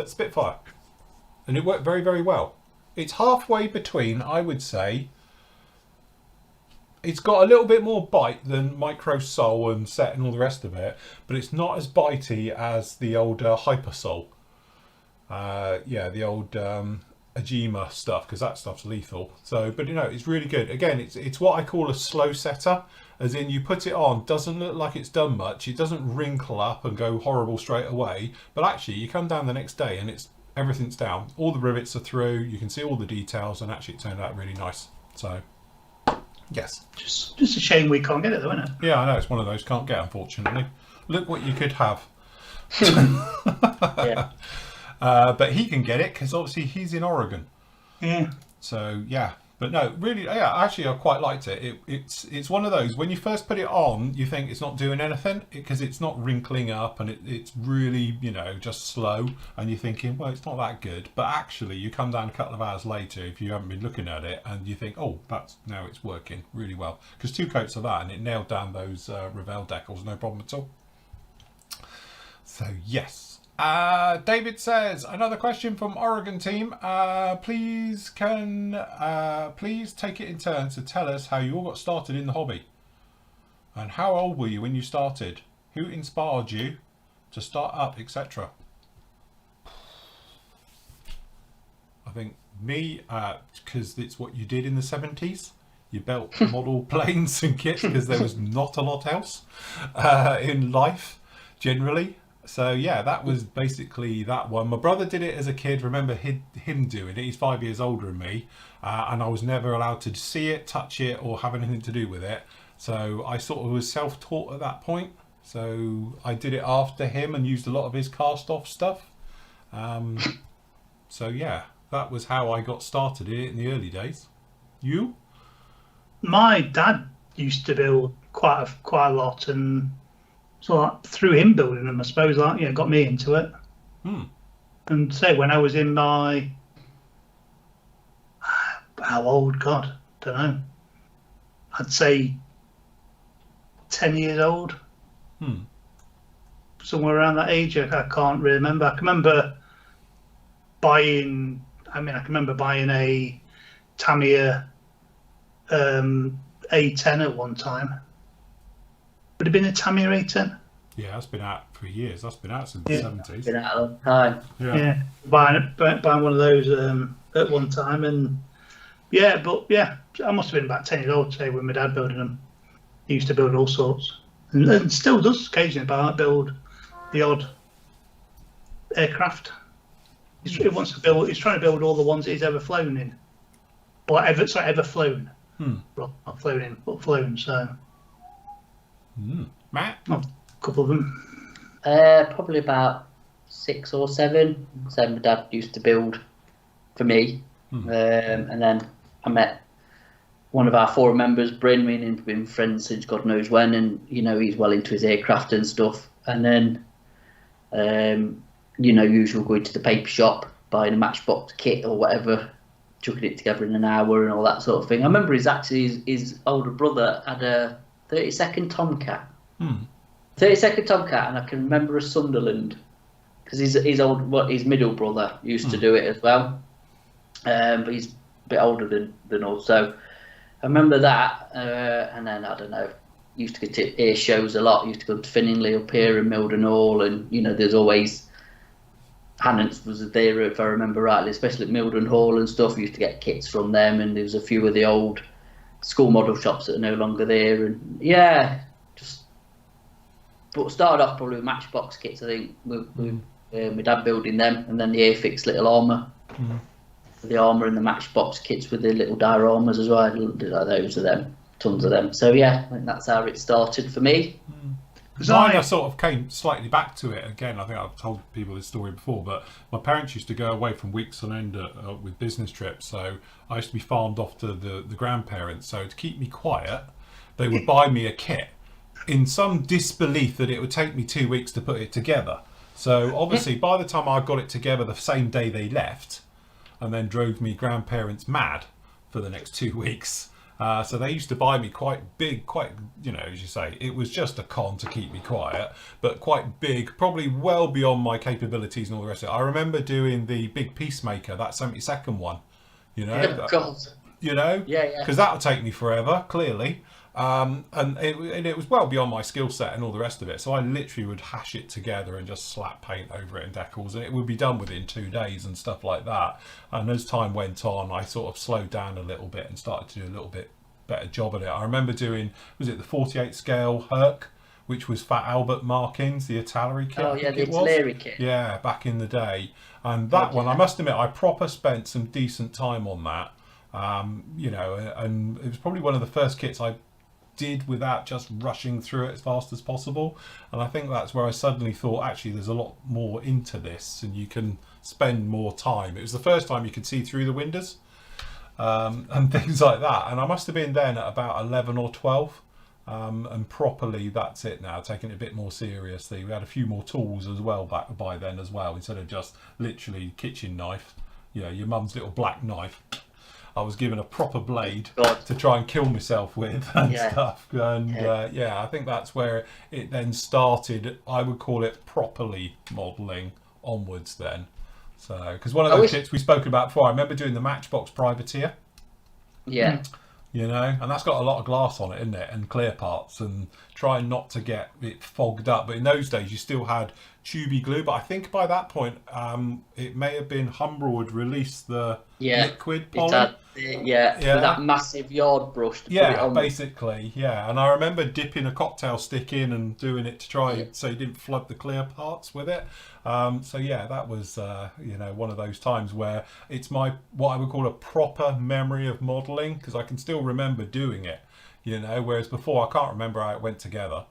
Spitfire, and it worked very, very well. It's halfway between, I would say. It's got a little bit more bite than Micro Soul and Set and all the rest of it, but it's not as bitey as the old Hyper Soul. The old Ajima stuff, because that stuff's lethal. So, but it's really good. Again, it's what I call a slow setter, as in you put it on, doesn't look like it's done much. It doesn't wrinkle up and go horrible straight away, but actually you come down the next day and everything's down. All the rivets are through. You can see all the details, and actually it turned out really nice. So, yes. Just a shame we can't get it though, isn't it? Yeah, I know, it's one of those can't get, unfortunately. Look what you could have. Yeah. But he can get it because obviously he's in Oregon. Yeah. So yeah, But no, really, yeah, actually, I quite liked it. It's one of those, when you first put it on, you think it's not doing anything because it's not wrinkling up and it's really, just slow. And you're thinking, well, it's not that good. But actually, you come down a couple of hours later, if you haven't been looking at it, and you think, oh, now it's working really well. Because 2 coats of that, and it nailed down those Revell decals, no problem at all. So, yes. David says, another question from Oregon team. Please take it in turns to tell us how you all got started in the hobby. And how old were you when you started? Who inspired you to start up, etc.? I think me, because it's what you did in the 70s. You built model planes and kits because there was not a lot else in life, generally. So yeah, that was basically that one. My brother did it as a kid. Remember him doing it. He's 5 years older than me, and I was never allowed to see it, touch it, or have anything to do with it. So I sort of was self-taught at that point. So I did it after him and used a lot of his cast-off stuff. So yeah, that was how I got started in the early days. You? My dad used to build quite a lot, and so through him building them, I suppose, got me into it. And say when I was in my, how old? God, don't know. I'd say 10 years old. Somewhere around that age. I can't really remember. I can remember buying a Tamiya A10 at one time. Would it have been a Tamiya A10? Yeah, that's been out for years. That's been out since the 70s. Been out a long time. Yeah. Buying one of those at one time, and I must have been about 10 years old, say, when my dad building them. He used to build all sorts, and still does occasionally build the odd aircraft. He wants to build. He's trying to build all the ones that he's ever flown in, or ever flown. Well, not flown in, but flown. So. Matt? A couple of them. Probably about 6 or 7. So my dad used to build for me, and then I met one of our forum members, Bryn. Me and him have been friends since God knows when, and he's well into his aircraft and stuff. And then, usual going to the paper shop, buying a Matchbox kit or whatever, chucking it together in an hour and all that sort of thing. I remember his older brother had a 32nd Tomcat. 32nd Tomcat, and I can remember a Sunderland because his middle brother used to do it as well, but he's a bit older than us. So I remember that, and then I don't know. Used to go to air shows a lot. Used to go to Finningley up here and Milden Hall, and there's always Hannants was there if I remember rightly, especially at Milden Hall and stuff. We used to get kits from them, and there was a few of the old school model shops that are no longer there, and but started off probably with Matchbox kits, I think, with my dad building them, and then the Airfix little armour, the armour and the Matchbox kits with the little dioramas as well. I did like those of them, tons of them. So yeah, I think that's how it started for me. Mine, I sort of came slightly back to it again. I think I've told people this story before, but my parents used to go away from weeks on end with business trips, so I used to be farmed off to the grandparents. So to keep me quiet, they would buy me a kit in some disbelief that it would take me 2 weeks to put it together. So obviously by the time I got it together the same day they left, and then drove me grandparents mad for the next 2 weeks. So they used to buy me quite big, as you say, it was just a con to keep me quiet, but quite big, probably well beyond my capabilities and all the rest of it. I remember doing the big Peacemaker, that 72nd one, because that'll take me forever, clearly. And it was well beyond my skill set and all the rest of it. So I literally would hash it together and just slap paint over it and decals, and it would be done within 2 days and stuff like that. And as time went on, I sort of slowed down a little bit and started to do a little bit better job at it. I remember doing, was it the 48 scale Herc, which was Fat Albert markings, the Italeri kit? Oh yeah, the Italeri kit. Yeah, back in the day. And that one, I must admit, I proper spent some decent time on that. And it was probably one of the first kits I did without just rushing through it as fast as possible, and I think that's where I suddenly thought, actually there's a lot more into this and you can spend more time. It was the first time you could see through the windows, and things like that. And I must have been then at about 11 or 12. And properly, that's it now, taking it a bit more seriously. We had a few more tools as well back by then as well, instead of just literally kitchen knife, your mum's little black knife. I was given a proper blade to try and kill myself with and stuff. And I think that's where it then started. I would call it properly modelling onwards then. So, because one of those kits we spoke about before, I remember doing the Matchbox Privateer. Yeah. And that's got a lot of glass on it, isn't it? And clear parts, and trying not to get it fogged up. But in those days, you still had tubey glue. But I think by that point, it may have been Humbrol had released the liquid poly. With that massive yard brush to put it on. Basically. And I remember dipping a cocktail stick in and doing it to try so you didn't flood the clear parts with it. That was one of those times where it's what I would call a proper memory of modelling, because I can still remember doing it, whereas before I can't remember how it went together.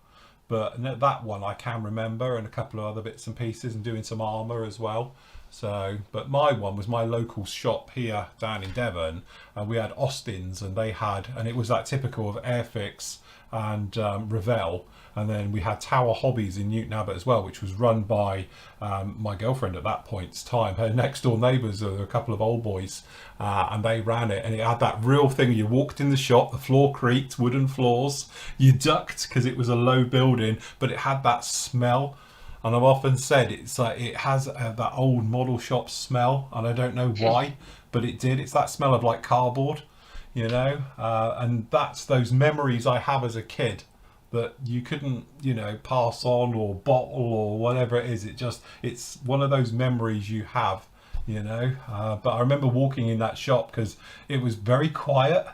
But that one I can remember, and a couple of other bits and pieces, and doing some armour as well. So, but my one was my local shop here down in Devon, and we had Austin's, and it was that typical of Airfix and Revell. And then we had Tower Hobbies in Newton Abbot as well, which was run by my girlfriend at that point's time. Her next door neighbours were a couple of old boys, and they ran it. And it had that real thing. You walked in the shop, the floor creaked, wooden floors. You ducked because it was a low building, but it had that smell. And I've often said it's like it has that old model shop smell, and I don't know why, but it did. It's that smell of like cardboard, and that's those memories I have as a kid that you couldn't, pass on or bottle or whatever it is. It's one of those memories you have, But I remember walking in that shop because it was very quiet.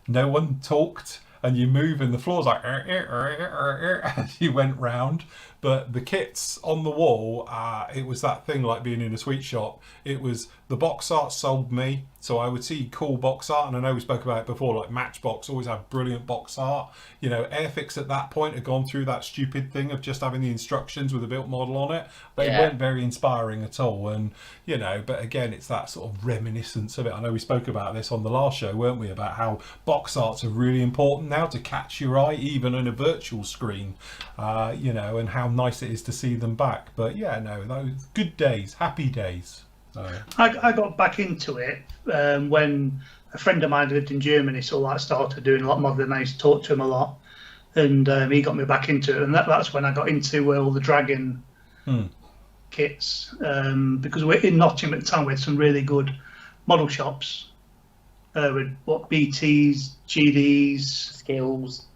No one talked. And you move and the floor's like as you went round. But the kits on the wall, it was that thing like being in a sweet shop. It was the box art sold me. So I would see cool box art, and I know we spoke about it before, like Matchbox always had brilliant box art. Airfix at that point had gone through that stupid thing of just having the instructions with a built model on it. They weren't very inspiring at all. And, but again, it's that sort of reminiscence of it. I know we spoke about this on the last show, weren't we, about how box arts are really important now to catch your eye, even on a virtual screen, and how nice it is to see them back. But those good days, happy days. I got back into it when a friend of mine lived in Germany, so I started doing a lot more than I used to talk to him a lot, and he got me back into it, and that's when I got into all the Dragon kits, because we're in Nottingham at the time. We had some really good model shops with BTs, GDs,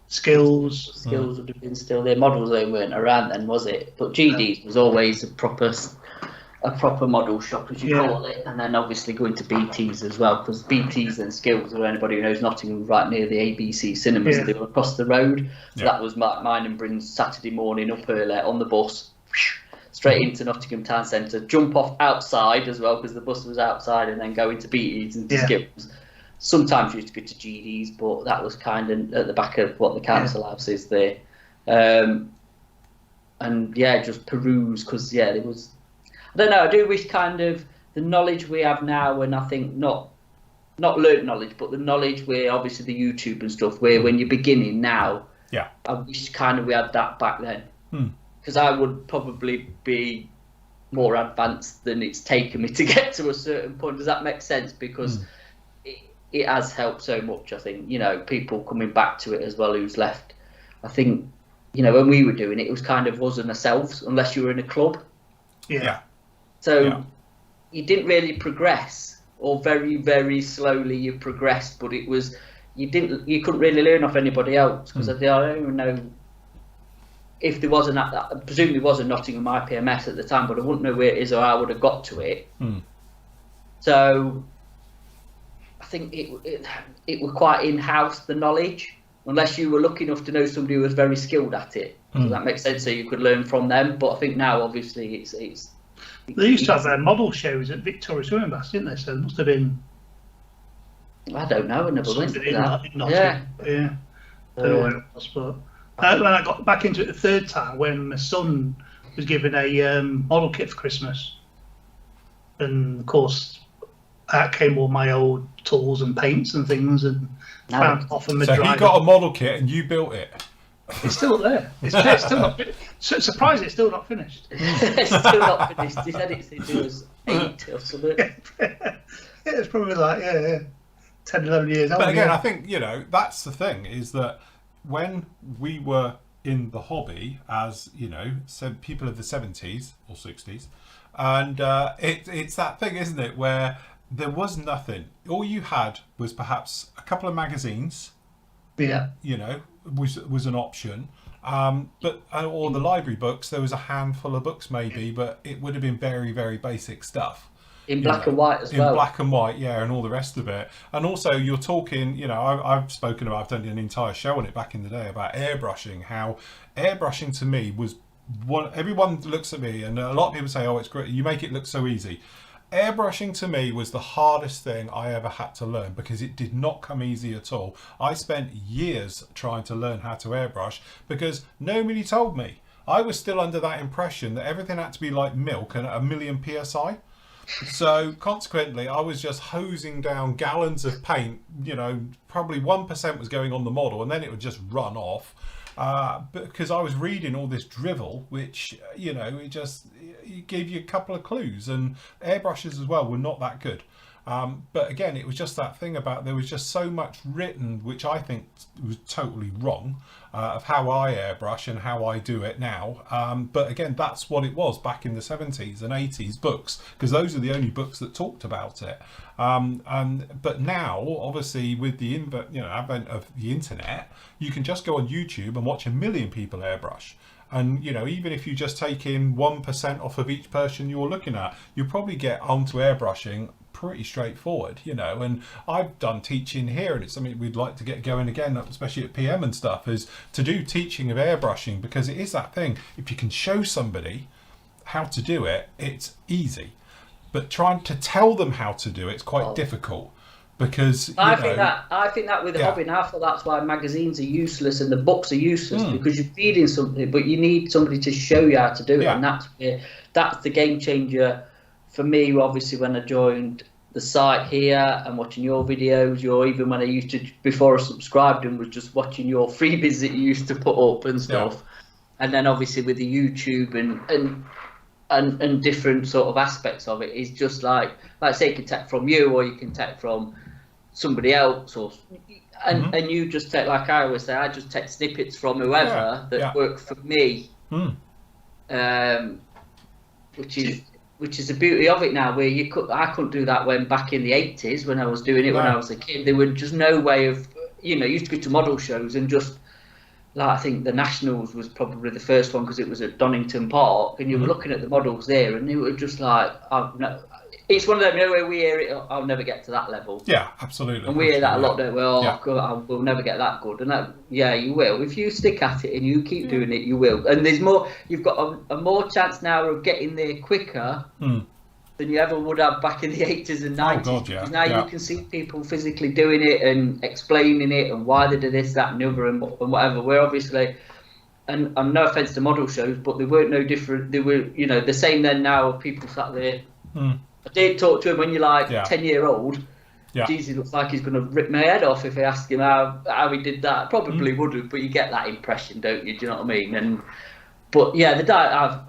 Skills would have been still there. Models they weren't around then, was it? But GDs was always a proper model shop, as you call it, and then obviously going to BTs as well, because BTs and Skills, or anybody who knows Nottingham, right near the ABC cinemas, they were across the road. So that was mine and Bryn's Saturday morning up early on the bus, straight into Nottingham town centre, jump off outside as well, because the bus was outside, and then go into BTs and Skills. Sometimes you used to go to GDs, but that was kind of at the back of what the council house is there. Just peruse, because there was, I don't know, I do wish kind of the knowledge we have now, and I think not learnt knowledge, but the knowledge where obviously the YouTube and stuff, where when you're beginning now, I wish kind of we had that back then, because I would probably be more advanced than it's taken me to get to a certain point. Does that make sense? Because it has helped so much, I think, people coming back to it as well who's left. I think, when we were doing it, it was kind of wasn't ourselves unless you were in a club. So you didn't really progress, or very, very slowly you progressed, but it was, you couldn't really learn off anybody else, because I don't even know if there was I presume there was a Nottingham IPMS at the time, but I wouldn't know where it is or how I would have got to it. So I think it was quite in-house, the knowledge, unless you were lucky enough to know somebody who was very skilled at it. Does that make sense? So you could learn from them. But I think now, obviously, it's they used to have their model shows at Victoria Swimming Baths, didn't they? So it must have been. I don't know. I never went to that. Don't know where it was, but when I got back into it the third time, when my son was given a model kit for Christmas, and of course, out came all my old tools and paints and things, and found off of my So drive. he got a model kit and you built it. It's still there. It's still not. So surprised it's still not finished. It's still not finished. He said it was 8 or something. Yeah, it's probably like 10, 11 years old. But again, I think, that's the thing, is that when we were in the hobby as, people of the 70s or 60s, and it's that thing, isn't it, where there was nothing. All you had was perhaps a couple of magazines. Yeah. Was an option. But or the library books, there was a handful of books maybe, but it would have been very, very basic stuff. In black and white as well. In black and white, yeah, and all the rest of it. And also, you're talking, I've spoken about, I've done an entire show on it back in the day about airbrushing, how airbrushing to me was everyone looks at me and a lot of people say, oh, it's great, you make it look so easy. Airbrushing to me was the hardest thing I ever had to learn because it did not come easy at all. I spent years trying to learn how to airbrush because nobody told me. I was still under that impression that everything had to be like milk and 1,000,000 PSI. So consequently, I was just hosing down gallons of paint, probably 1% was going on the model and then it would just run off. Because I was reading all this drivel, which, it gave you a couple of clues, and airbrushes as well were not that good. But again, it was just that thing about there was just so much written, which I think was totally wrong, of how I airbrush and how I do it now. But again, that's what it was back in the 70s and 80s books, because those are the only books that talked about it. But now, obviously, with the advent of the internet, you can just go on YouTube and watch 1,000,000 people airbrush. And even if you just take in 1% off of each person you're looking at, you'll probably get onto airbrushing pretty straightforward, and I've done teaching here, and it's something we'd like to get going again, especially at PM and stuff, is to do teaching of airbrushing, because it is that thing, if you can show somebody how to do it, it's easy, but trying to tell them how to do it's quite difficult. Because I think that with the hobby now, I thought that's why magazines are useless and the books are useless, because you're feeding something, but you need somebody to show you how to do it, and that's the game changer for me. Obviously, when I joined the site here and watching your videos, or even when I used to, before I subscribed and was just watching your freebies that you used to put up and stuff, and then obviously with the YouTube and different sort of aspects of it, is just like say you can take from you, or you can take from somebody else, and you just take, like I always say, I just take snippets from whoever that work for me, which is the beauty of it now, where I couldn't do that when back in the 80s when I was doing it when I was a kid. There was just no way of, you used to go to model shows and just, like, I think the Nationals was probably the first one because it was at Donington Park, and you were looking at the models there and it was just like, it's one of them, where we hear it, I'll never get to that level. Yeah, absolutely. And we hear that a lot, don't we? We'll never get that good. And you will. If you stick at it and you keep doing it, you will. And there's more, you've got a more chance now of getting there quicker than you ever would have back in the 80s and 90s. God, because now you can see people physically doing it and explaining it and why they did this, that and the other and whatever. We're obviously, and no offence to model shows, but they weren't no different. They were, the same then now. People sat there. I did talk to him when you're like 10-year-old. Yeah. Jesus, he looks like he's going to rip my head off if I ask him how he did that. Probably wouldn't, but you get that impression, don't you? Do you know what I mean? But yeah,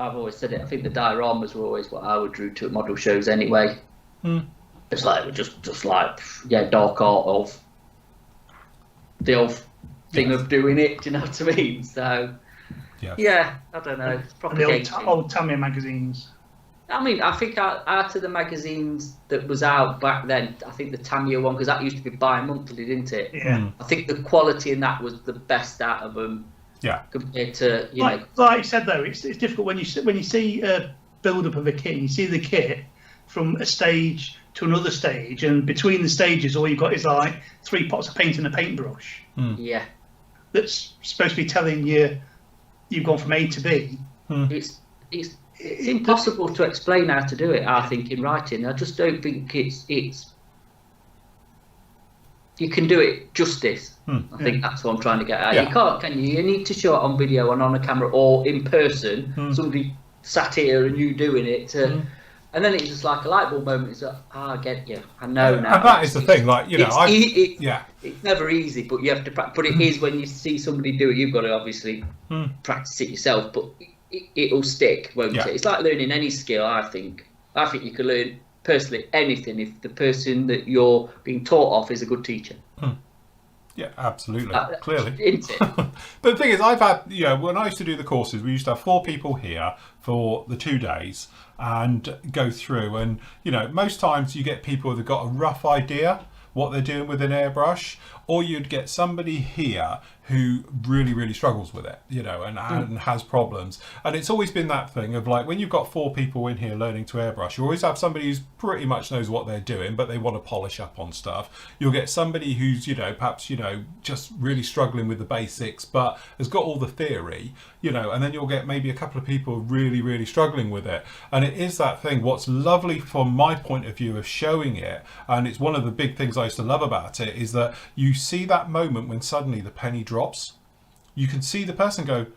I've always said it. I think the dioramas were always what I would drew to at model shows anyway. It's like just like dark art of the old thing of doing it. Do you know what I mean? So I don't know. It's probably the old Tamiya magazines. I mean, I think out of the magazines that was out back then, I think the Tamiya one, because that used to be bi-monthly, didn't it? Yeah. I think the quality in that was the best out of them. Yeah. Compared to like you said though, it's difficult when you see a build up of a kit. And you see the kit from a stage to another stage, and between the stages, all you've got is like 3 pots of paint and a paintbrush. Yeah. That's supposed to be telling you you've gone from A to B. It's impossible to explain how to do it, I think, in writing. I just don't think it's you can do it justice. I think that's what I'm trying to get at. You can't, can you? You need to show it on video and on a camera or in person. Somebody sat here and you doing it. And then it's just like a light bulb moment. It's like, I get you. I know now. And that is the thing, like, you know, it's never easy, but you have to practice. But it is when you see somebody do it, you've got to obviously practice it yourself. But it'll stick, won't it? It's like learning any skill. I think you can learn personally anything if the person that you're being taught off is a good teacher. Yeah, absolutely. Clearly. Isn't it? But the thing is, I've had, you know, when I used to do the courses, we used to have 4 people here for the 2 days and go through. And, you know, most times you get people that got a rough idea what they're doing with an airbrush, or you'd get somebody here who really, really struggles with it, you know, and has problems. And it's always been that thing of like, when you've got 4 people in here learning to airbrush, you always have somebody who's pretty much knows what they're doing, but they want to polish up on stuff. You'll get somebody who's, you know, perhaps, you know, just really struggling with the basics, but has got all the theory, you know, and then you'll get maybe a couple of people really, really struggling with it. And it is that thing. What's lovely from my point of view of showing it, and it's one of the big things I used to love about it, is that you see that moment when suddenly the penny drops. You can see the person go,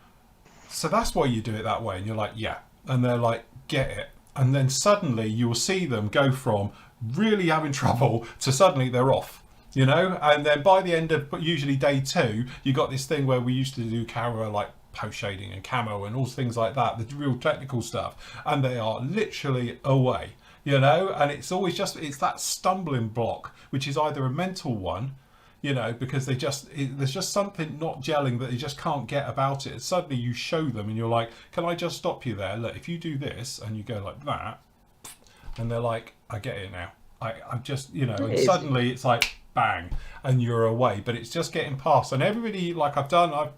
so that's why you do it that way, and you're like, yeah, and they're like, get it. And then suddenly you'll see them go from really having trouble to suddenly they're off, you know. And then by the end of usually day 2, you got this thing where we used to do camera like post shading and camo and all things like that, the real technical stuff, and they are literally away, you know. And it's always just, it's that stumbling block, which is either a mental one, you know, because there's just something not gelling that they just can't get about it. And suddenly you show them and you're like, can I just stop you there? Look, if you do this and you go like that, and they're like, I get it now. I'm just, you know, and suddenly it's like bang, and you're away. But it's just getting past. And everybody, like I don't know,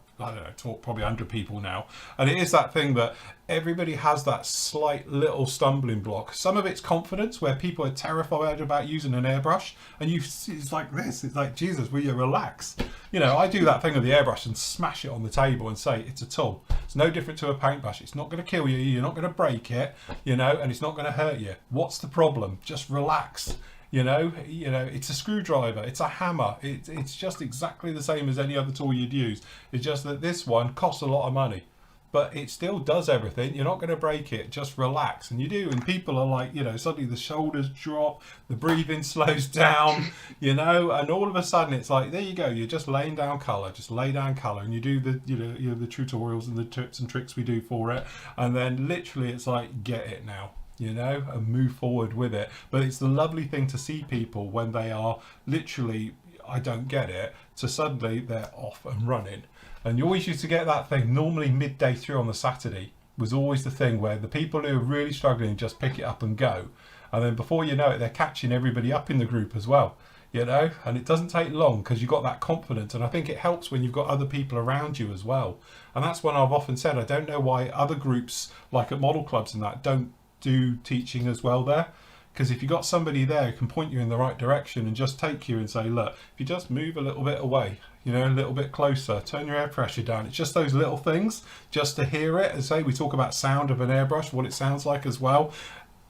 taught probably 100 people now, and it is that thing that everybody has that slight little stumbling block. Some of it's confidence, where people are terrified about using an airbrush, and it's like this, it's like, Jesus, will you relax? You know, I do that thing with the airbrush and smash it on the table and say, it's a tool. It's no different to a paintbrush. It's not going to kill you. You're not going to break it, you know, and it's not going to hurt you. What's the problem? Just relax. You know, it's a screwdriver, it's a hammer. It's just exactly the same as any other tool you'd use. It's just that this one costs a lot of money, but it still does everything. You're not going to break it. Just relax, and you do. And people are like, you know, suddenly the shoulders drop, the breathing slows down, you know, and all of a sudden it's like, there you go. You're just laying down color. Just lay down color, and you do the, you know, the tutorials and the tips and tricks we do for it, and then literally it's like, get it now. You know, and move forward with it. But it's the lovely thing to see people when they are literally, I don't get it, to suddenly they're off and running. And you always used to get that thing, normally midday through on the Saturday was always the thing where the people who are really struggling just pick it up and go. And then before you know it, they're catching everybody up in the group as well, you know. And it doesn't take long because you've got that confidence. And I think it helps when you've got other people around you as well. And that's when I've often said, I don't know why other groups, like at model clubs and that, don't do teaching as well there, because if you've got somebody there who can point you in the right direction and just take you and say, look, if you just move a little bit away, you know, a little bit closer, turn your air pressure down. It's just those little things, just to hear it. As say, we talk about sound of an airbrush, what it sounds like as well.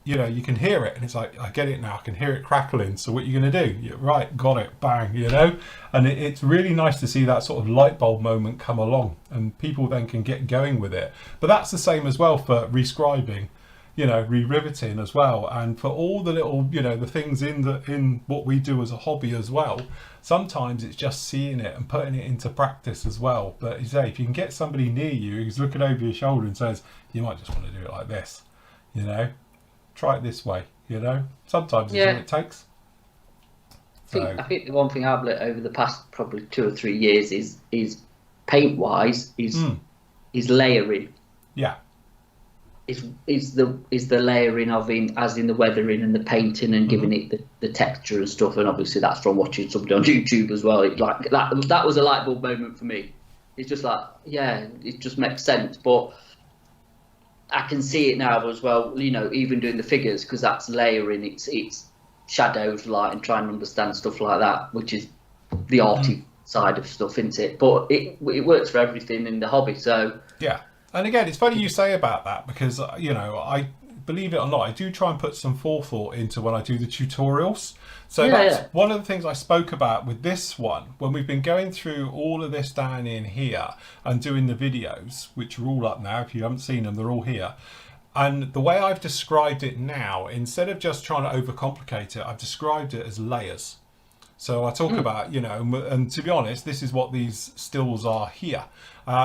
You know, you can hear it and it's like, I get it now, I can hear it crackling. So what are you going to do? You're right, got it, bang, you know. And it's really nice to see that sort of light bulb moment come along, and people then can get going with it. But that's the same as well for rescribing, you know, re-riveting as well, and for all the little, you know, the things in what we do as a hobby as well. Sometimes it's just seeing it and putting it into practice as well. But you say, if you can get somebody near you who's looking over your shoulder and says, you might just want to do it like this, you know, try it this way, you know, sometimes it's all it takes. I think the one thing I've learned over the past probably 2 or 3 years is paint wise is layering. Yeah. Is the layering of as in the weathering and the painting and giving it the texture and stuff, and obviously that's from watching somebody on YouTube as well. It, like that was a light bulb moment for me. It's just like, yeah, it just makes sense. But I can see it now as well, you know, even doing the figures, because that's layering. It's shadows, light, and trying to understand stuff like that, which is the arty side of stuff, isn't it? But it works for everything in the hobby. So yeah. And again, it's funny you say about that, because, you know, I believe it or not, I do try and put some forethought into when I do the tutorials. So that's one of the things I spoke about with this one, when we've been going through all of this down in here and doing the videos, which are all up now. If you haven't seen them, they're all here. And the way I've described it now, instead of just trying to overcomplicate it, I've described it as layers. So I talk about, and to be honest, this is what these stills are here.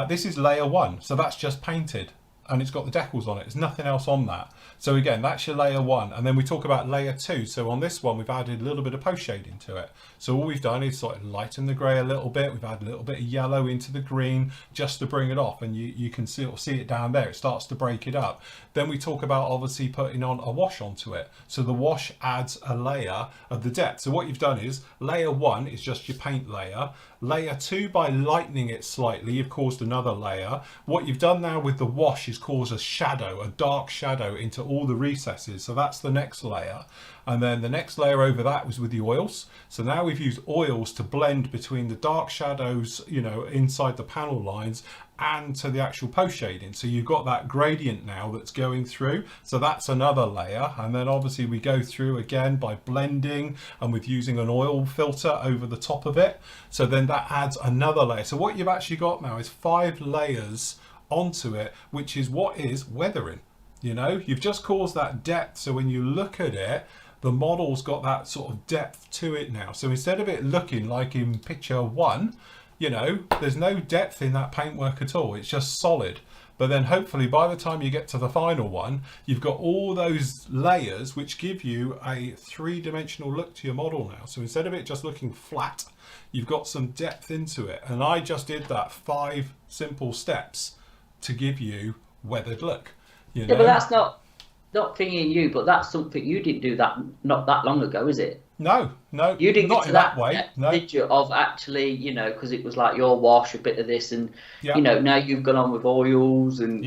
This is layer 1, so that's just painted and it's got the decals on it. There's nothing else on that. So again, that's your layer 1. And then we talk about layer 2. So on this one, we've added a little bit of post shading to it. So all we've done is sort of lighten the grey a little bit. We've added a little bit of yellow into the green just to bring it off. And you can see it down there. It starts to break it up. Then we talk about obviously putting on a wash onto it. So the wash adds a layer of the depth. So what you've done is layer 1 is just your paint layer. Layer 2, by lightening it slightly, you've caused another layer. What you've done now with the wash is cause a shadow, a dark shadow into all the recesses. So that's the next layer. And then the next layer over that was with the oils. So now we've used oils to blend between the dark shadows, inside the panel lines and to the actual post shading. So you've got that gradient now that's going through. So that's another layer. And then obviously we go through again by blending and with using an oil filter over the top of it. So then that adds another layer. So what you've actually got now is 5 layers onto it, which is what is weathering. You've just caused that depth. So when you look at it, the model's got that sort of depth to it now. So instead of it looking like in picture 1, there's no depth in that paintwork at all. It's just solid. But then hopefully by the time you get to the final one, you've got all those layers which give you a 3-dimensional look to your model now. So instead of it just looking flat, you've got some depth into it. And I just did that 5 simple steps to give you weathered look. Yeah, but that's not thinking you, but that's something you didn't do that not that long ago, is it? No, you didn't not get to in that way. No. Did you? Of actually, because it was like your wash, a bit of this, and now you've gone on with oils, and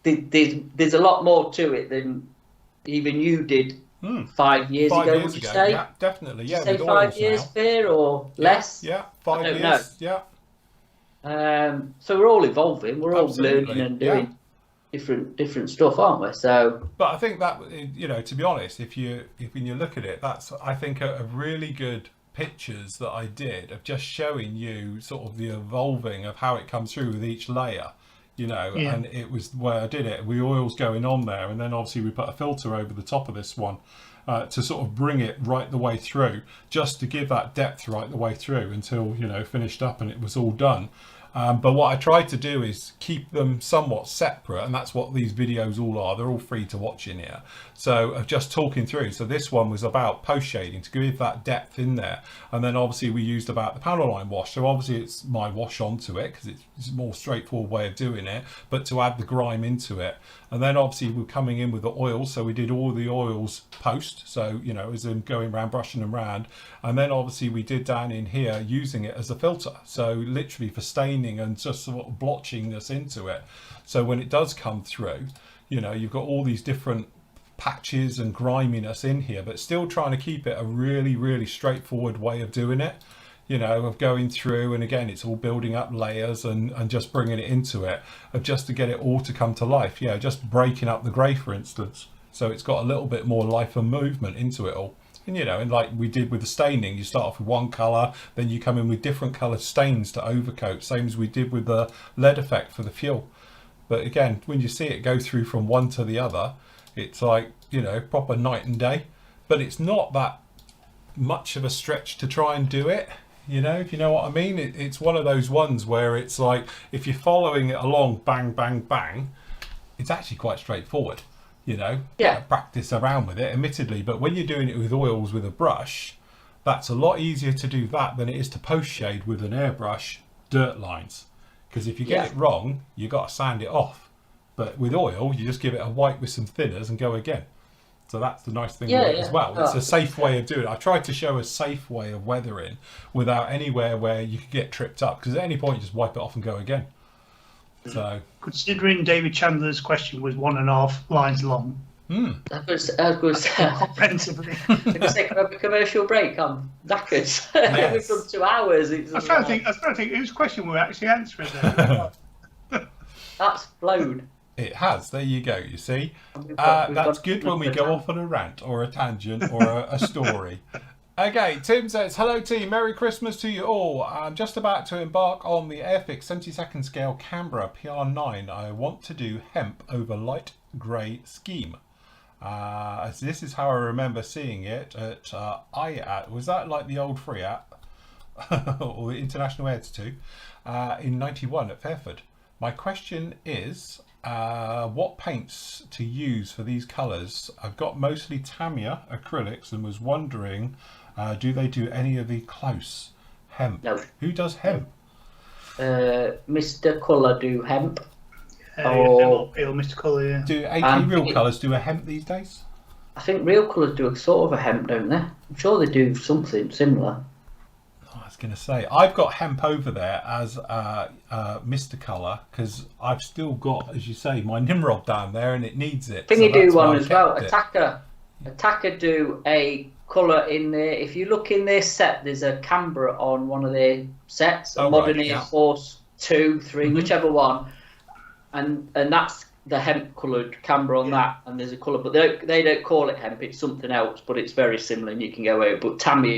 there's a lot more to it than even you did 5 years ago. Would you say? Yeah, definitely. Yeah, say 5 years, fair or less? Yeah, 5 years. Know. Yeah. So we're all evolving. We're all learning and doing different stuff, aren't we? So, but I think that to be honest, if when you look at it, that's I think a really good pictures that I did of just showing you sort of the evolving of how it comes through with each layer, and it was where I did it with oils going on there, and then obviously we put a filter over the top of this one to sort of bring it right the way through, just to give that depth right the way through until finished up and it was all done. But what I tried to do is keep them somewhat separate, and that's what these videos all are. They're all free to watch in here. So of just talking through. So this one was about post shading to give that depth in there. And then obviously we used about the panel line wash. So obviously it's my wash onto it because it's a more straightforward way of doing it, but to add the grime into it. And then obviously we're coming in with the oils. So we did all the oils post. So, as in going around, brushing them around. And then obviously we did down in here using it as a filter. So literally for staining and just sort of blotching this into it. So when it does come through, you've got all these different patches and griminess in here, but still trying to keep it a really, really straightforward way of doing it, of going through. And again, it's all building up layers and just bringing it into it, of just to get it all to come to life. Just breaking up the grey, for instance. So it's got a little bit more life and movement into it all. And and like we did with the staining, you start off with one colour, then you come in with different coloured stains to overcoat, same as we did with the lead effect for the fuel. But again, when you see it go through from one to the other, it's like, proper night and day. But it's not that much of a stretch to try and do it, if you know what I mean. It's one of those ones where it's like, if you're following it along, bang, bang, bang, it's actually quite straightforward. Practice around with it, admittedly, but when you're doing it with oils with a brush, that's a lot easier to do that than it is to post shade with an airbrush dirt lines, because if you get it wrong, you got to sand it off. But with oil, you just give it a wipe with some thinners and go again. So that's the nice thing with it as well. It's a safe way of doing it. I tried to show a safe way of weathering without anywhere where you could get tripped up, because at any point you just wipe it off and go again. So, considering David Chandler's question was 1.5 lines long, I was going to say, comprehensively. can I have a commercial break? I'm knackered. Yes. We've done 2 hours. I was trying to think. It was a question we were actually answering there. That's flown. It has. There you go. You see, that's good when we go off on a rant or a tangent or a story. Okay, Tim says, hello team, Merry Christmas to you all. I'm just about to embark on the Airfix 72nd scale Canberra PR9. I want to do hemp over light grey scheme. As this is how I remember seeing it at IAT. Was that like the old free app? Or the International Aids too? In 91 at Fairford. My question is, what paints to use for these colours? I've got mostly Tamiya acrylics and was wondering, do they do any of the close hemp? No. Who does hemp? Mr. Colour do hemp. Or Mr. Colour, yeah. Do AK Real Colours do a hemp these days? I think Real Colours do a sort of a hemp, don't they? I'm sure they do something similar. I was going to say, I've got hemp over there as Mr. Colour because I've still got, as you say, my Nimrod down there and it needs it. I think you do one as well. Attacker do a colour in there. If you look in their set, there's a Canberra on one of their sets, a Modern Air Force 2, 3, whichever one. And that's the hemp coloured Canberra on that, and there's a colour, but they don't call it hemp. It's something else, but it's very similar, and you can go out. But Tamiya,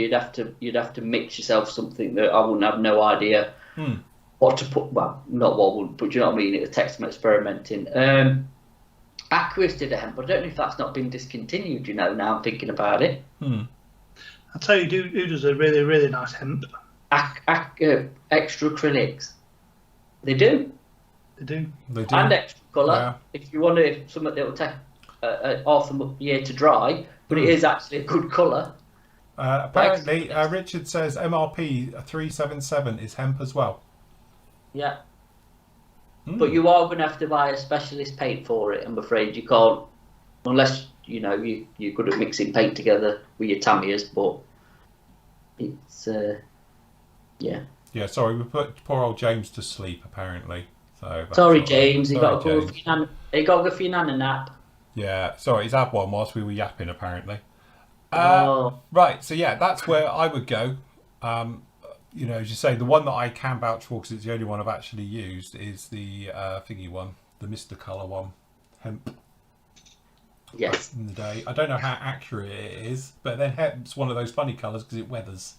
you'd have to mix yourself something that I wouldn't have no idea what to put. Well, not what would, but you know what I mean. It takes some experimenting. Aquis did a hemp, but I don't know if that's not been discontinued. You know, now I'm thinking about it. I'll tell you who does a really, really nice hemp. Extra acrylics. They do. They do. And extra colour. Yeah. If you want something that will take half a year to dry, but it is actually a good colour. Apparently, Richard says MRP 377 is hemp as well. Yeah. But you are going to have to buy a specialist paint for it, I'm afraid. You can't, unless, you know, you're good at mixing paint together with your Tamiyas, but it's, yeah. Yeah, sorry, we put poor old James to sleep, apparently. So sorry, James. He got to go for your nana nap. Yeah, sorry, he's had one whilst we were yapping, apparently. Right, so yeah, that's where I would go. You know, as you say, the one that I can vouch for, because it's the only one I've actually used, is the thingy one, the Mr. Colour one, hemp. Yes. In the day. I don't know how accurate it is, but then hemp's one of those funny colours because it weathers.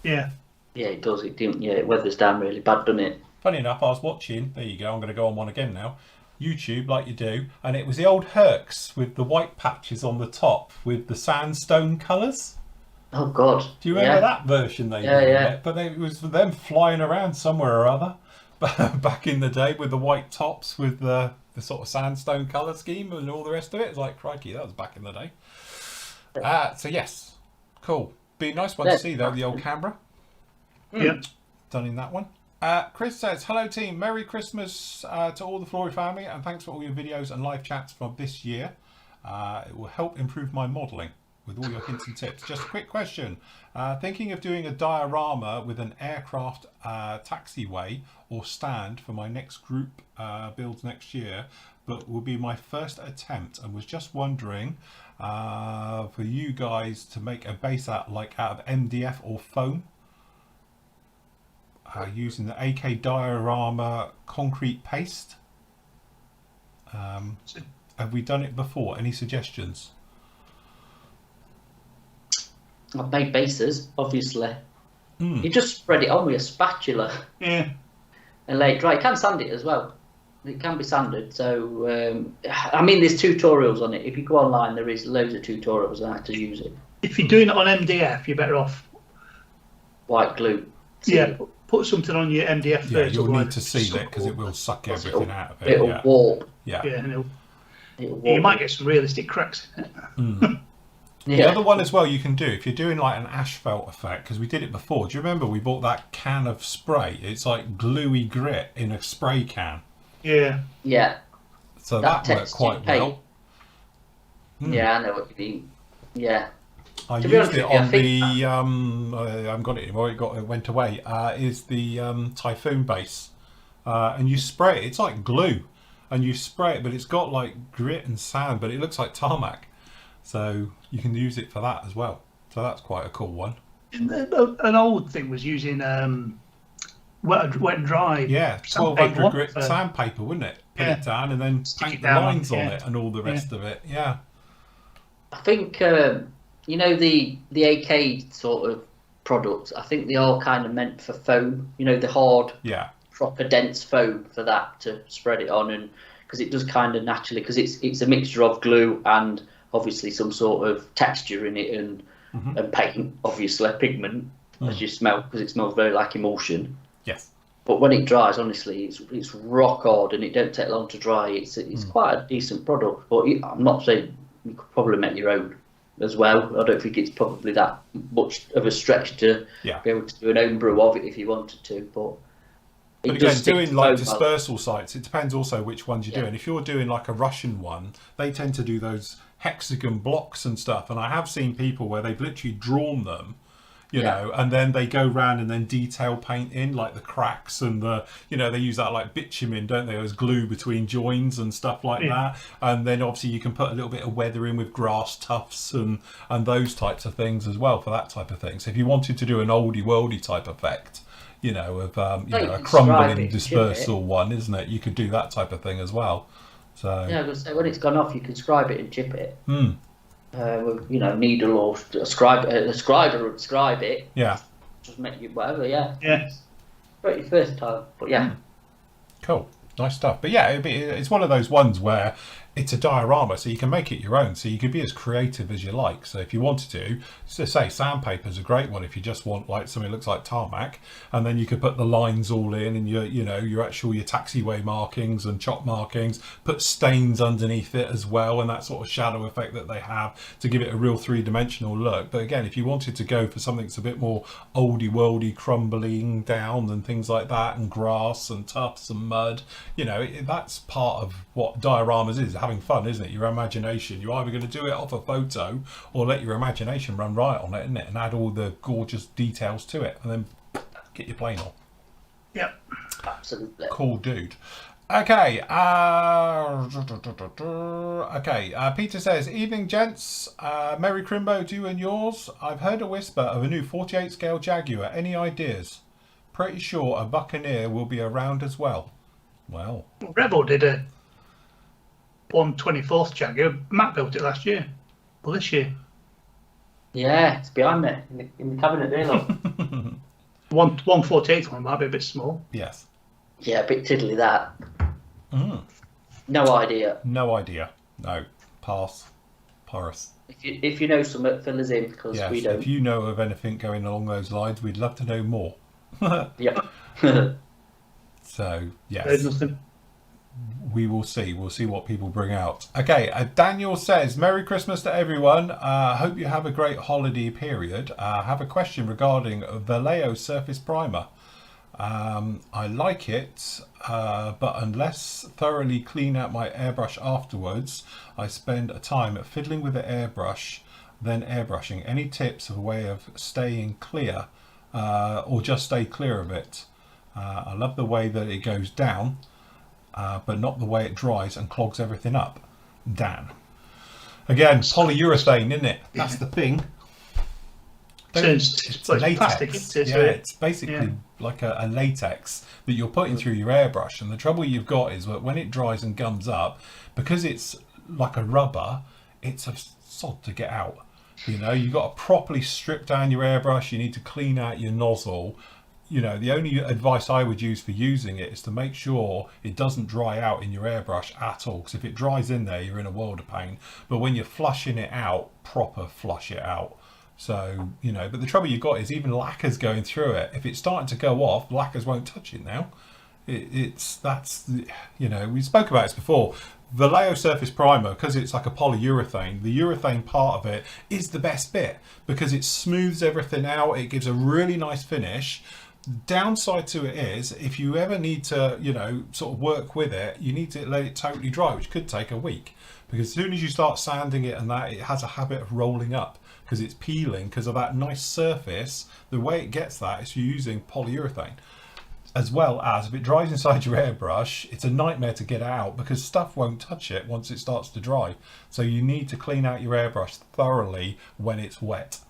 Yeah. Yeah, it does. It weathers down really bad, doesn't it? Funny enough, I was watching, there you go, I'm going to go on one again now, YouTube like you do, and it was the old Hercs with the white patches on the top with the sandstone colours. Oh God! Do you remember that version they did? Yeah. But it was them flying around somewhere or other back in the day with the white tops with the sort of sandstone colour scheme and all the rest of it. It's like, crikey, that was back in the day. So yes, cool. Be a nice one to see though, the old Canberra. Yeah. Done in that one. Chris says, hello team, Merry Christmas to all the Flory family and thanks for all your videos and live chats from this year. It will help improve my modelling with all your hints and tips. Just a quick question. Thinking of doing a diorama with an aircraft taxiway or stand for my next group builds next year, but will be my first attempt and was just wondering for you guys to make a base out of MDF or foam. Using the AK diorama concrete paste. Have we done it before? Any suggestions? I've made bases, obviously. You just spread it on with a spatula. Yeah. And let it dry. You can sand it as well. It can be sanded. So, I mean, there's tutorials on it. If you go online, there is loads of tutorials on how to use it. If you're doing it on MDF, you're better off. White glue. Yeah. Put something on your MDF first. Yeah, you'll need to seal it because it will suck everything out of it. It'll warp. Yeah. And you might get some realistic cracks in it. The other one as well you can do, if you're doing like an asphalt effect, because we did it before. Do you remember we bought that can of spray? It's like gluey grit in a spray can. Yeah. Yeah. So that worked quite well. Yeah, I know what you mean. Yeah. I used it on the I haven't got it anymore. It went away. Is the Typhoon base, and you spray it. It's like glue, and you spray it, but it's got like grit and sand, but it looks like tarmac. So you can use it for that as well. So that's quite a cool one. An old thing was using wet and dry. Yeah, 1200 grit sandpaper, wouldn't it? Put it down and then paint the lines on it and all the rest of it. Yeah. I think you know the AK sort of products. I think they are kind of meant for foam. You know, the hard, proper dense foam for that to spread it on, and because it does kind of naturally, because it's a mixture of glue and obviously some sort of texture in it and paint, obviously pigment, as you smell, because it smells very like emulsion. Yes. But when it dries, honestly, it's rock hard and it don't take long to dry. It's quite a decent product, but I'm not saying you could probably make your own as well. I don't think it's probably that much of a stretch to be able to do an own brew of it if you wanted to. But again, doing like dispersal sites, it depends also which ones you're doing. If you're doing like a Russian one, they tend to do those hexagon blocks and stuff. And I have seen people where they've literally drawn them, you know, and then they go round and then detail paint in like the cracks and the, you know, they use that like bitumen, don't they, as glue between joins and stuff like that. And then obviously you can put a little bit of weathering with grass tufts and those types of things as well for that type of thing. So if you wanted to do an oldie worldy type effect, you know, of you know, a crumbling dispersal one, isn't it? You could do that type of thing as well. So I was going to say, when it's gone off, you can scribe it and chip it. With, you know, needle or a scriber would scribe it. Yeah. Just make you whatever. Yeah. Pretty versatile, but Cool. Nice stuff. But yeah, it's one of those ones where it's a diorama, so you can make it your own. So you could be as creative as you like. So if you wanted to, so say sandpaper is a great one if you just want like something that looks like tarmac, and then you could put the lines all in and your taxiway markings and chop markings, put stains underneath it as well, and that sort of shadow effect that they have to give it a real three-dimensional look. But again, if you wanted to go for something that's a bit more oldie worldy, crumbling down and things like that, and grass and tufts and mud, you know, that's part of what dioramas is, having fun, isn't it? Your imagination. You're either going to do it off a photo or let your imagination run riot on it, isn't it? And add all the gorgeous details to it and then get your plane on. Yep. Absolutely. Cool dude. Okay. Peter says, evening gents. Merry Crimbo to you and yours. I've heard a whisper of a new 48 scale Jaguar. Any ideas? Pretty sure a Buccaneer will be around as well. Well, Rebel did a 1/24th Jaguar. Matt built it last year. Well, this year. Yeah, it's behind me in the cabinet there, look. 1/48th one might be a bit small. Yes. Yeah, a bit tiddly that. No idea. No. Pass. Paris. If you know something, fill us in, because we don't. If you know of anything going along those lines, we'd love to know more. Yep. So, yes. There's nothing. We will see. We'll see what people bring out. Okay, Daniel says, Merry Christmas to everyone. Hope you have a great holiday period. I have a question regarding Vallejo Surface Primer. I like it, but unless thoroughly clean out my airbrush afterwards, I spend a time fiddling with the airbrush, then airbrushing. Any tips of a way of staying clear, or just stay clear of it? I love the way that it goes down, but not the way it dries and clogs everything up. Dan. Again, polyurethane, isn't it? That's the thing. It's latex. Plastic, isn't it? Yeah, it's basically like a latex that you're putting through your airbrush. And the trouble you've got is that when it dries and gums up, because it's like a rubber, it's a sod to get out. You know, you've got to properly strip down your airbrush. You need to clean out your nozzle. You know, the only advice I would use for using it is to make sure it doesn't dry out in your airbrush at all. Because if it dries in there, you're in a world of pain. But when you're flushing it out, proper flush it out. So, you know, but the trouble you've got is even lacquer's going through it. If it's starting to go off, lacquers won't touch it now. You know, we spoke about this before. Vallejo Surface Primer, because it's like a polyurethane, the urethane part of it is the best bit because it smooths everything out. It gives a really nice finish. Downside to it is if you ever need to, you know, sort of work with it, you need to let it totally dry, which could take a week, because as soon as you start sanding it and that, it has a habit of rolling up because it's peeling because of that nice surface. The way it gets that is you're using polyurethane, as well as if it dries inside your airbrush, it's a nightmare to get out because stuff won't touch it once it starts to dry. So you need to clean out your airbrush thoroughly when it's wet.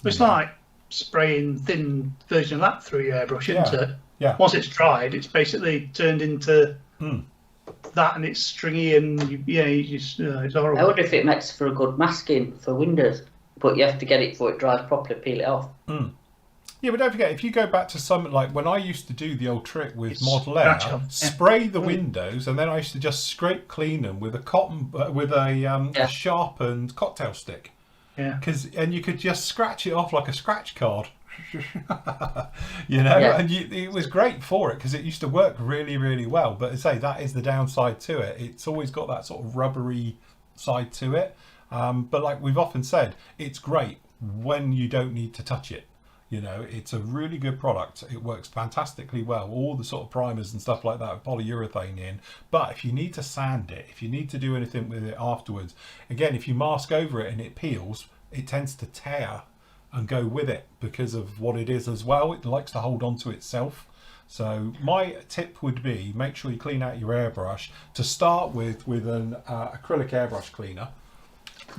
It's like spraying thin version of that through your airbrush, isn't it? Yeah. Once it's dried, it's basically turned into that, and it's stringy, and it's horrible. I wonder if it makes for a good masking for windows. but you have to get it before it dries properly, peel it off. Yeah, but don't forget, if you go back to some, like when I used to do the old trick with Model Air, spray the windows, and then I used to just scrape clean them with a sharpened cocktail stick. Yeah. And you could just scratch it off like a scratch card. And it was great for it because it used to work really, really well. But as I say, that is the downside to it. It's always got that sort of rubbery side to it. But like we've often said, it's great when you don't need to touch it. It's a really good product. It works fantastically well. All the sort of primers and stuff like that with polyurethane in. But if you need to sand it, if you need to do anything with it afterwards, again, if you mask over it and it peels, it tends to tear and go with it because of what it is as well. It likes to hold on to itself. So my tip would be make sure you clean out your airbrush to start with an acrylic airbrush cleaner.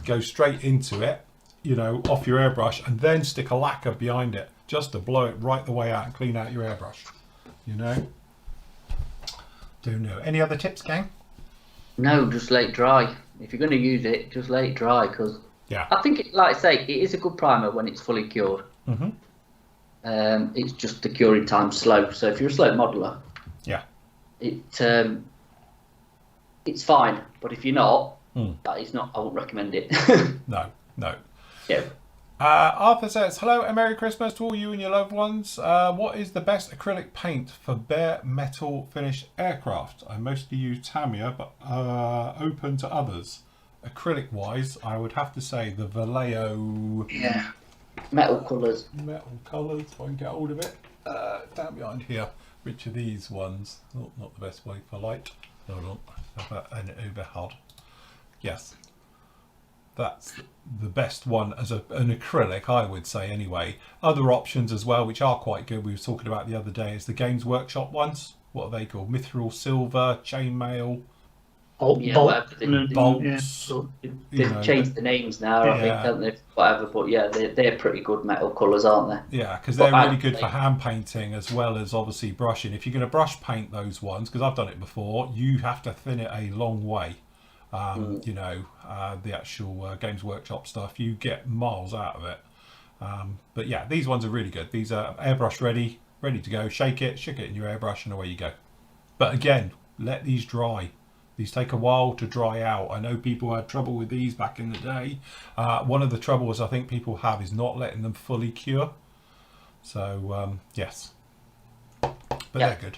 Go straight into it, off your airbrush, and then stick a lacquer behind it just to blow it right the way out and clean out your airbrush. Don't know. Any other tips, gang? No, just let it dry. If you're going to use it, just let it dry because I think, like I say, it is a good primer when it's fully cured. It's just the curing time's slow. So if you're a slow modeler, it's fine. But if you're not, that is not. I won't recommend it. No. Yeah. Arthur says, hello and Merry Christmas to all you and your loved ones. What is the best acrylic paint for bare metal finished aircraft? I mostly use Tamiya, but open to others. Acrylic wise, I would have to say the Vallejo. Yeah. Metal colours. If I can get hold of it. Down behind here. Which of these ones? Not the best way for light. Hold on. Have an overhead. Yes. That's the best one as an acrylic, I would say anyway. Other options as well, which are quite good, we were talking about the other day, is the Games Workshop ones. What are they called? Mithril Silver, Chainmail, bolts. They've changed the names now, I think, haven't they? Whatever, but they're pretty good metal colours, aren't they? Yeah, because they're really good for hand painting as well as obviously brushing. If you're going to brush paint those ones, because I've done it before, you have to thin it a long way. The actual Games Workshop stuff, you get miles out of it. But yeah, these ones are really good. These are airbrush ready to go. Shake it in your airbrush and away you go. But again, let these dry. These take a while to dry out. I know people had trouble with these back in the day. One of the troubles I think people have is not letting them fully cure. So yes, but they're good.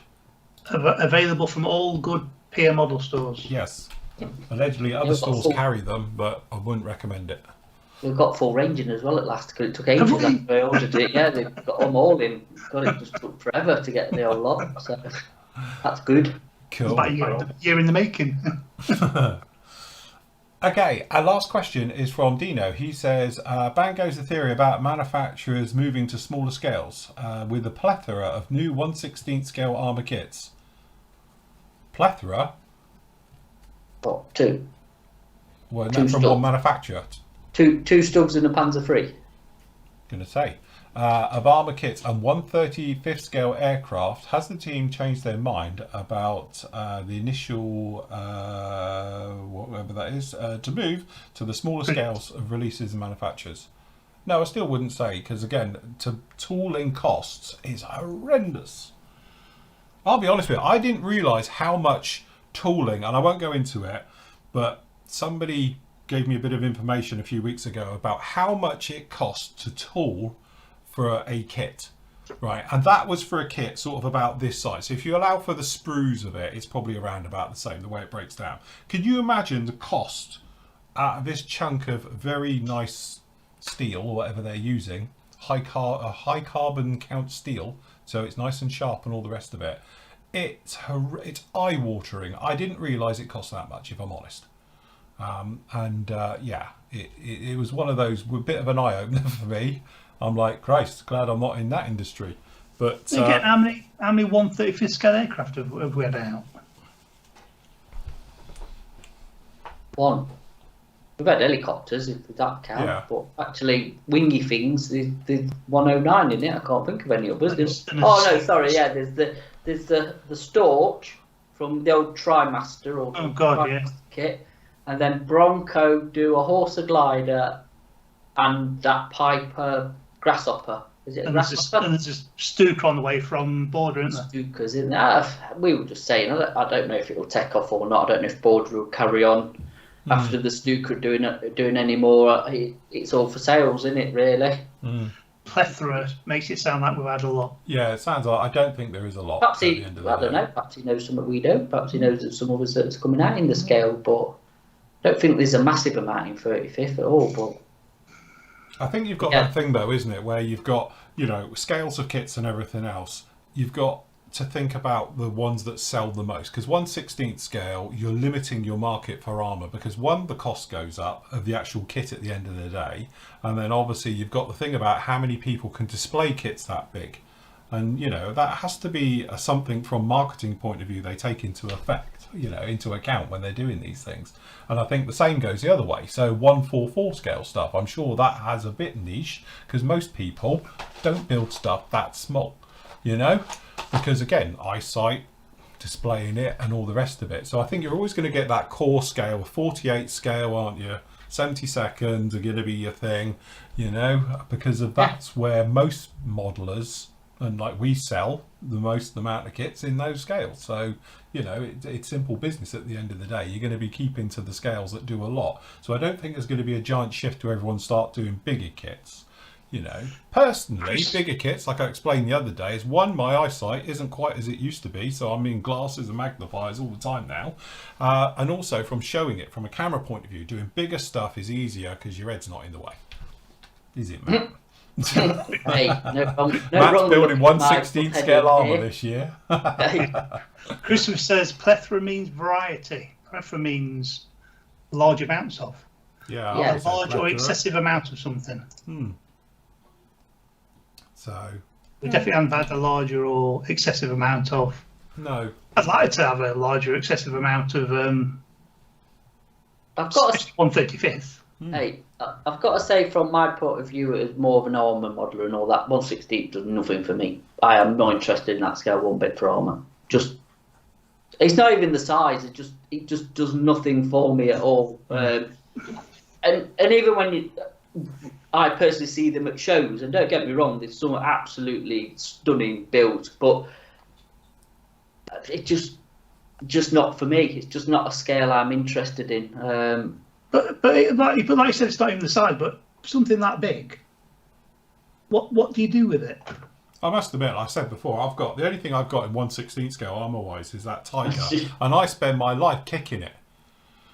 Available from all good peer model stores. Yes. Allegedly other stores carry them, but I wouldn't recommend it. We've got full ranging as well at last because it took ages after I ordered it. Yeah, they've got them all in. God, it just took forever to get the whole lot. So that's good. Cool. It's about a year in the making. Okay, our last question is from Dino. He says, Bang goes the theory about manufacturers moving to smaller scales with a plethora of new 1/16 scale armour kits. Plethora? What, two? Well, that's from one manufacturer. Two Stugs and a Panzer III. Going to say. Of armour kits and 1/35 scale aircraft, has the team changed their mind about the initial, whatever that is, to move to the smaller scales of releases and manufacturers? No, I still wouldn't say, because again, tooling costs is horrendous. I'll be honest with you, I didn't realise how much tooling, and I won't go into it, but somebody gave me a bit of information a few weeks ago about how much it costs to tool for a kit, right? And that was for a kit sort of about this size. So if you allow for the sprues of it, it's probably around about the same, the way it breaks down. Can you imagine the cost out of this chunk of very nice steel, or whatever they're using, high carbon count steel, so it's nice and sharp and all the rest of it? It's eye-watering. I didn't realise it cost that much, if I'm honest. It was one of those, a bit of an eye-opener for me. I'm like, Christ, glad I'm not in that industry. But again, how many 1/35 scale aircraft have we had out? One. We've had helicopters, if that counts. Yeah. But actually, wingy things, there's 109 in it. I can't think of any others. There's the Storch from the old Trimaster or Trimaster kit, and then Bronco do a Horsa glider and that Piper Grasshopper. Is it a Grasshopper? And there's a Stuka on the way from Border, isn't there? Stukas, isn't there? We were just saying, I don't know if it will take off or not. I don't know if Border will carry on after the Stuka doing any more. It's all for sales, isn't it, really? Plethora makes it sound like we've had a lot. Yeah, it sounds like I don't think there is a lot. Perhaps I don't know. Perhaps he knows something we don't. Perhaps he knows that some of us that's coming out in the scale, but I don't think there's a massive amount in 35th at all. But I think you've got that thing though, isn't it, where you've got, you know, scales of kits and everything else. You've got to think about the ones that sell the most, because 1/16 scale, you're limiting your market for armor, because one, the cost goes up of the actual kit at the end of the day, and then obviously you've got the thing about how many people can display kits that big, and you know that has to be something from marketing point of view they take into account when they're doing these things. And I think the same goes the other way. So 1/44 scale stuff, I'm sure that has a bit niche, because most people don't build stuff that small, you know, because again, eyesight, displaying it and all the rest of it. So I think you're always going to get that core scale, 48 scale, aren't you? 70 seconds are going to be your thing, you know, because of that's where most modelers, and like we sell the most amount of kits in those scales. So, you know, it's simple business at the end of the day. You're going to be keeping to the scales that do a lot. So I don't think there's going to be a giant shift to everyone start doing bigger kits. You know, personally, bigger kits, like I explained the other day, is one, my eyesight isn't quite as it used to be, so I'm in glasses and magnifiers all the time now. And also from showing it from a camera point of view, doing bigger stuff is easier because your head's not in the way. Is it, Matt? Hey, Matt's building 1/16 scale armour this year. Christopher says plethora means variety. Plethora means large amounts of. Yeah, a large or excessive amount of something. So we definitely haven't had a larger or excessive amount of. No. I'd like to have a larger or excessive amount of. I've got 1/35th. Hey, I've got to say, from my point of view, as more of an armour modeler and all that, 1/16 does nothing for me. I am not interested in that scale one bit for armour. Just, it's not even the size. It just does nothing for me at all. And even when I personally see them at shows, and don't get me wrong, there's some absolutely stunning builds, but it just not for me. It's just not a scale I'm interested in. But like you said, it's not even the size, but something that big. What do you do with it? I must admit, I said before, I've got the only thing I've got in 1/16 scale armour-wise is that Tiger, and I spend my life kicking it.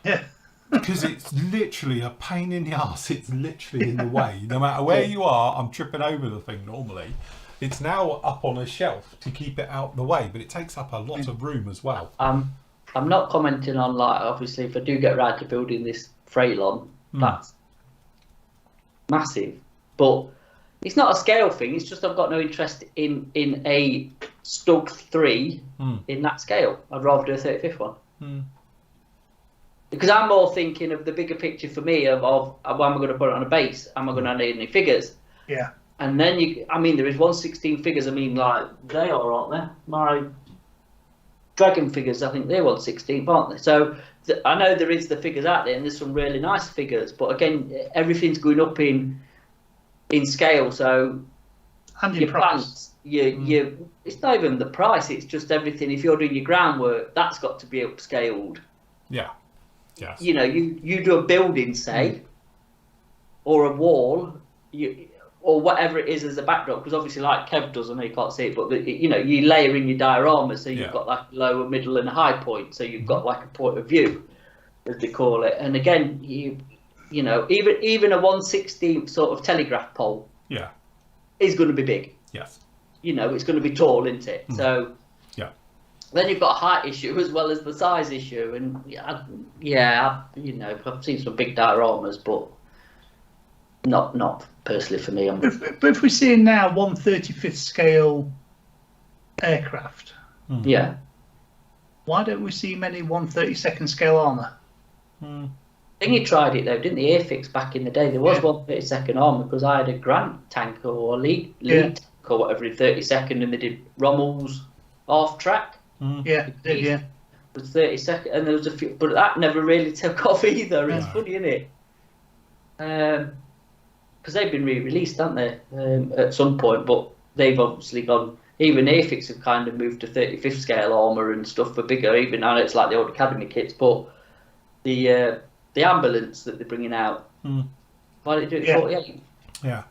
Yeah. Because it's literally a pain in the arse. It's literally in the way. No matter where you are, I'm tripping over the thing normally. It's now up on a shelf to keep it out the way, but it takes up a lot of room as well. I'm not commenting on, like, obviously, if I do get around to building this Freylon, that's massive. But it's not a scale thing. It's just I've got no interest in a Stug 3 in that scale. I'd rather do a 35th one. Because I'm more thinking of the bigger picture for me of am I going to put it on a base? Am I going to need any figures? Yeah. And then there is 1/16 figures. I mean, like, they are, aren't they? My Dragon figures, I think they're 1/16, aren't they? So I know there is the figures out there, and there's some really nice figures. But again, everything's going up in scale. So and in your price. plants, it's not even the price. It's just everything. If you're doing your groundwork, that's got to be upscaled. Yeah. Yes. You know, you do a building, say, or a wall, or whatever it is as a backdrop, because obviously, like Kev does, I know you can't see it, but you layer in your diorama, so you've got like lower, middle, and a high point, so you've got like a point of view, as they call it. And again, you know, even a 1/16 sort of telegraph pole, is going to be big. Yes. You know, it's going to be tall, isn't it? So. Then you've got a height issue as well as the size issue, and I've seen some big dioramas, but not personally for me. But if we're seeing now 1/35th scale aircraft, why don't we see many 1/32nd scale armour? I think you tried it though, didn't the Airfix back in the day? There was 1/32nd armour because I had a Grant tank or a Lead tank or whatever in 32nd, and they did Rommel's half track. Yeah, it did, yeah. It was 32nd, and there was a few, but that never really took off either. It's funny, isn't it? because they've been re-released, haven't they, at some point? But they've obviously gone. Even Airfix have kind of moved to 35th scale armour and stuff for bigger. Even now it's like the old Academy kits, but the ambulance that they're bringing out, why don't you do it 48? Yeah.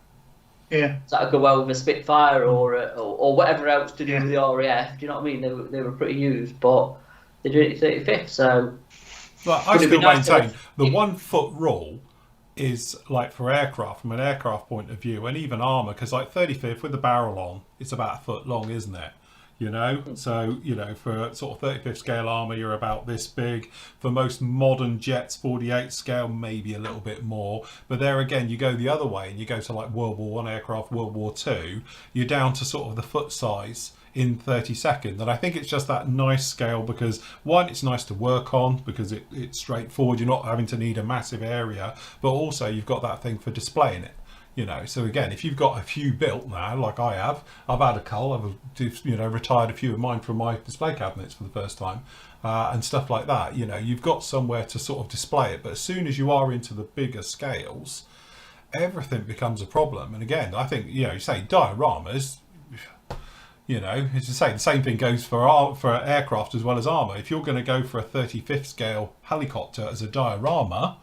So that would go well with a Spitfire or whatever else to do with the RAF. Do you know what I mean? They were pretty used, but they do it at 35th. So, but I still maintain the 1 foot rule is like for aircraft, from an aircraft point of view, and even armour, because like 35th with the barrel on, it's about a foot long, isn't it? You know, so, you know, for sort of 35th scale armour, you're about this big. For most modern jets, 48 scale, maybe a little bit more. But there again, you go the other way and you go to like World War One aircraft, World War Two, you're down to sort of the foot size in 32nd. And I think it's just that nice scale because, one, it's nice to work on because it's straightforward. You're not having to need a massive area, but also you've got that thing for displaying it. You know, so again, if you've got a few built now, like I have, I've had a cull, I've, you know, retired a few of mine from my display cabinets for the first time, and stuff like that. You know, you've got somewhere to sort of display it. But as soon as you are into the bigger scales, everything becomes a problem. And again, I think, you know, you say dioramas, you know, as you say, the same thing goes for aircraft as well as armour. If you're going to go for a 35th scale helicopter as a diorama,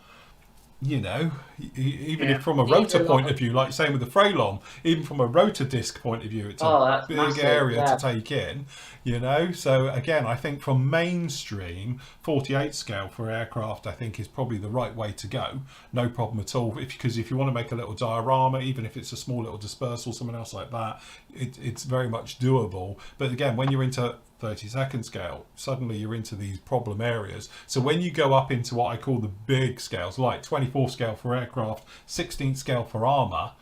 you know, even if from a rotor point of view, like saying with the Freylon, even from a rotor disc point of view, it's a big massive area to take in, you know. So again, I think from mainstream 48 scale for aircraft, I think is probably the right way to go. No problem at all. Because if you want to make a little diorama, even if it's a small little dispersal, someone else like that, it's very much doable. But again, when you're into 32nd scale, suddenly you're into these problem areas. So when you go up into what I call the big scales, like 24 scale for aircraft, 16th scale for armour,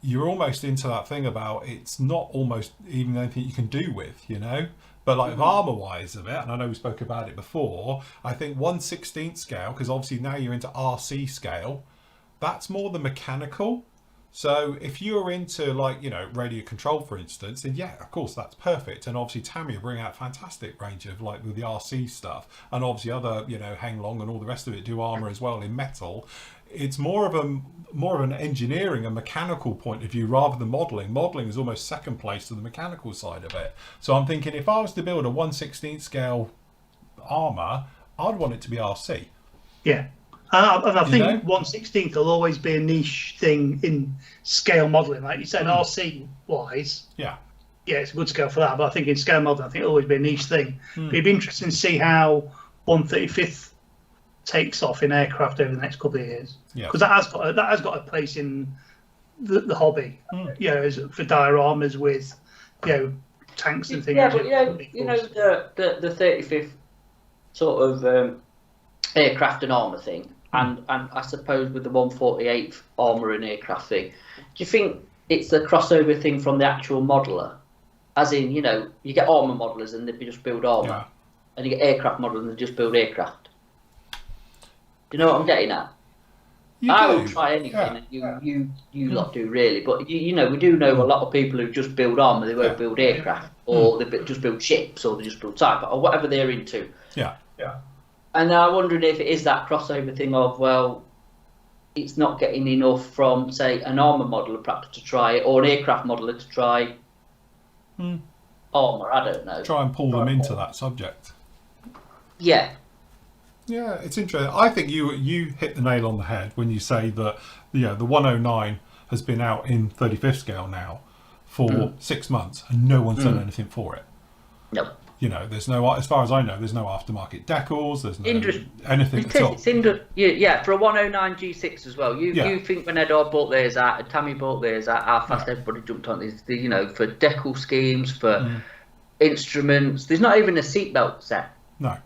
you're almost into that thing about it's not almost even anything you can do with, you know. But like armour wise of it, and I know we spoke about it before, I think 1/16th scale, because obviously now you're into RC scale, that's more the mechanical. So if you're into, like, you know, radio control, for instance, then yeah, of course, that's perfect. And obviously Tamiya bring out fantastic range of, like, with the RC stuff, and obviously other, you know, Hang Long and all the rest of it do armour as well in metal. It's more of an engineering and mechanical point of view rather than modelling. Modelling is almost second place to the mechanical side of it. So I'm thinking if I was to build a 1/16th scale armour, I'd want it to be RC. Yeah. And I think 1/16th will always be a niche thing in scale modelling. Like you said, RC wise, yeah, it's a good scale for that. But I think in scale modelling, I think it'll always be a niche thing. But it'd be interesting to see how 1/35th takes off in aircraft over the next couple of years. Because that has got a place in the hobby. You know, for dioramas with, you know, tanks and things. Yeah, but you know the 35th sort of aircraft and armour thing. And I suppose with the 1/48th armour and aircraft thing, do you think it's a crossover thing from the actual modeller? As in, you know, you get armour modellers and they just build armour, and you get aircraft modellers and they just build aircraft. Do you know what I'm getting at? I will try anything, and you lot do really, but you know, we do know a lot of people who just build armour, they won't build aircraft, or they just build ships, or they just build type, or whatever they're into. Yeah. And I'm wondering if it is that crossover thing of, well, it's not getting enough from, say, an armour modeller perhaps to try it, or an aircraft modeller to try armour, I don't know. Try and pull them into that subject. Yeah. Yeah, it's interesting. I think you hit the nail on the head when you say that, you know, the 109 has been out in 35th scale now for 6 months and no one's done anything for it. No. You know, there's no, as far as I know, there's no aftermarket decals, there's no anything at all. Yeah, for a 109 G6 as well. You think when Edard bought theirs out and Tammy bought theirs out, how fast everybody jumped on these, you know, for decal schemes, for instruments. There's not even a seatbelt set. No.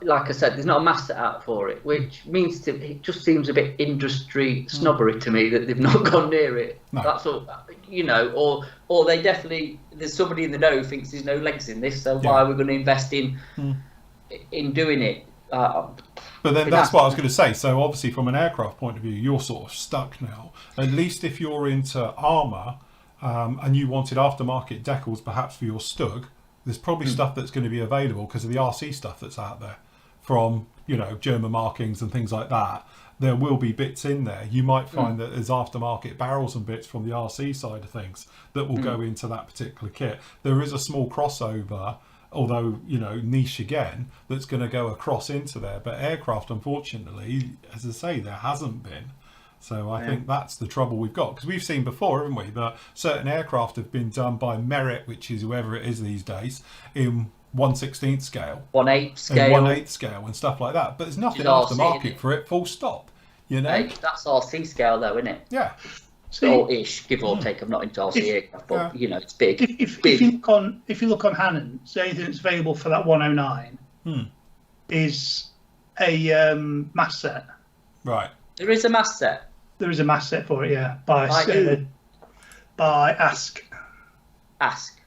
Like I said, there's not a mast set out for it, which means it just seems a bit industry snobbery to me that they've not gone near it. No. That's all, you know, or they definitely, there's somebody in the know who thinks there's no legs in this, so why are we going to invest in doing it? But then that's what I was going to say. So obviously from an aircraft point of view, you're sort of stuck now. At least if you're into armour and you wanted aftermarket decals perhaps for your Stug, there's probably stuff that's going to be available because of the RC stuff that's out there. from, you know, German markings and things like that, there will be bits in there. You might find that there's aftermarket barrels and bits from the RC side of things that will go into that particular kit. There is a small crossover, although, you know, niche again, that's going to go across into there. But aircraft, unfortunately, as I say, there hasn't been. So I think that's the trouble we've got. Because we've seen before, haven't we, that certain aircraft have been done by Merit, which is whoever it is these days, in 1/16 scale. 1/8 scale. And 1/8 scale and stuff like that. But there's nothing aftermarket for it, full stop. You know? Hey, that's RC scale though, isn't it? Yeah. Or ish, give or take. I'm not into RC aircraft, but you know, it's big. If you look on Hannon's, anything that's available for that 109 is a mass set. Right. There is a mass set. There is a mass set for it, yeah. By Ask. Ask.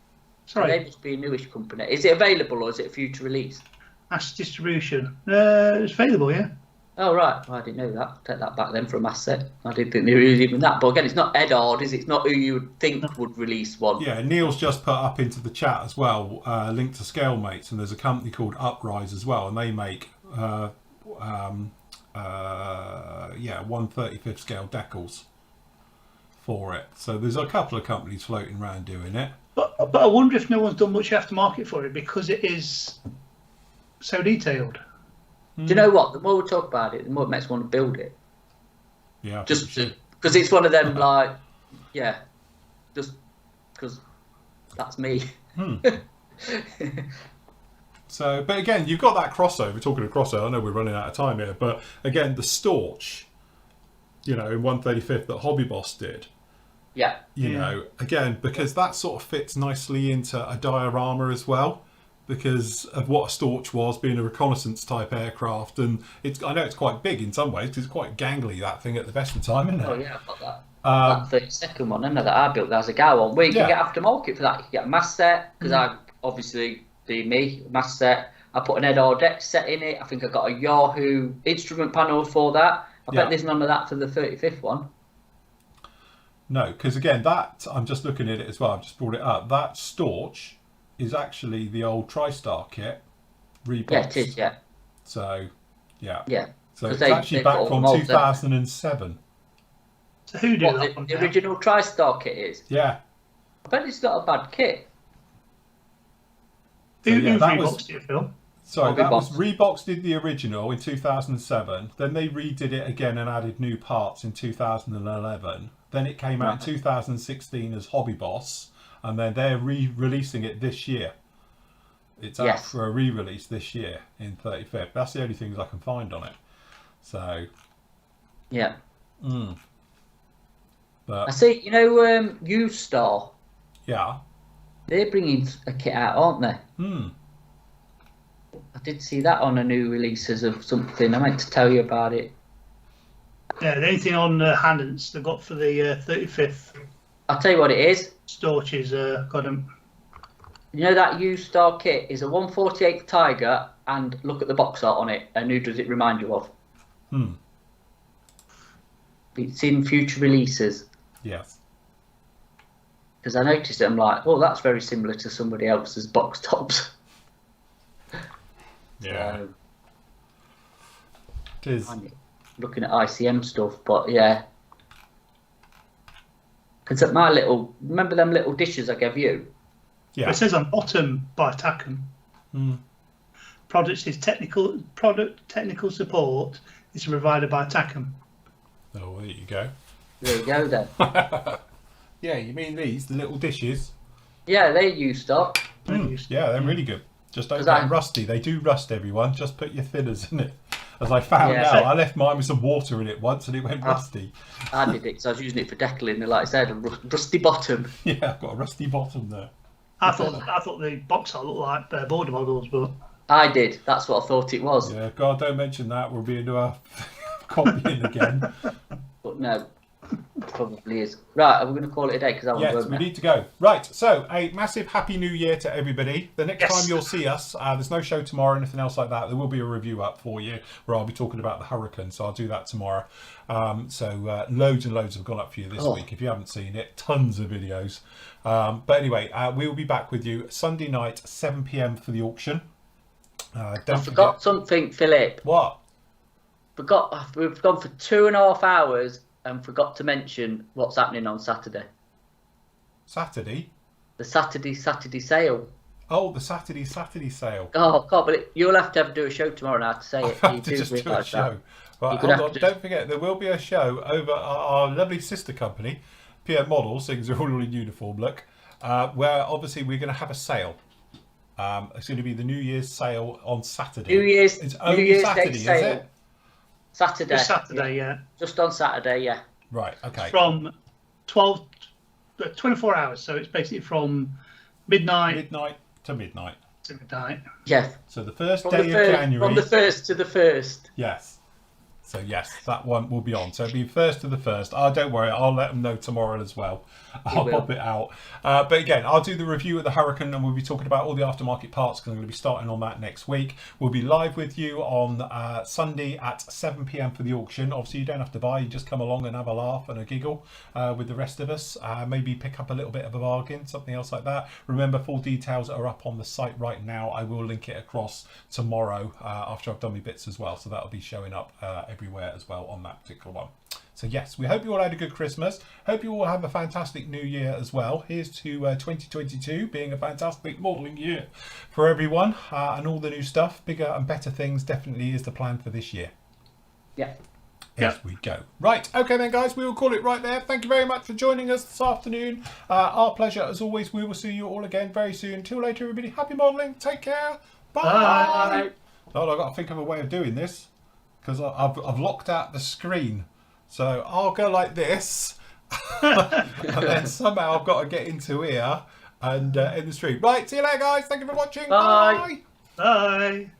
Sorry. They must be a newish company. Is it available or is it a future release? Ask Distribution. It's available, yeah. Oh, right. Well, I didn't know that. Take that back then for a mass set. I didn't think there was even that. But again, it's not Edard, is it? It's not who you would think would release one. Yeah, Neil's just put up into the chat as well, linked to Scalemates, and there's a company called Uprise as well, and they make 1/35 scale decals for it. So there's a couple of companies floating around doing it. But I wonder if no one's done much aftermarket for it because it is so detailed. Do you know what? The more we talk about it, the more it makes me want to build it. Yeah. Just because it's one of them, like, yeah, just because that's me. So, but again, you've got that crossover. Talking of crossover, I know we're running out of time here, but again, the Storch, you know, in 1/35 that Hobby Boss did. Yeah. You know, again, because that sort of fits nicely into a diorama as well, because of what a Storch was, being a reconnaissance type aircraft, and I know it's quite big in some ways because it's quite gangly, that thing at the best of time, isn't it? Oh yeah, I've got that. That 32nd one, isn't it, that I built as a go on. Where you can get aftermarket for that. You can get a mass set because I obviously being me mass set. I put an Edard deck set in it. I think I got a Yahoo instrument panel for that. I bet there's none of that for the 35th one. No, because again, that I'm just looking at it as well. I've just brought it up. That Storch is actually the old TriStar kit reboxed. Yeah, it is, yeah. So, yeah. Yeah. So it's actually back from 2007. So who did that one? The original TriStar kit is? Yeah. I bet it's not a bad kit. Who reboxed it, Phil? Sorry, that was Reeboks did the original in 2007. Then they redid it again and added new parts in 2011. Then it came out in 2016 as Hobby Boss. And then they're re-releasing it this year. It's out for a re-release this year in 35th. That's the only things I can find on it. So, yeah. But I see. You know, U-Star. Yeah. They're bringing a kit out, aren't they? I did see that on a new releases of something. I meant to tell you about it. Yeah, anything on Hannon's they've got for the 35th. I'll tell you what it is. Storch is got them. You know that U-Star kit is a 1/48 Tiger, and look at the box art on it. And who does it remind you of? It's in future releases. Yes. Because I noticed it, I'm like, oh, that's very similar to somebody else's box tops. Yeah. So, it is. I'm looking at ICM stuff, but yeah. Because at my remember them little dishes I gave you? Yeah. It says on bottom by Takum. Product technical support is provided by Takum. Oh, there you go. There you go then. Yeah, you mean these, the little dishes? Yeah, they used up. Yeah, they're really good. Just don't get rusty. They do rust, everyone. Just put your thinners in it. As I found out, I left mine with some water in it once and it went rusty. I did it because I was using it for decaling, like I said, a rusty bottom. Yeah, I've got a rusty bottom there. I thought the box art looked like border models, but I did. That's what I thought it was. Yeah, God, don't mention that. We'll be into our copying again. But no, probably is. Right, are we going to call it a day? Because yes, we need to go. Right, so a massive Happy New Year to everybody. The next time you'll see us, there's no show tomorrow or anything else like that. There will be a review up for you where I'll be talking about the Hurricane, so I'll do that tomorrow. So loads and loads have gone up for you this week. If you haven't seen it, tons of videos. But anyway, we will be back with you Sunday night, 7 p.m. for the auction. I forgot something, Philip. What? We've gone for 2.5 hours and forgot to mention what's happening on Saturday. Saturday? The Saturday sale. Oh, the Saturday sale. Oh, God, but you'll have to do a show tomorrow now to say it. I have to just do a show. Right, hold on. Don't forget, there will be a show over our lovely sister company, PM Models, things are all in uniform, look, where obviously we're going to have a sale. It's going to be the New Year's sale on Saturday. It's only Saturday, is it? Saturday. Just Saturday, yeah. Just on Saturday, yeah. Right, okay. From 24 hours, so it's basically from midnight to midnight. Yeah. So the first day of January. From the 1st to the 1st. Yes. So yes, that one will be on. So it'll be 1st to the 1st. Oh, don't worry, I'll let them know tomorrow as well. I'll pop it out. But again, I'll do the review of the Hurricane, and we'll be talking about all the aftermarket parts because I'm going to be starting on that next week. We'll be live with you on Sunday at 7 p.m. for the auction. Obviously, you don't have to buy. You just come along and have a laugh and a giggle with the rest of us. Maybe pick up a little bit of a bargain, something else like that. Remember, full details are up on the site right now. I will link it across tomorrow after I've done my bits as well. So that'll be showing up everywhere as well on that particular one. So yes, we hope you all had a good Christmas. Hope you all have a fantastic new year as well. Here's to 2022 being a fantastic modelling year for everyone, and all the new stuff, bigger and better things definitely is the plan for this year. Yeah. Yes, we go. Right, okay then guys, we will call it right there. Thank you very much for joining us this afternoon. Our pleasure as always. We will see you all again very soon. Till later everybody, happy modelling, take care, bye. Oh, I've got to think of a way of doing this because I've locked out the screen. So I'll go like this, and then somehow I've got to get into here and in the stream. Right, see you later, guys. Thank you for watching. Bye. Bye.